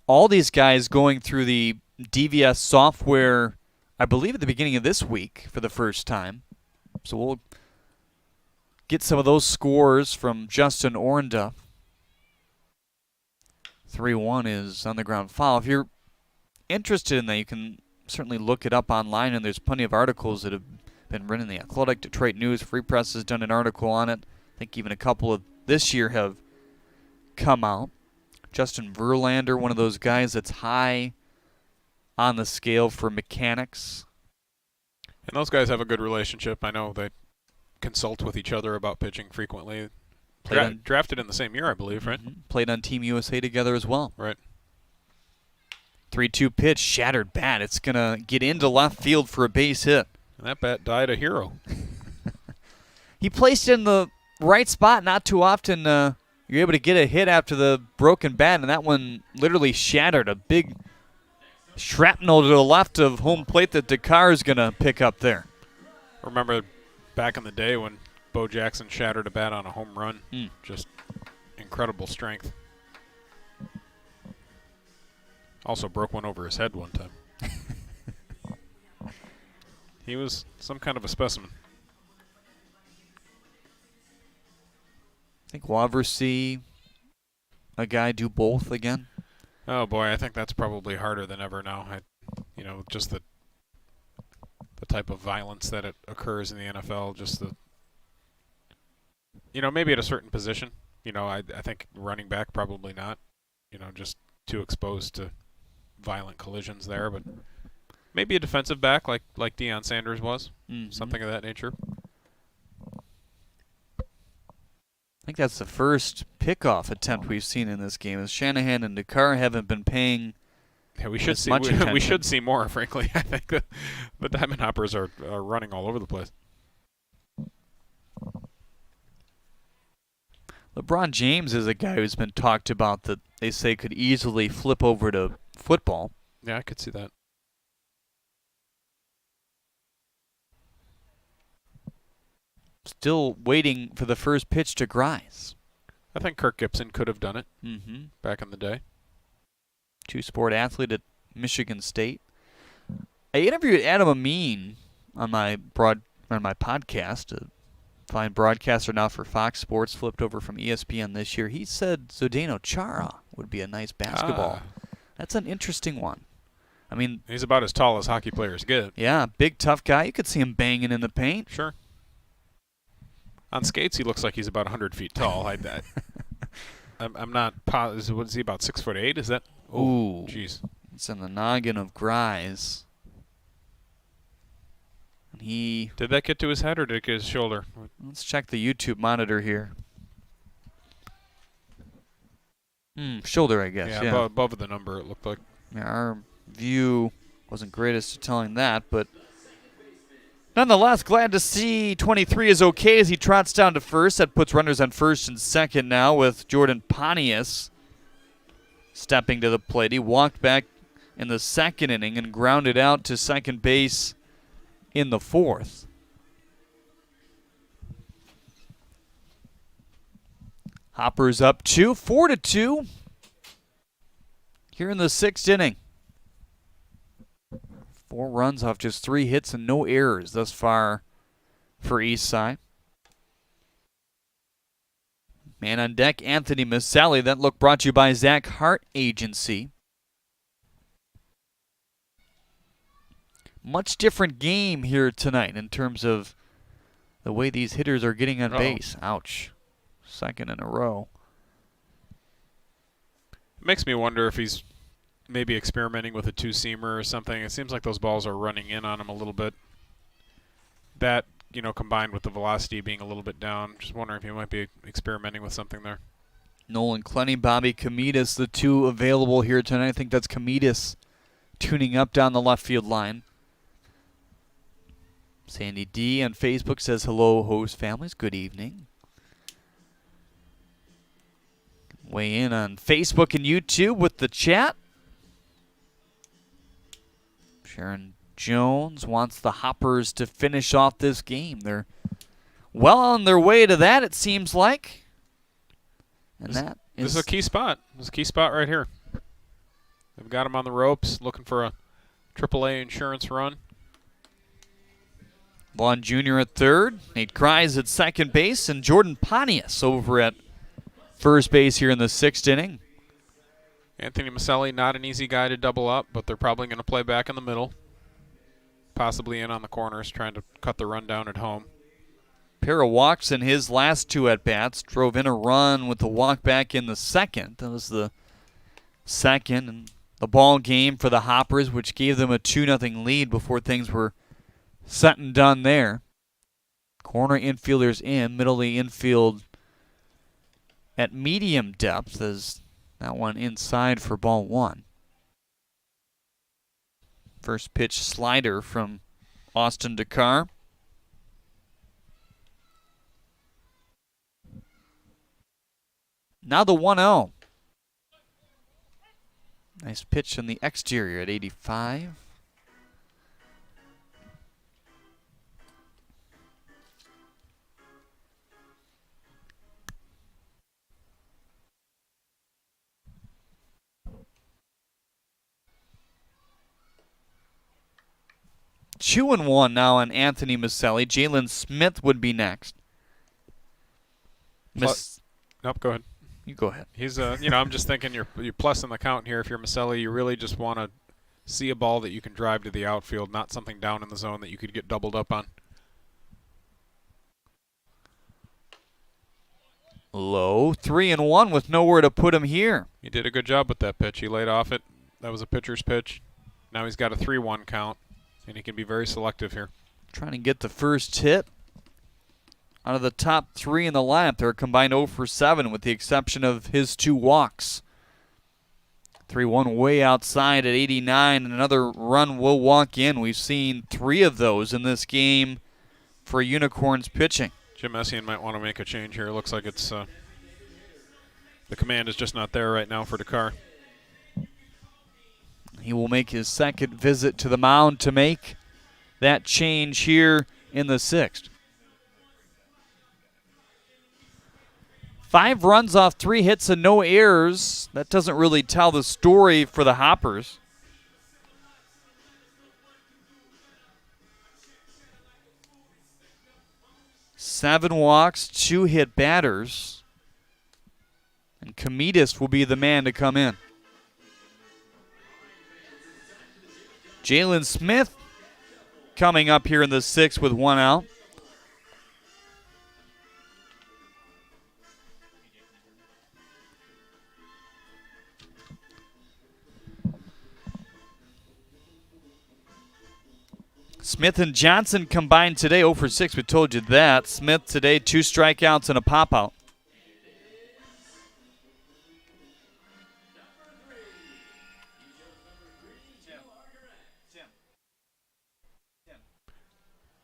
Speaker 1: All these guys going through the DVS software, I believe at the beginning of this week for the first time. So we'll get some of those scores from Justin Orenduff. 3-1 is on the ground foul. If you're interested in that, you can certainly look it up online, and there's plenty of articles that have been written in the Athletic, Detroit News, Free Press has done an article on it. I think even a couple of this year have come out. Justin Verlander, one of those guys that's high on the scale for mechanics.
Speaker 18: And those guys have a good relationship. I know they consult with each other about pitching frequently. Drafted in the same year, I believe, right?
Speaker 1: Mm-hmm. Played on Team USA together as well.
Speaker 18: Right.
Speaker 1: 3-2 pitch, shattered bat. It's going to get into left field for a base hit.
Speaker 18: And that bat died a hero.
Speaker 1: He placed it in the right spot. Not too often you're able to get a hit after the broken bat, and that one literally shattered. A big shrapnel to the left of home plate that Dakar is going to pick up there.
Speaker 18: Remember back in the day when Bo Jackson shattered a bat on a home run. Just incredible strength. Also broke one over his head one time. He was some kind of a specimen.
Speaker 1: Think we'll ever see a guy do both again?
Speaker 18: Oh boy, I think that's probably harder than ever now. Just the type of violence that it occurs in the NFL, just maybe at a certain position. I think running back probably not. Just too exposed to violent collisions there, but maybe a defensive back like Deion Sanders was, something of that nature.
Speaker 1: I think that's the first pickoff attempt we've seen in this game. As Shanahan and Dakar haven't been paying
Speaker 18: we should see
Speaker 1: much attention.
Speaker 18: We should see more, frankly. I think the Diamond Hoppers are running all over the place.
Speaker 1: LeBron James is a guy who's been talked about that they say could easily flip over to football.
Speaker 18: Yeah, I could see that.
Speaker 1: Still waiting for the first pitch to Grice.
Speaker 18: I think Kirk Gibson could have done it back in the day.
Speaker 1: Two-sport athlete at Michigan State. I interviewed Adam Amin on my podcast Fine broadcaster now for Fox Sports, flipped over from ESPN this year. He said Zdeno Chara would be a nice basketball. That's an interesting one. I mean,
Speaker 18: he's about as tall as hockey players get.
Speaker 1: Yeah, big, tough guy. You could see him banging in the paint.
Speaker 18: Sure. On skates, he looks like he's about 100 feet tall. I'm not positive. What is he, about 6'8"? Is that?
Speaker 1: Ooh.
Speaker 18: Jeez.
Speaker 1: It's in the noggin of Grise. And he...
Speaker 18: Did that get to his head or did it get his shoulder?
Speaker 1: Let's check the YouTube monitor here. Shoulder, I guess.
Speaker 18: Yeah, above the number, it looked like.
Speaker 1: Yeah, our view wasn't greatest at telling that, but nonetheless, glad to see 23 is okay as he trots down to first. That puts runners on first and second now with Jordan Pontius stepping to the plate. He walked back in the second inning and grounded out to second base in the fourth. Hoppers up 4-2 here in the sixth inning. 4 runs off just 3 hits and no errors thus far for Eastside. Man on deck, Anthony Maselli. That look brought to you by Zach Hart Agency. Much different game here tonight in terms of the way these hitters are getting on base. Ouch. Second in a row.
Speaker 18: Makes me wonder if he's maybe experimenting with a two-seamer or something. It seems like those balls are running in on him a little bit. That, combined with the velocity being a little bit down, just wondering if he might be experimenting with something there.
Speaker 1: Nolan Clenny, Bobby Comedis, the two available here tonight. I think that's Comedis tuning up down the left field line. Sandy D on Facebook says, hello, host families. Good evening. Weigh in on Facebook and YouTube with the chat. Sharon Jones wants the Hoppers to finish off this game. They're well on their way to that, it seems like. And
Speaker 18: this is a key spot. This is a key spot right here. They've got him on the ropes, looking for a AAA insurance run.
Speaker 1: Vaughn Jr. at third, Nate Grise at second base, and Jordan Pontius over at first base here in the sixth inning.
Speaker 18: Anthony Maselli, not an easy guy to double up, but they're probably going to play back in the middle. Possibly in on the corners, trying to cut the run down at home.
Speaker 1: Pair of walks in his last 2 at-bats. Drove in a run with the walk back in the second. That was the second and the ball game for the Hoppers, which gave them a 2-0 lead before things were set and done there. Corner infielders in, middle of the infield at medium depth as that one inside for ball 1. First pitch slider from Austin Dakar. Now the 1-0. Nice pitch in the exterior at 85. Two and 1 now on Anthony Maselli. Jalen Smith would be next.
Speaker 18: Nope, go ahead.
Speaker 1: You go ahead.
Speaker 18: He's I'm just thinking you're plussing the count here. If you're Maselli, you really just want to see a ball that you can drive to the outfield, not something down in the zone that you could get doubled up on.
Speaker 1: Low, 3-1 with nowhere to put him here.
Speaker 18: He did a good job with that pitch. He laid off it. That was a pitcher's pitch. Now he's got a 3-1 count, and he can be very selective here.
Speaker 1: Trying to get the first hit. Out of the top 3 in the lineup, they're combined 0 for 7 with the exception of his 2 walks. 3-1 way outside at 89, and another run will walk in. We've seen 3 of those in this game for Unicorns pitching.
Speaker 18: Jim Messian might want to make a change here. It looks like it's the command is just not there right now for Dakar.
Speaker 1: He will make his second visit to the mound to make that change here in the 6th. 5 runs off 3 hits and no errors. That doesn't really tell the story for the Hoppers. 7 walks, 2 hit batters. And Comedis will be the man to come in. Jalen Smith coming up here in the 6th with 1 out. Smith and Johnson combined today, 0 for 6. We told you that. Smith today, 2 strikeouts and a pop-out.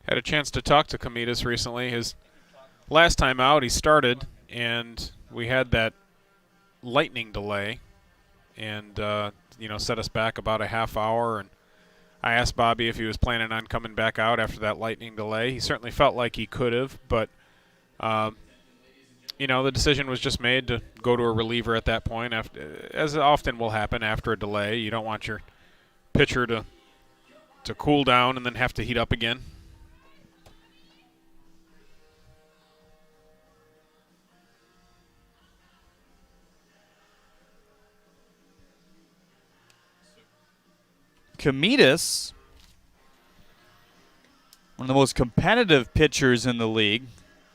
Speaker 18: Had a chance to talk to Comedis recently. His last time out, he started, and we had that lightning delay, and set us back about a half hour. And I asked Bobby if he was planning on coming back out after that lightning delay. He certainly felt like he could have, but the decision was just made to go to a reliever at that point. As often will happen after a delay, you don't want your pitcher to cool down and then have to heat up again.
Speaker 1: Comedis, one of the most competitive pitchers in the league,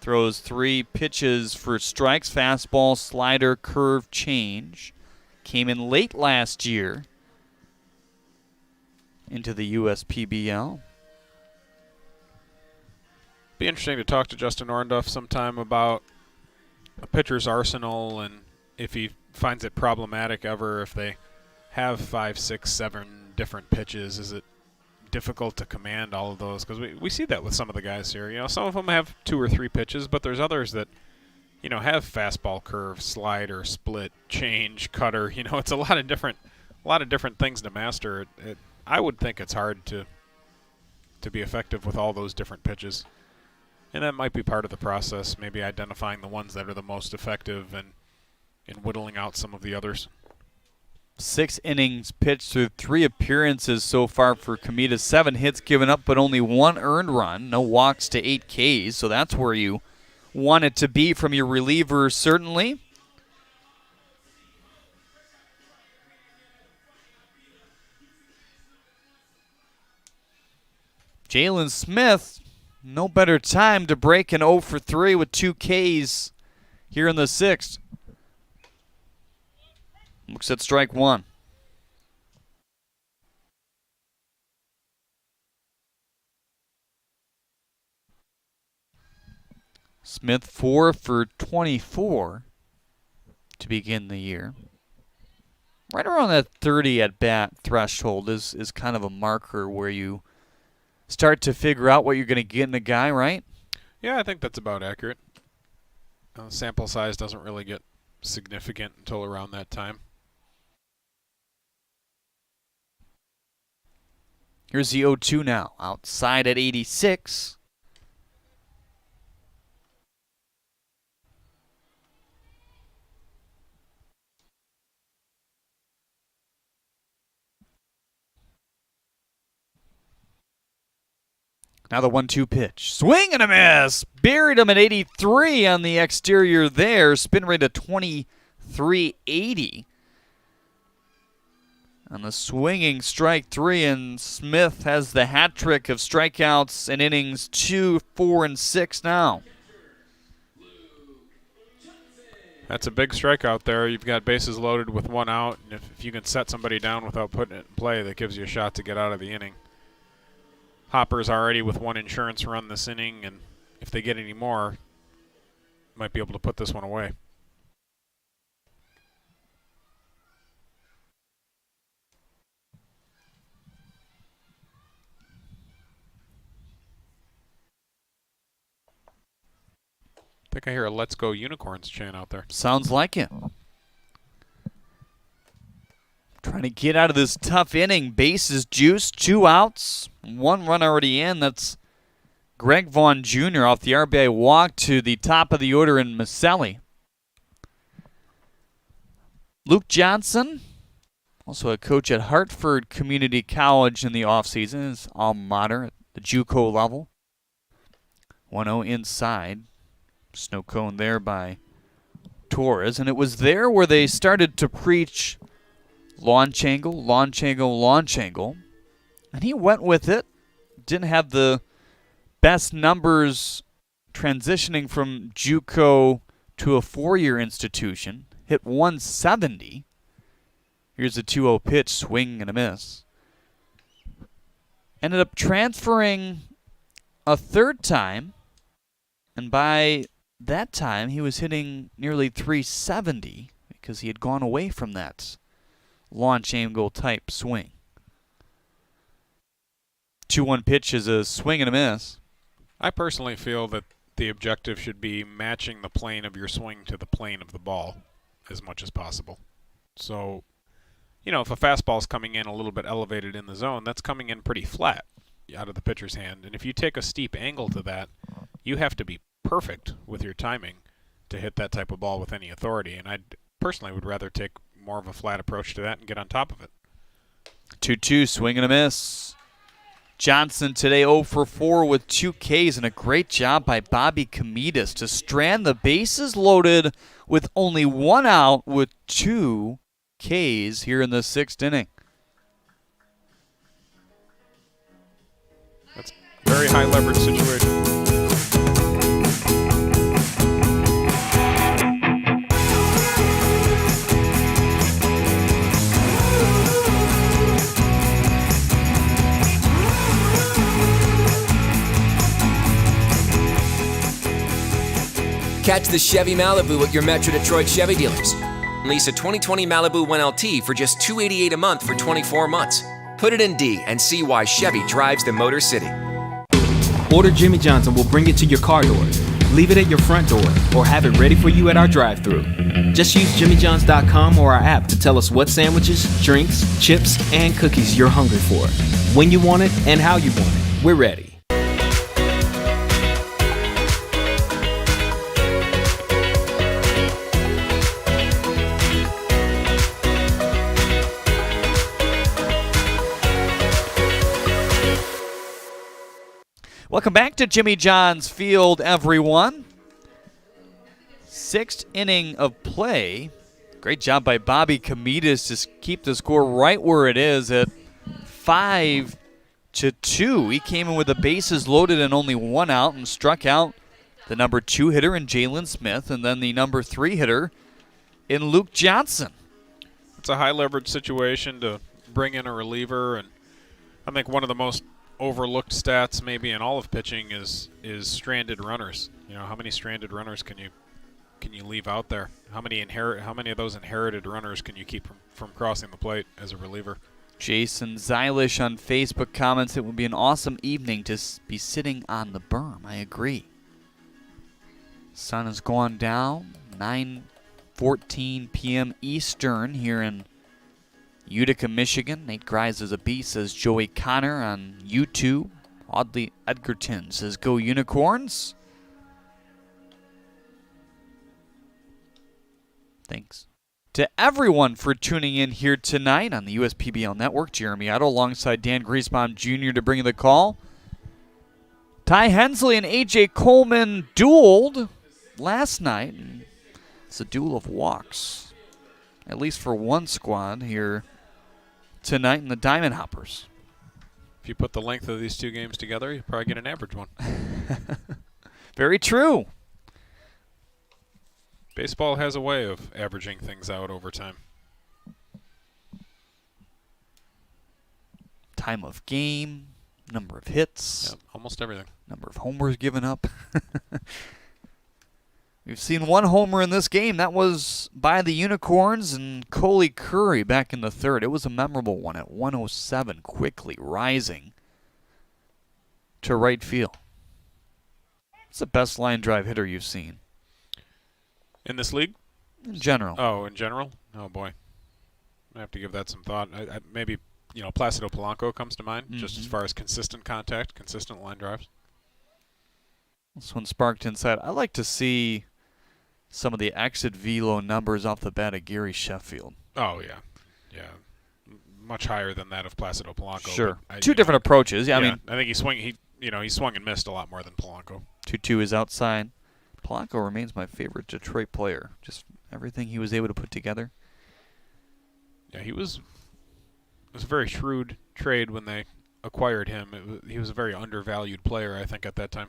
Speaker 1: throws 3 pitches for strikes, fastball, slider, curve, change. Came in late last year into the USPBL.
Speaker 18: Be interesting to talk to Justin Orndorff sometime about a pitcher's arsenal and if he finds it problematic ever if they have 5, 6, 7 different pitches. Is it difficult to command all of those? Because we see that with some of the guys here. Some of them have 2 or 3 pitches, but there's others that, have fastball, curve, slider, split, change, cutter. It's a lot of different things to master. I would think it's hard to be effective with all those different pitches. And that might be part of the process, maybe identifying the ones that are the most effective and whittling out some of the others.
Speaker 1: 6 innings pitched through 3 appearances so far for Comedis. 7 hits given up, but only 1 earned run. No walks to 8 Ks, so that's where you want it to be from your reliever, certainly. Jalen Smith, no better time to break an 0 for 3 with 2 Ks here in the 6th. Looks at strike 1. Smith 4 for 24 to begin the year. Right around that 30 at-bat threshold is kind of a marker where you start to figure out what you're going to get in a guy, right?
Speaker 18: Yeah, I think that's about accurate. Sample size doesn't really get significant until around that time.
Speaker 1: Here's the 0-2 now. Outside at 86. Now the 1-2 pitch. Swing and a miss. Buried him at 83 on the exterior there. Spin rate of 2380. On the swinging strike 3, and Smith has the hat trick of strikeouts in innings 2, 4, and 6 now.
Speaker 18: That's a big strikeout there. You've got bases loaded with 1 out, and if you can set somebody down without putting it in play, that gives you a shot to get out of the inning. Hopper's already with 1 insurance run this inning, and if they get any more, might be able to put this one away. I think I hear a Let's Go Unicorns chant out there.
Speaker 1: Sounds like it. Trying to get out of this tough inning. Bases juiced, 2 outs, 1 run already in. That's Greg Vaughn Jr. off the RBI walk to the top of the order in Maselli. Luke Johnson, also a coach at Hartford Community College in the offseason, his alma mater at the JUCO level. 1-0 inside. Snow cone there by Torres. And it was there where they started to preach launch angle, launch angle, launch angle. And he went with it. Didn't have the best numbers transitioning from JUCO to a four-year institution. Hit 170. Here's a 2-0 pitch, swing and a miss. Ended up transferring a third time, and by that time he was hitting nearly 370 because he had gone away from that launch angle type swing. 2-1 pitch is a swing and a miss.
Speaker 18: I personally feel that the objective should be matching the plane of your swing to the plane of the ball as much as possible. So, you know, if a fastball's coming in a little bit elevated in the zone, that's coming in pretty flat out of the pitcher's hand. And if you take a steep angle to that, you have to be perfect with your timing to hit that type of ball with any authority. And I personally would rather take more of a flat approach to that and get on top of it.
Speaker 1: 2-2, swing and a miss. Johnson today 0 for 4 with 2 Ks, and a great job by Bobby Komitas to strand the bases loaded with only 1 out with 2 Ks here in the 6th inning.
Speaker 18: That's a very high leverage situation.
Speaker 5: Catch the Chevy Malibu at your Metro Detroit Chevy dealers. Lease a 2020 Malibu 1LT for just $288 a month for 24 months. Put it in D and see why Chevy drives the Motor City.
Speaker 13: Order Jimmy John's and we'll bring it to your car door. Leave it at your front door or have it ready for you at our drive-thru. Just use jimmyjohns.com or our app to tell us what sandwiches, drinks, chips, and cookies you're hungry for. When you want it and how you want it, we're ready.
Speaker 1: Welcome back to Jimmy John's Field, everyone. 6th inning of play. Great job by Bobby Komitas to keep the score right where it is at 5-2. He came in with the bases loaded and only 1 out and struck out the number 2 hitter in Jalen Smith and then the number 3 hitter in Luke Johnson.
Speaker 18: It's a high leverage situation to bring in a reliever, and I think one of the most overlooked stats maybe in all of pitching is stranded runners. You know, how many stranded runners can you leave out there? How many of those inherited runners can you keep from crossing the plate as a reliever?
Speaker 1: Jason Zylish on Facebook comments, it would be an awesome evening to be sitting on the berm. I agree. Sun has gone down, 9:14 p.m. Eastern here in Utica, Michigan. Nate Grimes is a beast, says Joey Connor on YouTube. Audley Edgerton says, go Unicorns. Thanks to everyone for tuning in here tonight on the USPBL Network. Jeremy Otto alongside Dan Griesbaum Jr. to bring you the call. Ty Hensley and A.J. Coleman dueled last night. It's a duel of walks, at least for one squad here tonight in the Diamond Hoppers.
Speaker 18: If you put the length of these two games together, you probably get an average one.
Speaker 1: Very true.
Speaker 18: Baseball has a way of averaging things out over time.
Speaker 1: Time of game, number of hits.
Speaker 18: Yep, almost everything.
Speaker 1: Number of homers given up. We've seen one homer in this game. That was by the Unicorns and Coley Curry back in the 3rd. It was a memorable one at 107, quickly rising to right field. It's the best line drive hitter you've seen.
Speaker 18: In this league?
Speaker 1: In general.
Speaker 18: Oh, in general? Oh, boy. I have to give that some thought. Maybe, Placido Polanco comes to mind, just as far as consistent contact, consistent line drives.
Speaker 1: This one sparked inside. I like to see some of the exit velo numbers off the bat of Gary Sheffield.
Speaker 18: Oh, yeah. Yeah. Much higher than that of Placido Polanco.
Speaker 1: Sure. Two different approaches. Yeah, I mean,
Speaker 18: I think he swung and missed a lot more than Polanco.
Speaker 1: 2-2 is outside. Polanco remains my favorite Detroit player. Just everything he was able to put together.
Speaker 18: Yeah, it was a very shrewd trade when they acquired him. He was a very undervalued player, I think, at that time.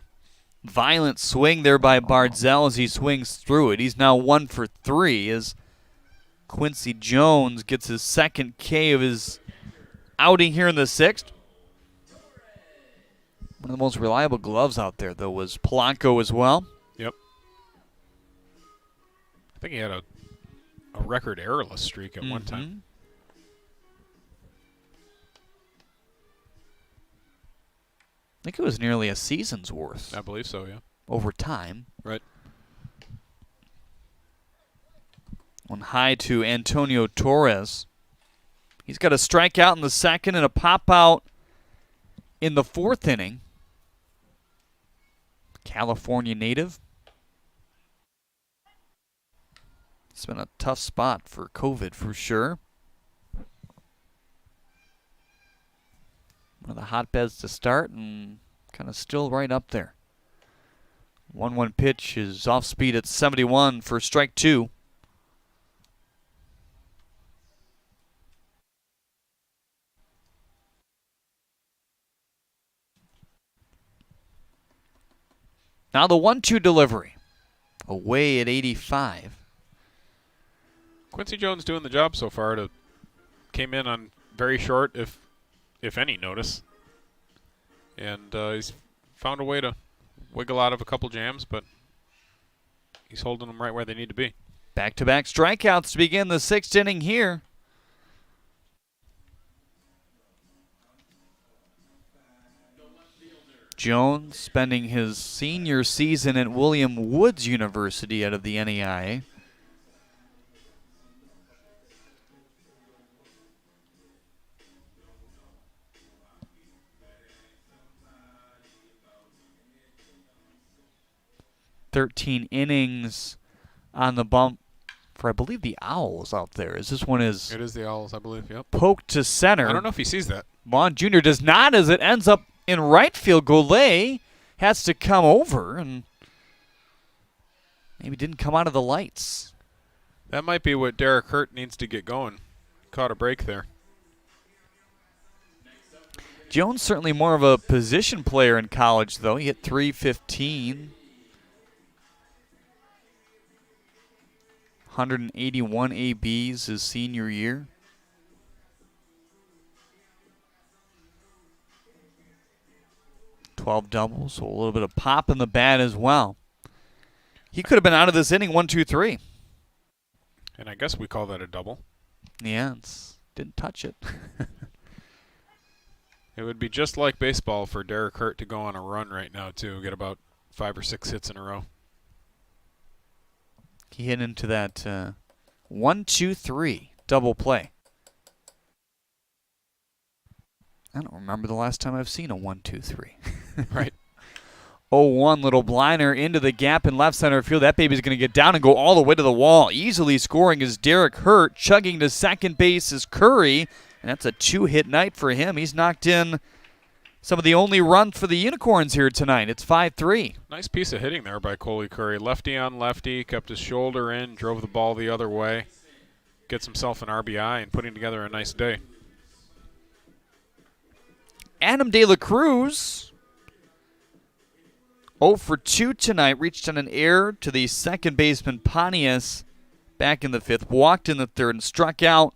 Speaker 1: Violent swing there by Bartzell as he swings through it. He's now 1 for 3 as Quincy Jones gets his second K of his outing here in the 6th. One of the most reliable gloves out there, though, was Polanco as well.
Speaker 18: Yep. I think he had a record errorless streak at one time.
Speaker 1: I think it was nearly a season's worth.
Speaker 18: I believe so, yeah.
Speaker 1: Over time.
Speaker 18: Right.
Speaker 1: One high to Antonio Torres. He's got a strikeout in the 2nd and a pop-out in the 4th inning. California native. It's been a tough spot for COVID for sure. One of the hotbeds to start and kind of still right up there. 1-1 pitch is off speed at 71 for strike 2. Now the 1-2 delivery. Away at 85.
Speaker 18: Quincy Jones doing the job so far. Came in on very short, if any, notice. And he's found a way to wiggle out of a couple jams, but he's holding them right where they need to be.
Speaker 1: Back-to-back strikeouts to begin the 6th inning here. Jones spending his senior season at William Woods University out of the NAIA. "13 innings on the bump for, I believe, the Owls out there. As this one is...
Speaker 18: It is the Owls, I believe, yep.
Speaker 1: Poked to center.
Speaker 18: I don't know if he sees that.
Speaker 1: Vaughn Jr. does not, as it ends up in right field. Goulet has to come over and maybe didn't come out of the lights.
Speaker 18: That might be what Derek Hurt needs to get going. Caught a break there.
Speaker 1: Jones certainly more of a position player in college, though. He hit .315. 181 ABs his senior year. .12 doubles, so a little bit of pop in the bat as well. He could have been out of this inning 1-2-3.
Speaker 18: And I guess we call that a double.
Speaker 1: Yeah, didn't touch it.
Speaker 18: It would be just like baseball for Derek Hurt to go on a run right now, too. Get about 5 or 6 hits in a row.
Speaker 1: He hit into that 1-2-3 double play. I don't remember the last time I've seen a 1-2-3.
Speaker 18: Right.
Speaker 1: 0-1 little blinder into the gap in left center field. That baby's going to get down and go all the way to the wall. Easily scoring is Derek Hurt. Chugging to second base is Curry. And that's a 2-hit night for him. He's knocked in some of the only runs for the Unicorns here tonight. It's 5-3.
Speaker 18: Nice piece of hitting there by Coley Curry. Lefty on lefty, kept his shoulder in, drove the ball the other way. Gets himself an RBI and putting together a nice day.
Speaker 1: Adam De La Cruz, 0 for 2 tonight, reached on an error to the second baseman Pontius back in the 5th, walked in the 3rd, and struck out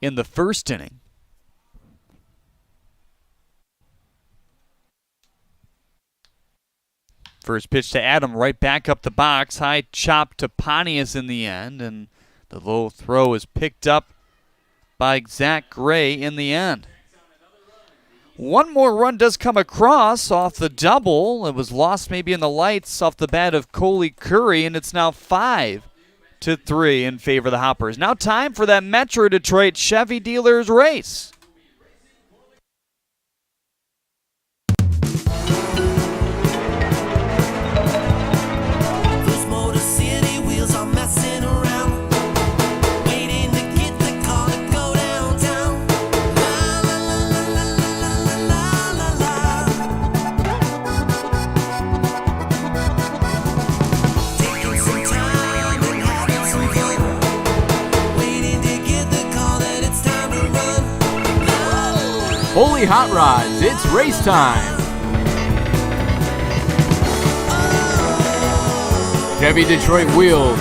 Speaker 1: in the 1st inning. First pitch to Adam, right back up the box, high chop to Pontius in the end, and the low throw is picked up by Zach Gray in the end. One more run does come across off the double. It was lost maybe in the lights off the bat of Coley Curry, and it's now 5-3 in favor of the Hoppers. Now time for that Metro Detroit Chevy Dealers race.
Speaker 15: Holy Hot Rods, it's race time! Chevy Detroit wheels,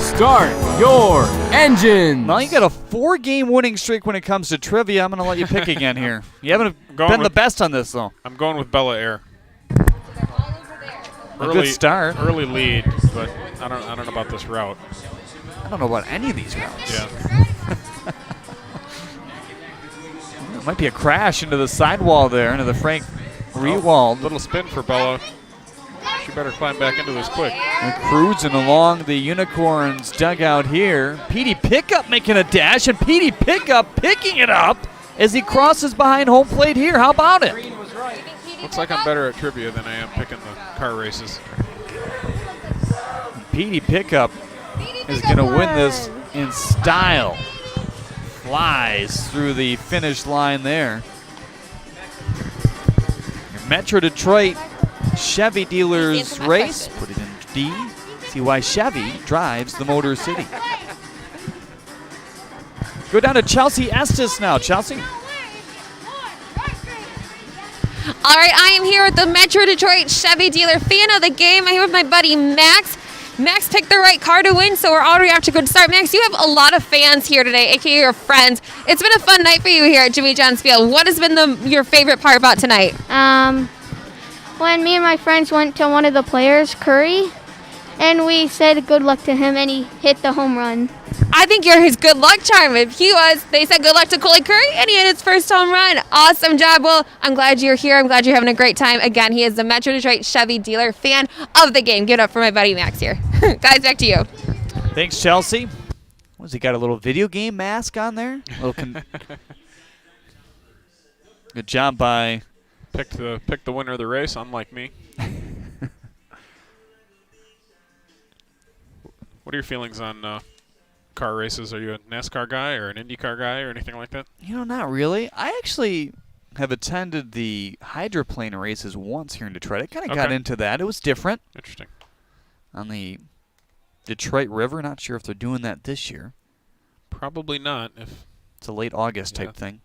Speaker 15: start your engines!
Speaker 1: Well, you got a 4-game winning streak when it comes to trivia. I'm going to let you pick again here. You haven't been the best on this, though.
Speaker 18: I'm going with Bella Air.
Speaker 1: Good start.
Speaker 18: Early lead, but I don't know about this route.
Speaker 1: I don't know about any of these routes.
Speaker 18: Yeah.
Speaker 1: It might be a crash into the sidewall there, into the Frank Rewald.
Speaker 18: Little spin for Bella. She better climb back into this quick.
Speaker 1: And cruising along the Unicorns dugout here. Petey Pickup making a dash, and Petey Pickup picking it up as he crosses behind home plate here. How about it?
Speaker 18: Looks like I'm better at trivia than I am picking the car races.
Speaker 1: Petey Pickup is going to win this in style. Flies through the finish line there. Your Metro Detroit Chevy dealers race. Put it in D. See why Chevy drives the Motor City. Go down to Chelsea Estes now. Chelsea.
Speaker 12: All right, I am here with the Metro Detroit Chevy dealer fan of the game. I'm here with my buddy Max. Max picked the right car to win, so we're already off to a good start. Max, you have a lot of fans here today, aka your friends. It's been a fun night for you here at Jimmy John's Field. What has been your favorite part about tonight?
Speaker 17: When me and my friends went to one of the players, Curry, and we said good luck to him, and he hit the home run.
Speaker 12: I think you're his good luck charm. If he was, they said good luck to Colin Curry, and he hit his first home run. Awesome job. Well, I'm glad you're here. I'm glad you're having a great time. Again, he is the Metro Detroit Chevy dealer fan of the game. Give it up for my buddy Max here. Guys, back to you.
Speaker 1: Thanks, Chelsea. What's he got, a little video game mask on there? Good job by...
Speaker 18: Picked the winner of the race, unlike me. What are your feelings on car races? Are you a NASCAR guy or an IndyCar guy or anything like that?
Speaker 1: You know, not really. I actually have attended the hydroplane races once here in Detroit. I kind of got into that. It was different.
Speaker 18: Interesting.
Speaker 1: On the Detroit River. Not sure if they're doing that this year.
Speaker 18: Probably not. If
Speaker 1: it's a late August type thing.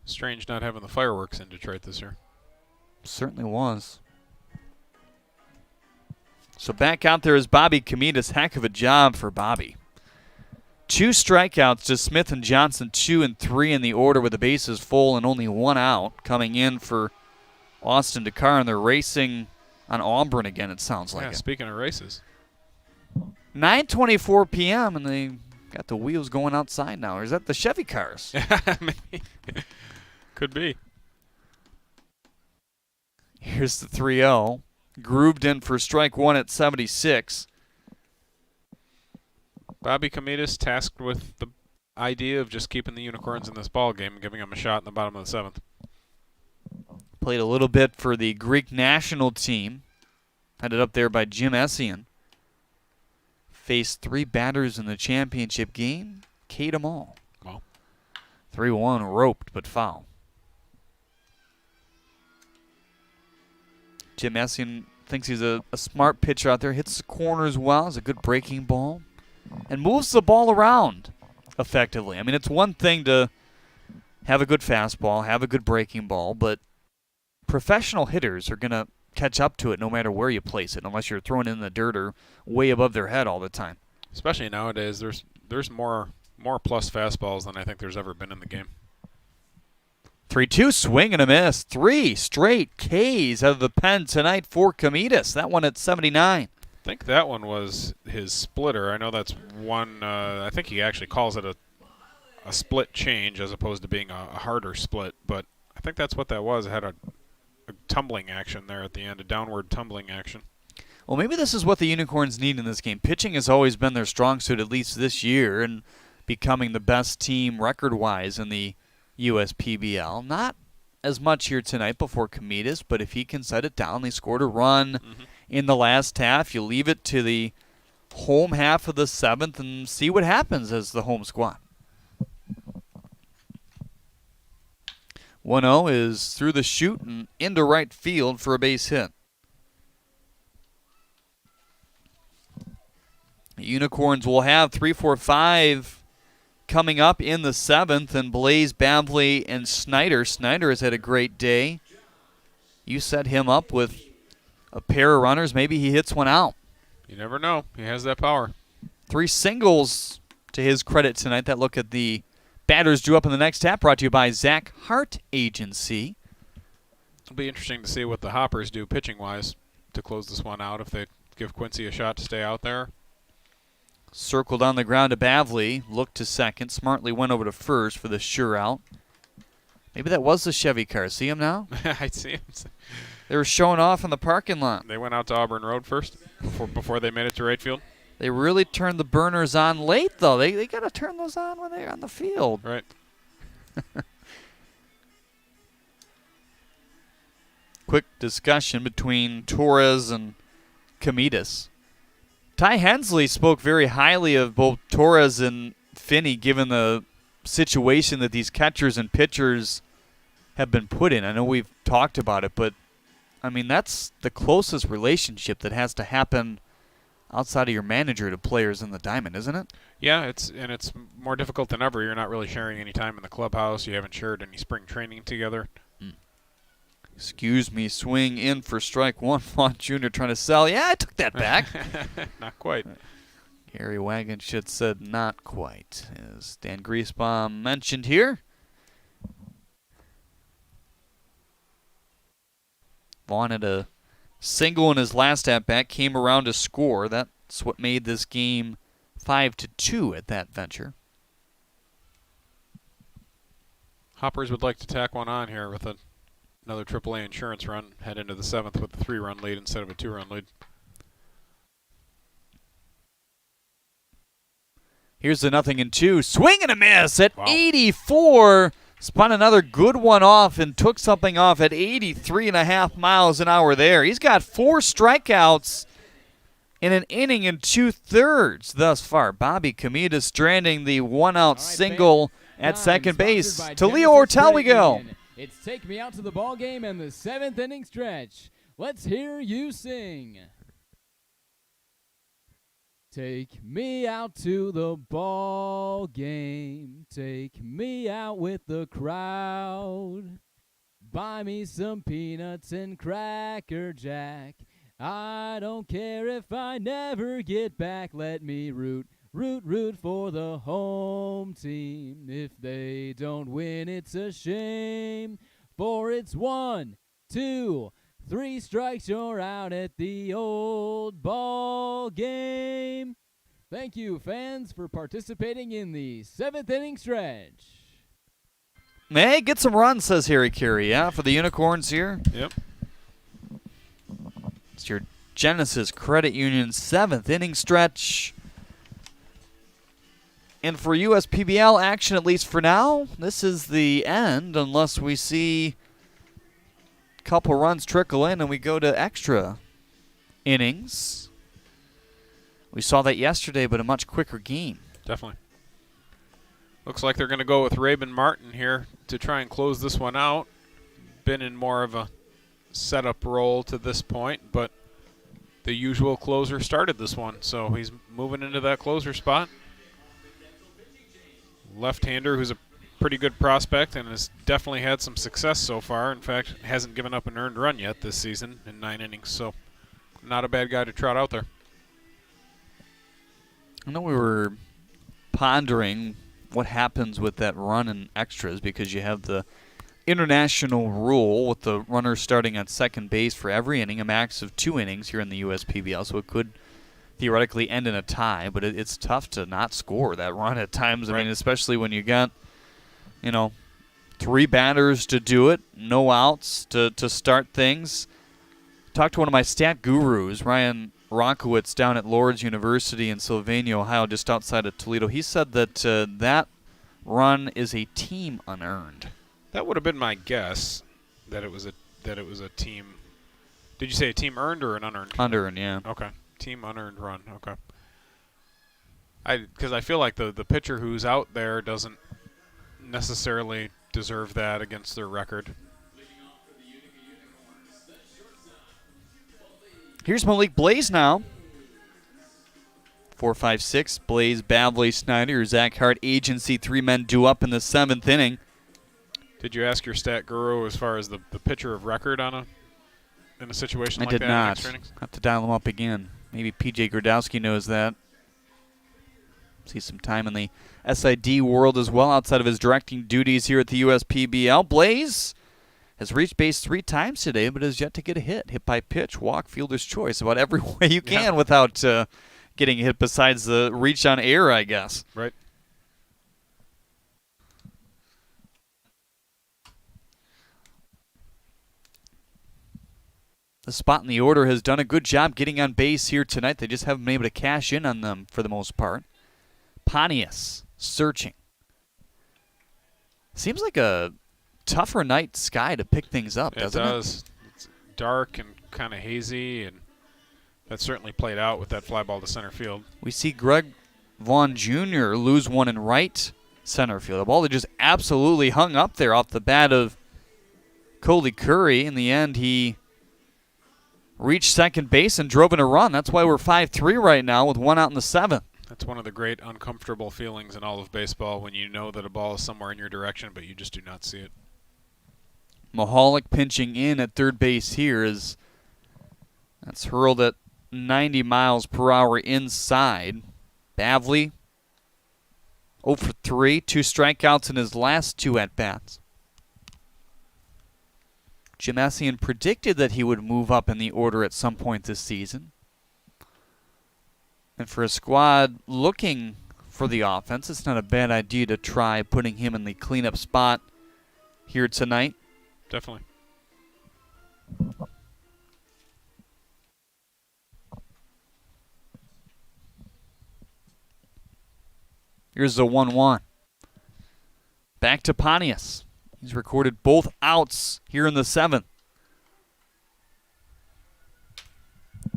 Speaker 18: Strange not having the fireworks in Detroit this year.
Speaker 1: Certainly was. So back out there is Bobby Comitas. Heck of a job for Bobby. 2 strikeouts to Smith and Johnson, 2 and 3 in the order with the bases full and only 1 out coming in for Austin Dakar, and they're racing on Auburn again, it sounds like.
Speaker 18: Yeah, speaking of races.
Speaker 1: 9:24 p.m. and they got the wheels going outside now. Or is that the Chevy cars?
Speaker 18: Maybe. Could be.
Speaker 1: Here's the 3-0. Grooved in for strike 1 at 76.
Speaker 18: Bobby Comitas tasked with the idea of just keeping the Unicorns in this ball game and giving them a shot in the bottom of the 7th.
Speaker 1: Played a little bit for the Greek national team. Headed up there by Jim Essien. Faced 3 batters in the championship game. K'd them all.
Speaker 18: Well.
Speaker 1: 3-1 roped but foul. Jim Essien thinks he's a smart pitcher out there. Hits the corners well. Has a good breaking ball. And moves the ball around effectively. I mean, it's one thing to have a good fastball, have a good breaking ball, but professional hitters are going to catch up to it no matter where you place it, unless you're throwing it in the dirt or way above their head all the time.
Speaker 18: Especially nowadays, there's more plus fastballs than I think there's ever been in the game.
Speaker 1: 3-2, swing and a miss. 3 straight Ks out of the pen tonight for Comitas. That one at 79.
Speaker 18: I think that one was his splitter. I know that's one. I think he actually calls it a split change as opposed to being a harder split. But I think that's what that was. It had a tumbling action there at the end, a downward tumbling action.
Speaker 1: Well, maybe this is what the Unicorns need in this game. Pitching has always been their strong suit, at least this year, and becoming the best team record-wise in the USPBL. Not as much here tonight before Comitas, but if he can set it down, they scored a run in the last half. You leave it to the home half of the 7th and see what happens as the home squad. 1-0 is through the chute and into right field for a base hit. The Unicorns will have 3, 4, 5 coming up in the 7th, and Blaze, Bavley, and Snyder. Snyder has had a great day. You set him up with a pair of runners. Maybe he hits one out.
Speaker 18: You never know. He has that power.
Speaker 1: 3 singles to his credit tonight. That look at the batters drew up in the next tap, brought to you by Zach Hart Agency.
Speaker 18: It'll be interesting to see what the Hoppers do pitching-wise to close this one out, if they give Quincy a shot to stay out there.
Speaker 1: Circled on the ground to Bavley, looked to second, smartly went over to first for the sure out. Maybe that was the Chevy car. See him now?
Speaker 18: I see him.
Speaker 1: They were showing off in the parking lot.
Speaker 18: They went out to Auburn Road first before they made it to right field.
Speaker 1: They really turned the burners on late, though. They got to turn those on when they're on the field.
Speaker 18: Right.
Speaker 1: Quick discussion between Torres and Comitas. Ty Hensley spoke very highly of both Torres and Finney, given the situation that these catchers and pitchers have been put in. I know we've talked about it, but, I mean, that's the closest relationship that has to happen outside of your manager to players in the diamond, isn't it?
Speaker 18: Yeah, it's more difficult than ever. You're not really sharing any time in the clubhouse. You haven't shared any spring training together.
Speaker 1: Excuse me, swing in for strike one. Vaughn Jr. trying to sell. Yeah, I took that back.
Speaker 18: Not quite.
Speaker 1: Gary Wagenschitz said not quite, as Dan Griesbaum mentioned here. Vaughn had a single in his last at-bat, came around to score. That's what made this game 5-2 at that venture.
Speaker 18: Hoppers would like to tack one on here with another AAA insurance run, head into the 7th with a 3-run lead instead of a 2-run lead.
Speaker 1: Here's the 0-2. Swing and a miss at 84. Spun another good one off and took something off at 83.5 miles an hour there. He's got 4 strikeouts in an inning and 2/3 thus far. Bobby Comita stranding the one-out single at second base. To Leo Ortel we go.
Speaker 15: It's Take Me Out to the Ball Game and the 7th inning stretch. Let's hear you sing. Take me out to the ball game. Take me out with the crowd. Buy me some peanuts and Cracker Jack. I don't care if I never get back. Let me root for the home team. If they don't win, it's a shame. For it's 1, 2, 3 strikes, you're out at the old ball game. Thank you, fans, for participating in the 7th inning stretch.
Speaker 1: Hey, get some runs, says Harry Carey, yeah, for the Unicorns here.
Speaker 18: Yep.
Speaker 1: It's your Genesis Credit Union 7th inning stretch. And for USPBL action, at least for now, this is the end unless we see a couple runs trickle in and we go to extra innings. We saw that yesterday, but a much quicker game.
Speaker 18: Definitely. Looks like they're going to go with Rabin Martin here to try and close this one out. Been in more of a setup role to this point, but the usual closer started this one, so he's moving into that closer spot. Left-hander who's a pretty good prospect and has definitely had some success so far. In fact, hasn't given up an earned run yet this season in 9 innings, so not a bad guy to trot out there.
Speaker 1: I know we were pondering what happens with that run in extras because you have the international rule with the runner starting at second base for every inning, a max of 2 innings here in the USPBL, so it could theoretically end in a tie, but it's tough to not score that run at times. I mean, especially when you got, 3 batters to do it, no outs to start things. Talked to one of my stat gurus, Ryan Ronkowitz, down at Lourdes University in Sylvania, Ohio, just outside of Toledo. He said that that run is a team unearned.
Speaker 18: That would have been my guess, that it was a team. Did you say a team earned or an unearned?
Speaker 1: Unearned, yeah.
Speaker 18: Okay. Team unearned run. Okay. Because I feel like the pitcher who's out there doesn't necessarily deserve that against their record.
Speaker 1: Here's Malik Blaze now. 4, 5, 6. Blaze, Bavley, Snyder, Zach Hart, Agency, 3 men due up in the 7th inning.
Speaker 18: Did you ask your stat guru as far as the pitcher of record in a situation like that?
Speaker 1: I did not. Have to dial him up again. Maybe P.J. Grodowski knows that. See some time in the SID world as well outside of his directing duties here at the USPBL. Blaze has reached base 3 times today, but has yet to get a hit. Hit by pitch, walk, fielder's choice. About every way you can without getting hit besides the reach on air, I guess.
Speaker 18: Right.
Speaker 1: The spot in the order has done a good job getting on base here tonight. They just haven't been able to cash in on them for the most part. Pontius searching. Seems like a tougher night sky to pick things up, doesn't it?
Speaker 18: It does. It's dark and kind of hazy, and that certainly played out with that fly ball to center field.
Speaker 1: We see Greg Vaughn Jr. lose one in right center field. A ball that just absolutely hung up there off the bat of Coley Curry. In the end, he reached second base and drove in a run. That's why we're 5-3 right now with 1 out in the 7th.
Speaker 18: That's one of the great uncomfortable feelings in all of baseball when you know that a ball is somewhere in your direction, but you just do not see it.
Speaker 1: Mahalik pinching in at third base here is that's hurled at 90 miles per hour inside. Bavley 0 for 3, 2 strikeouts in his last 2 at-bats. Jim Essian predicted that he would move up in the order at some point this season. And for a squad looking for the offense, it's not a bad idea to try putting him in the cleanup spot here tonight.
Speaker 18: Definitely.
Speaker 1: Here's the 1-1. Back to Pontius. He's recorded both outs here in the 7th.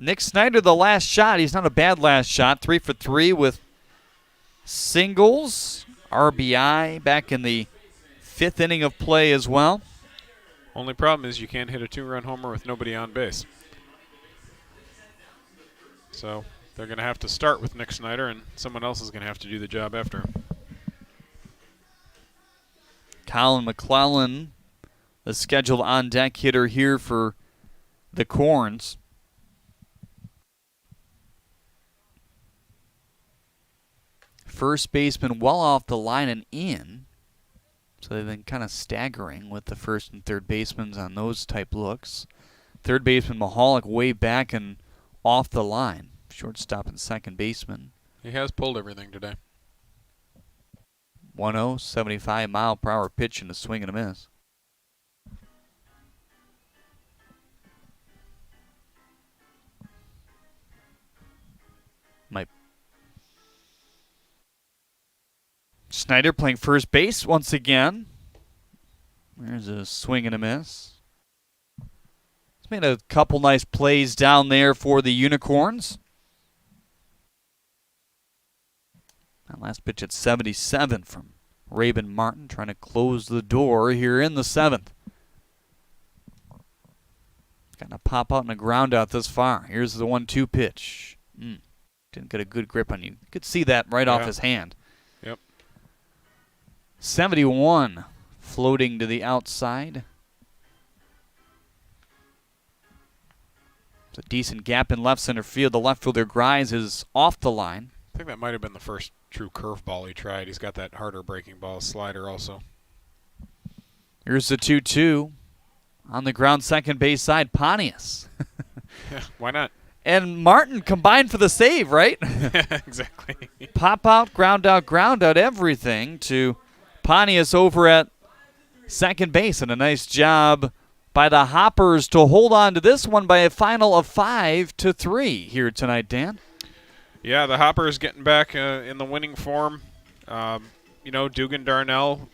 Speaker 1: Nick Snyder, the last shot. He's not a bad last shot. 3 for 3 with singles, RBI back in the 5th inning of play as well.
Speaker 18: Only problem is you can't hit a 2-run homer with nobody on base. So they're going to have to start with Nick Snyder, and someone else is going to have to do the job after him.
Speaker 1: Colin Mcclelland, the scheduled on-deck hitter here for the Corns. First baseman well off the line and in. So they've been kind of staggering with the first and third basemen on those type looks. Third baseman Mahalik way back and off the line. Shortstop and second baseman.
Speaker 18: He has pulled everything today.
Speaker 1: 1-0, 75 mile per hour pitch and a swing and a miss. Snyder playing first base once again. There's a swing and a miss. He's made a couple nice plays down there for the Unicorns. That last pitch at 77 from Raven Martin, trying to close the door here in the 7th. Got to pop out and a ground out this far. Here's the 1-2 pitch. Didn't get a good grip on you. You could see that right off his hand.
Speaker 18: Yep.
Speaker 1: 71 floating to the outside. It's a decent gap in left center field. The left fielder Grimes is off the line.
Speaker 18: I think that might have been the first true curveball he tried. He's got that harder breaking ball slider also.
Speaker 1: Here's the 2-2. On the ground, second base side, Pontius.
Speaker 18: Yeah, why not?
Speaker 1: And Martin combined for the save, right?
Speaker 18: Exactly.
Speaker 1: Pop out, ground out, everything to Pontius over at second base. And a nice job by the Hoppers to hold on to this one by a final of 5-3 here tonight, Dan.
Speaker 18: Yeah, the Hoppers getting back in the winning form. Dugan Darnell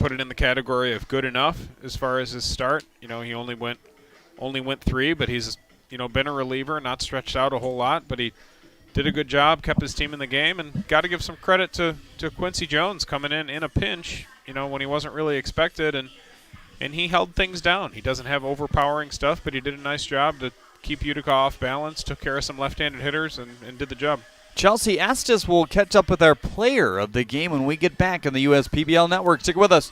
Speaker 18: put it in the category of good enough as far as his start. He only went 3, but he's been a reliever, not stretched out a whole lot, but he did a good job, kept his team in the game, and got to give some credit to Quincy Jones coming in a pinch, when he wasn't really expected, and he held things down. He doesn't have overpowering stuff, but he did a nice job to keep Utica off balance, took care of some left-handed hitters, and did the job.
Speaker 1: Chelsea Estes will catch up with our player of the game when we get back on the USPBL Network. Stick with us.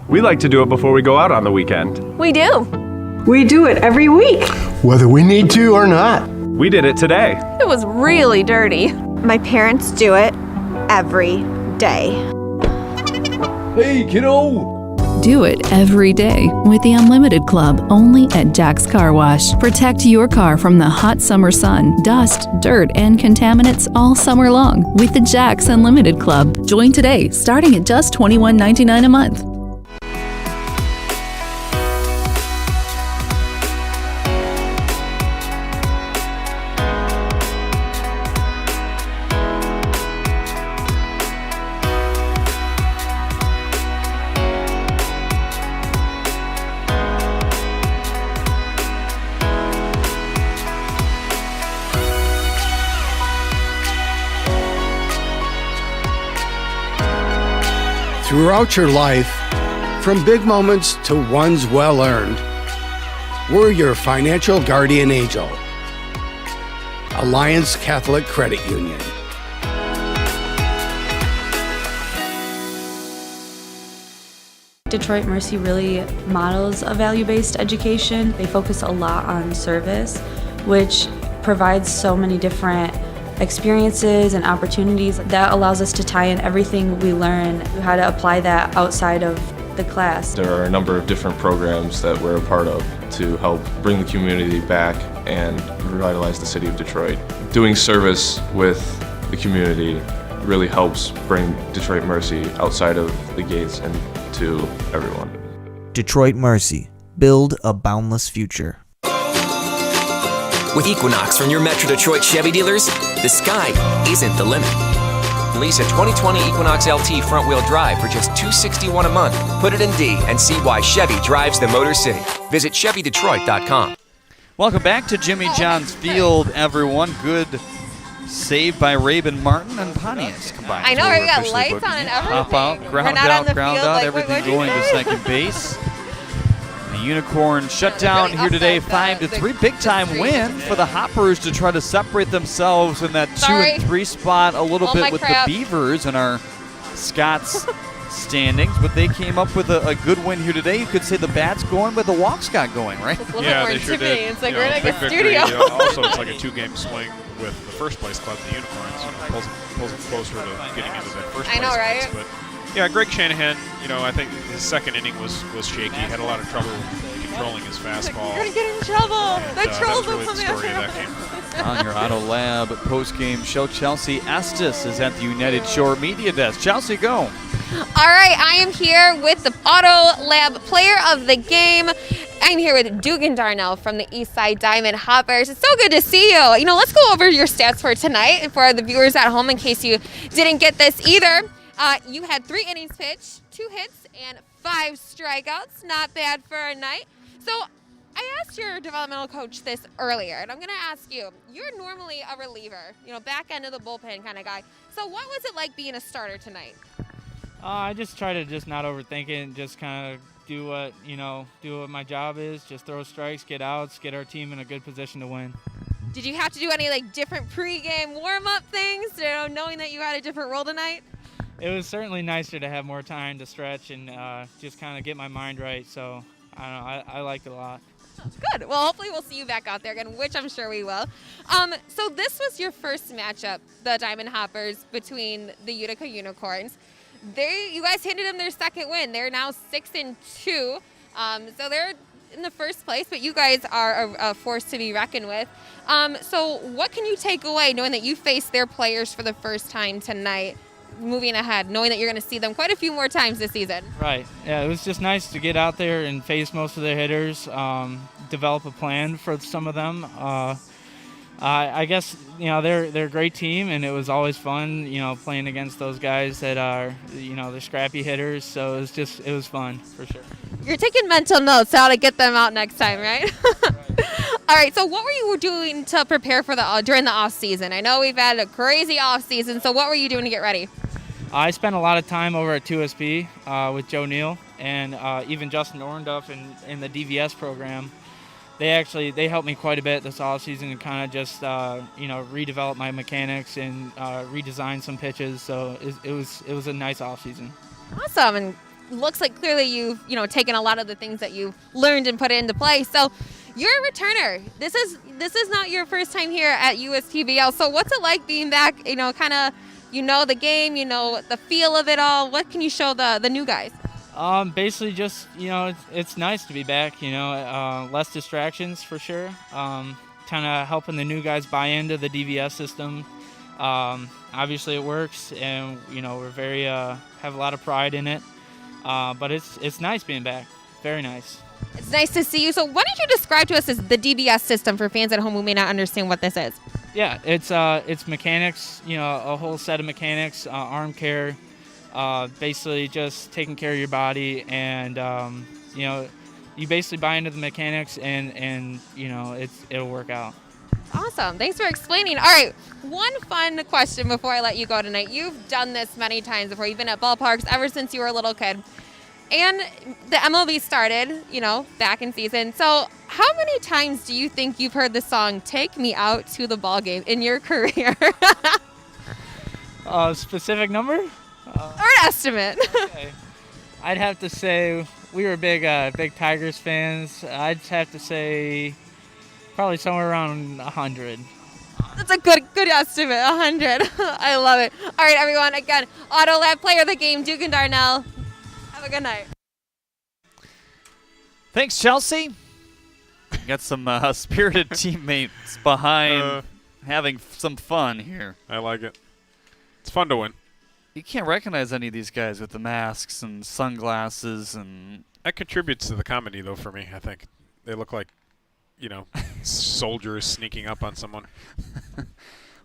Speaker 11: We like to do it before we go out on the weekend.
Speaker 19: We do. We do it every week.
Speaker 11: Whether we need to or not. We did it today.
Speaker 19: It was really dirty.
Speaker 14: My parents do it every day.
Speaker 10: Hey, kiddo!
Speaker 16: Do it every day with the Unlimited Club only at Jack's Car Wash. Protect your car from the hot summer sun, dust, dirt, and contaminants all summer long with the Jack's Unlimited Club. Join today, starting at just $21.99 a month.
Speaker 8: Throughout your life, from big moments to ones well-earned, we're your financial guardian angel. Alliance Catholic Credit Union.
Speaker 7: Detroit Mercy really models a value-based education. They focus a lot on service, which provides so many different experiences and opportunities that allows us to tie in everything we learn, how to apply that outside of the class.
Speaker 9: There are a number of different programs that we're a part of to help bring the community back and revitalize the city of Detroit. Doing service with the community really helps bring Detroit Mercy outside of the gates and to everyone.
Speaker 10: Detroit Mercy. Build a boundless future.
Speaker 5: With Equinox from your Metro Detroit Chevy dealers, the sky isn't the limit. Lease a 2020 Equinox LT front-wheel drive for just $261 a month. Put it in D and see why Chevy drives the Motor City. Visit ChevyDetroit.com.
Speaker 1: Welcome back to Jimmy John's Field, everyone. Good save by Rabin Martin and Pontius combined.
Speaker 12: I know,
Speaker 1: So
Speaker 12: we got
Speaker 1: officially
Speaker 12: lights
Speaker 1: booking
Speaker 12: on and
Speaker 1: it.
Speaker 12: everything.
Speaker 1: Pop out,
Speaker 12: We're
Speaker 1: ground
Speaker 12: not on
Speaker 1: out,
Speaker 12: the
Speaker 1: ground
Speaker 12: field,
Speaker 1: out,
Speaker 12: like,
Speaker 1: everything
Speaker 12: what'd you
Speaker 1: going to
Speaker 12: do?
Speaker 1: second base. The Unicorn shut down here today, 5-3. Big time win for the Hoppers to try to separate themselves in that 2 and 3 spot a little
Speaker 12: Oh
Speaker 1: bit
Speaker 12: my
Speaker 1: with
Speaker 12: crap.
Speaker 1: the Beavers in our Scots standings, but they came up with a good win here today. You could say the Bats going, but the Walks got going, right?
Speaker 18: Yeah, they sure did.
Speaker 12: It's like
Speaker 18: You
Speaker 12: we're
Speaker 18: know,
Speaker 12: in like
Speaker 18: big
Speaker 12: a
Speaker 18: victory.
Speaker 12: studio.
Speaker 18: You know, also, it's like a two-game swing with the first place club, the Unicorns. You know, pulls them closer to getting into that first
Speaker 12: I know,
Speaker 18: place
Speaker 12: right?
Speaker 18: mix. But yeah, Greg Shanahan. You know, I think his second inning was shaky. He had a lot of trouble controlling his fastball.
Speaker 12: You're gonna get in trouble. The
Speaker 18: That
Speaker 12: trolls
Speaker 18: was
Speaker 12: will
Speaker 18: really
Speaker 12: come
Speaker 18: the story of that game.
Speaker 12: after.
Speaker 1: On your Auto Lab post-game show, Chelsea Estes is at the United Shore Media Desk. Chelsea, go.
Speaker 12: All right, I am here with the Auto Lab player of the game. I'm here with Dugan Darnell from the Eastside Diamond Hoppers. It's so good to see you. You know, let's go over your stats for tonight and for the viewers at home in case you didn't get this either. You had 3 innings pitched, 2 hits, and 5 strikeouts. Not bad for a night. So I asked your developmental coach this earlier, and I'm going to ask you. You're normally a reliever, you know, back end of the bullpen kind of guy. So what was it like being a starter tonight?
Speaker 23: I just try to just not overthink it and just kind of do what my job is. Just throw strikes, get outs, get our team in a good position to win.
Speaker 12: Did you have to do any like different pregame warm-up things, you know, knowing that you had a different role tonight?
Speaker 23: It was certainly nicer to have more time to stretch and just kind of get my mind right. So I liked it a lot.
Speaker 12: Good. Well, hopefully we'll see you back out there again, which I'm sure we will. So this was your first matchup, the Diamond Hoppers, between the Utica Unicorns. You guys handed them their second win. They're now 6-2. So they're in the first place, but you guys are a force to be reckoned with. So what can you take away knowing that you faced their players for the first time tonight? moving ahead, knowing that you're going to see them quite a few more times this season?
Speaker 23: Right. Yeah, it was just nice to get out there and face most of the hitters, develop a plan for some of them. I guess, they're a great team, and it was always fun, playing against those guys that are, they're scrappy hitters. So it was fun for sure.
Speaker 12: You're taking mental notes how to get them out next time, right? All right, so what were you doing to prepare for during the off season? I know we've had a crazy off season, so what were you doing to get ready?
Speaker 23: I spent a lot of time over at 2SP with Joe Neal and even Justin Orndorff in the DVS program. They helped me quite a bit this off season and kind of just redevelop my mechanics and redesign some pitches. So it was a nice off season.
Speaker 12: Awesome, and looks like clearly you've taken a lot of the things that you've learned and put it into play. So you're a returner. This is not your first time here at USTBL. So what's it like being back? Kind of the game, the feel of it all. What can you show the new guys?
Speaker 23: Basically just, it's nice to be back, less distractions for sure. Kind of helping the new guys buy into the DVS system. Obviously it works, and, we're very, have a lot of pride in it. But it's nice being back. Very nice.
Speaker 12: It's nice to see you. So why don't you describe to us as the DBS system for fans at home who may not understand what this is?
Speaker 23: Yeah, it's mechanics, a whole set of mechanics, arm care, basically just taking care of your body, and you basically buy into the mechanics, and it'll work out.
Speaker 12: Awesome. Thanks for explaining. All right, one fun question before I let you go tonight. You've done this many times before. You've been at ballparks ever since you were a little kid. And the MLB started, back in season. So how many times do you think you've heard the song "Take Me Out to the Ball Game" in your career?
Speaker 23: Specific number?
Speaker 12: Or an estimate.
Speaker 23: Okay. I'd have to say we were big Tigers fans. I'd have to say probably somewhere around 100.
Speaker 12: That's a good estimate, 100. I love it. All right, everyone. Again, Auto Lab Player of the Game, Duke and Darnell. Have a good night.
Speaker 1: Thanks, Chelsea. Got some spirited teammates behind having some fun here.
Speaker 18: I like it. It's fun to win.
Speaker 1: You can't recognize any of these guys with the masks and sunglasses. And
Speaker 18: that contributes to the comedy, though, for me, I think. They look like, soldiers sneaking up on someone.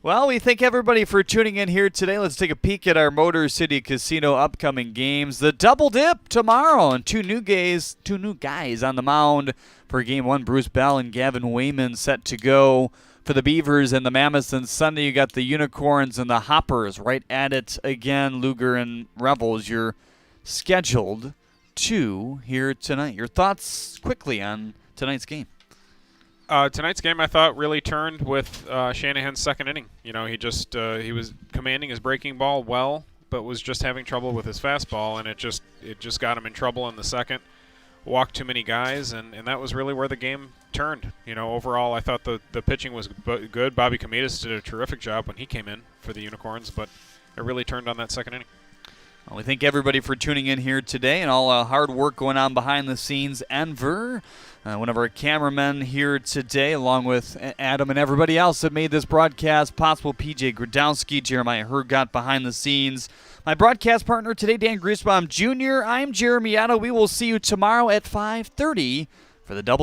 Speaker 1: Well, we thank everybody for tuning in here today. Let's take a peek at our Motor City Casino upcoming games. The Double Dip tomorrow, and two new guys on the mound for Game 1. Bruce Bell and Gavin Wayman set to go for the Beavers and the Mammoths. And Sunday you got the Unicorns and the Hoppers right at it again. Luger and Rebels, you're scheduled to here tonight. Your thoughts quickly on tonight's game?
Speaker 18: Tonight's game, I thought, really turned with Shanahan's second inning. He was commanding his breaking ball well, but was just having trouble with his fastball, and it just got him in trouble in the second. Walked too many guys, and that was really where the game turned. Overall, I thought the pitching was good. Bobby Comitas did a terrific job when he came in for the Unicorns, but it really turned on that second inning.
Speaker 1: Well, we thank everybody for tuning in here today, and all hard work going on behind the scenes. Enver, one of our cameramen here today, along with Adam and everybody else that made this broadcast possible. PJ Gradowski, Jeremiah Hergott behind the scenes. My broadcast partner today, Dan Griesbaum Jr. I'm Jeremy Otto. We will see you tomorrow at 5:30 for the Double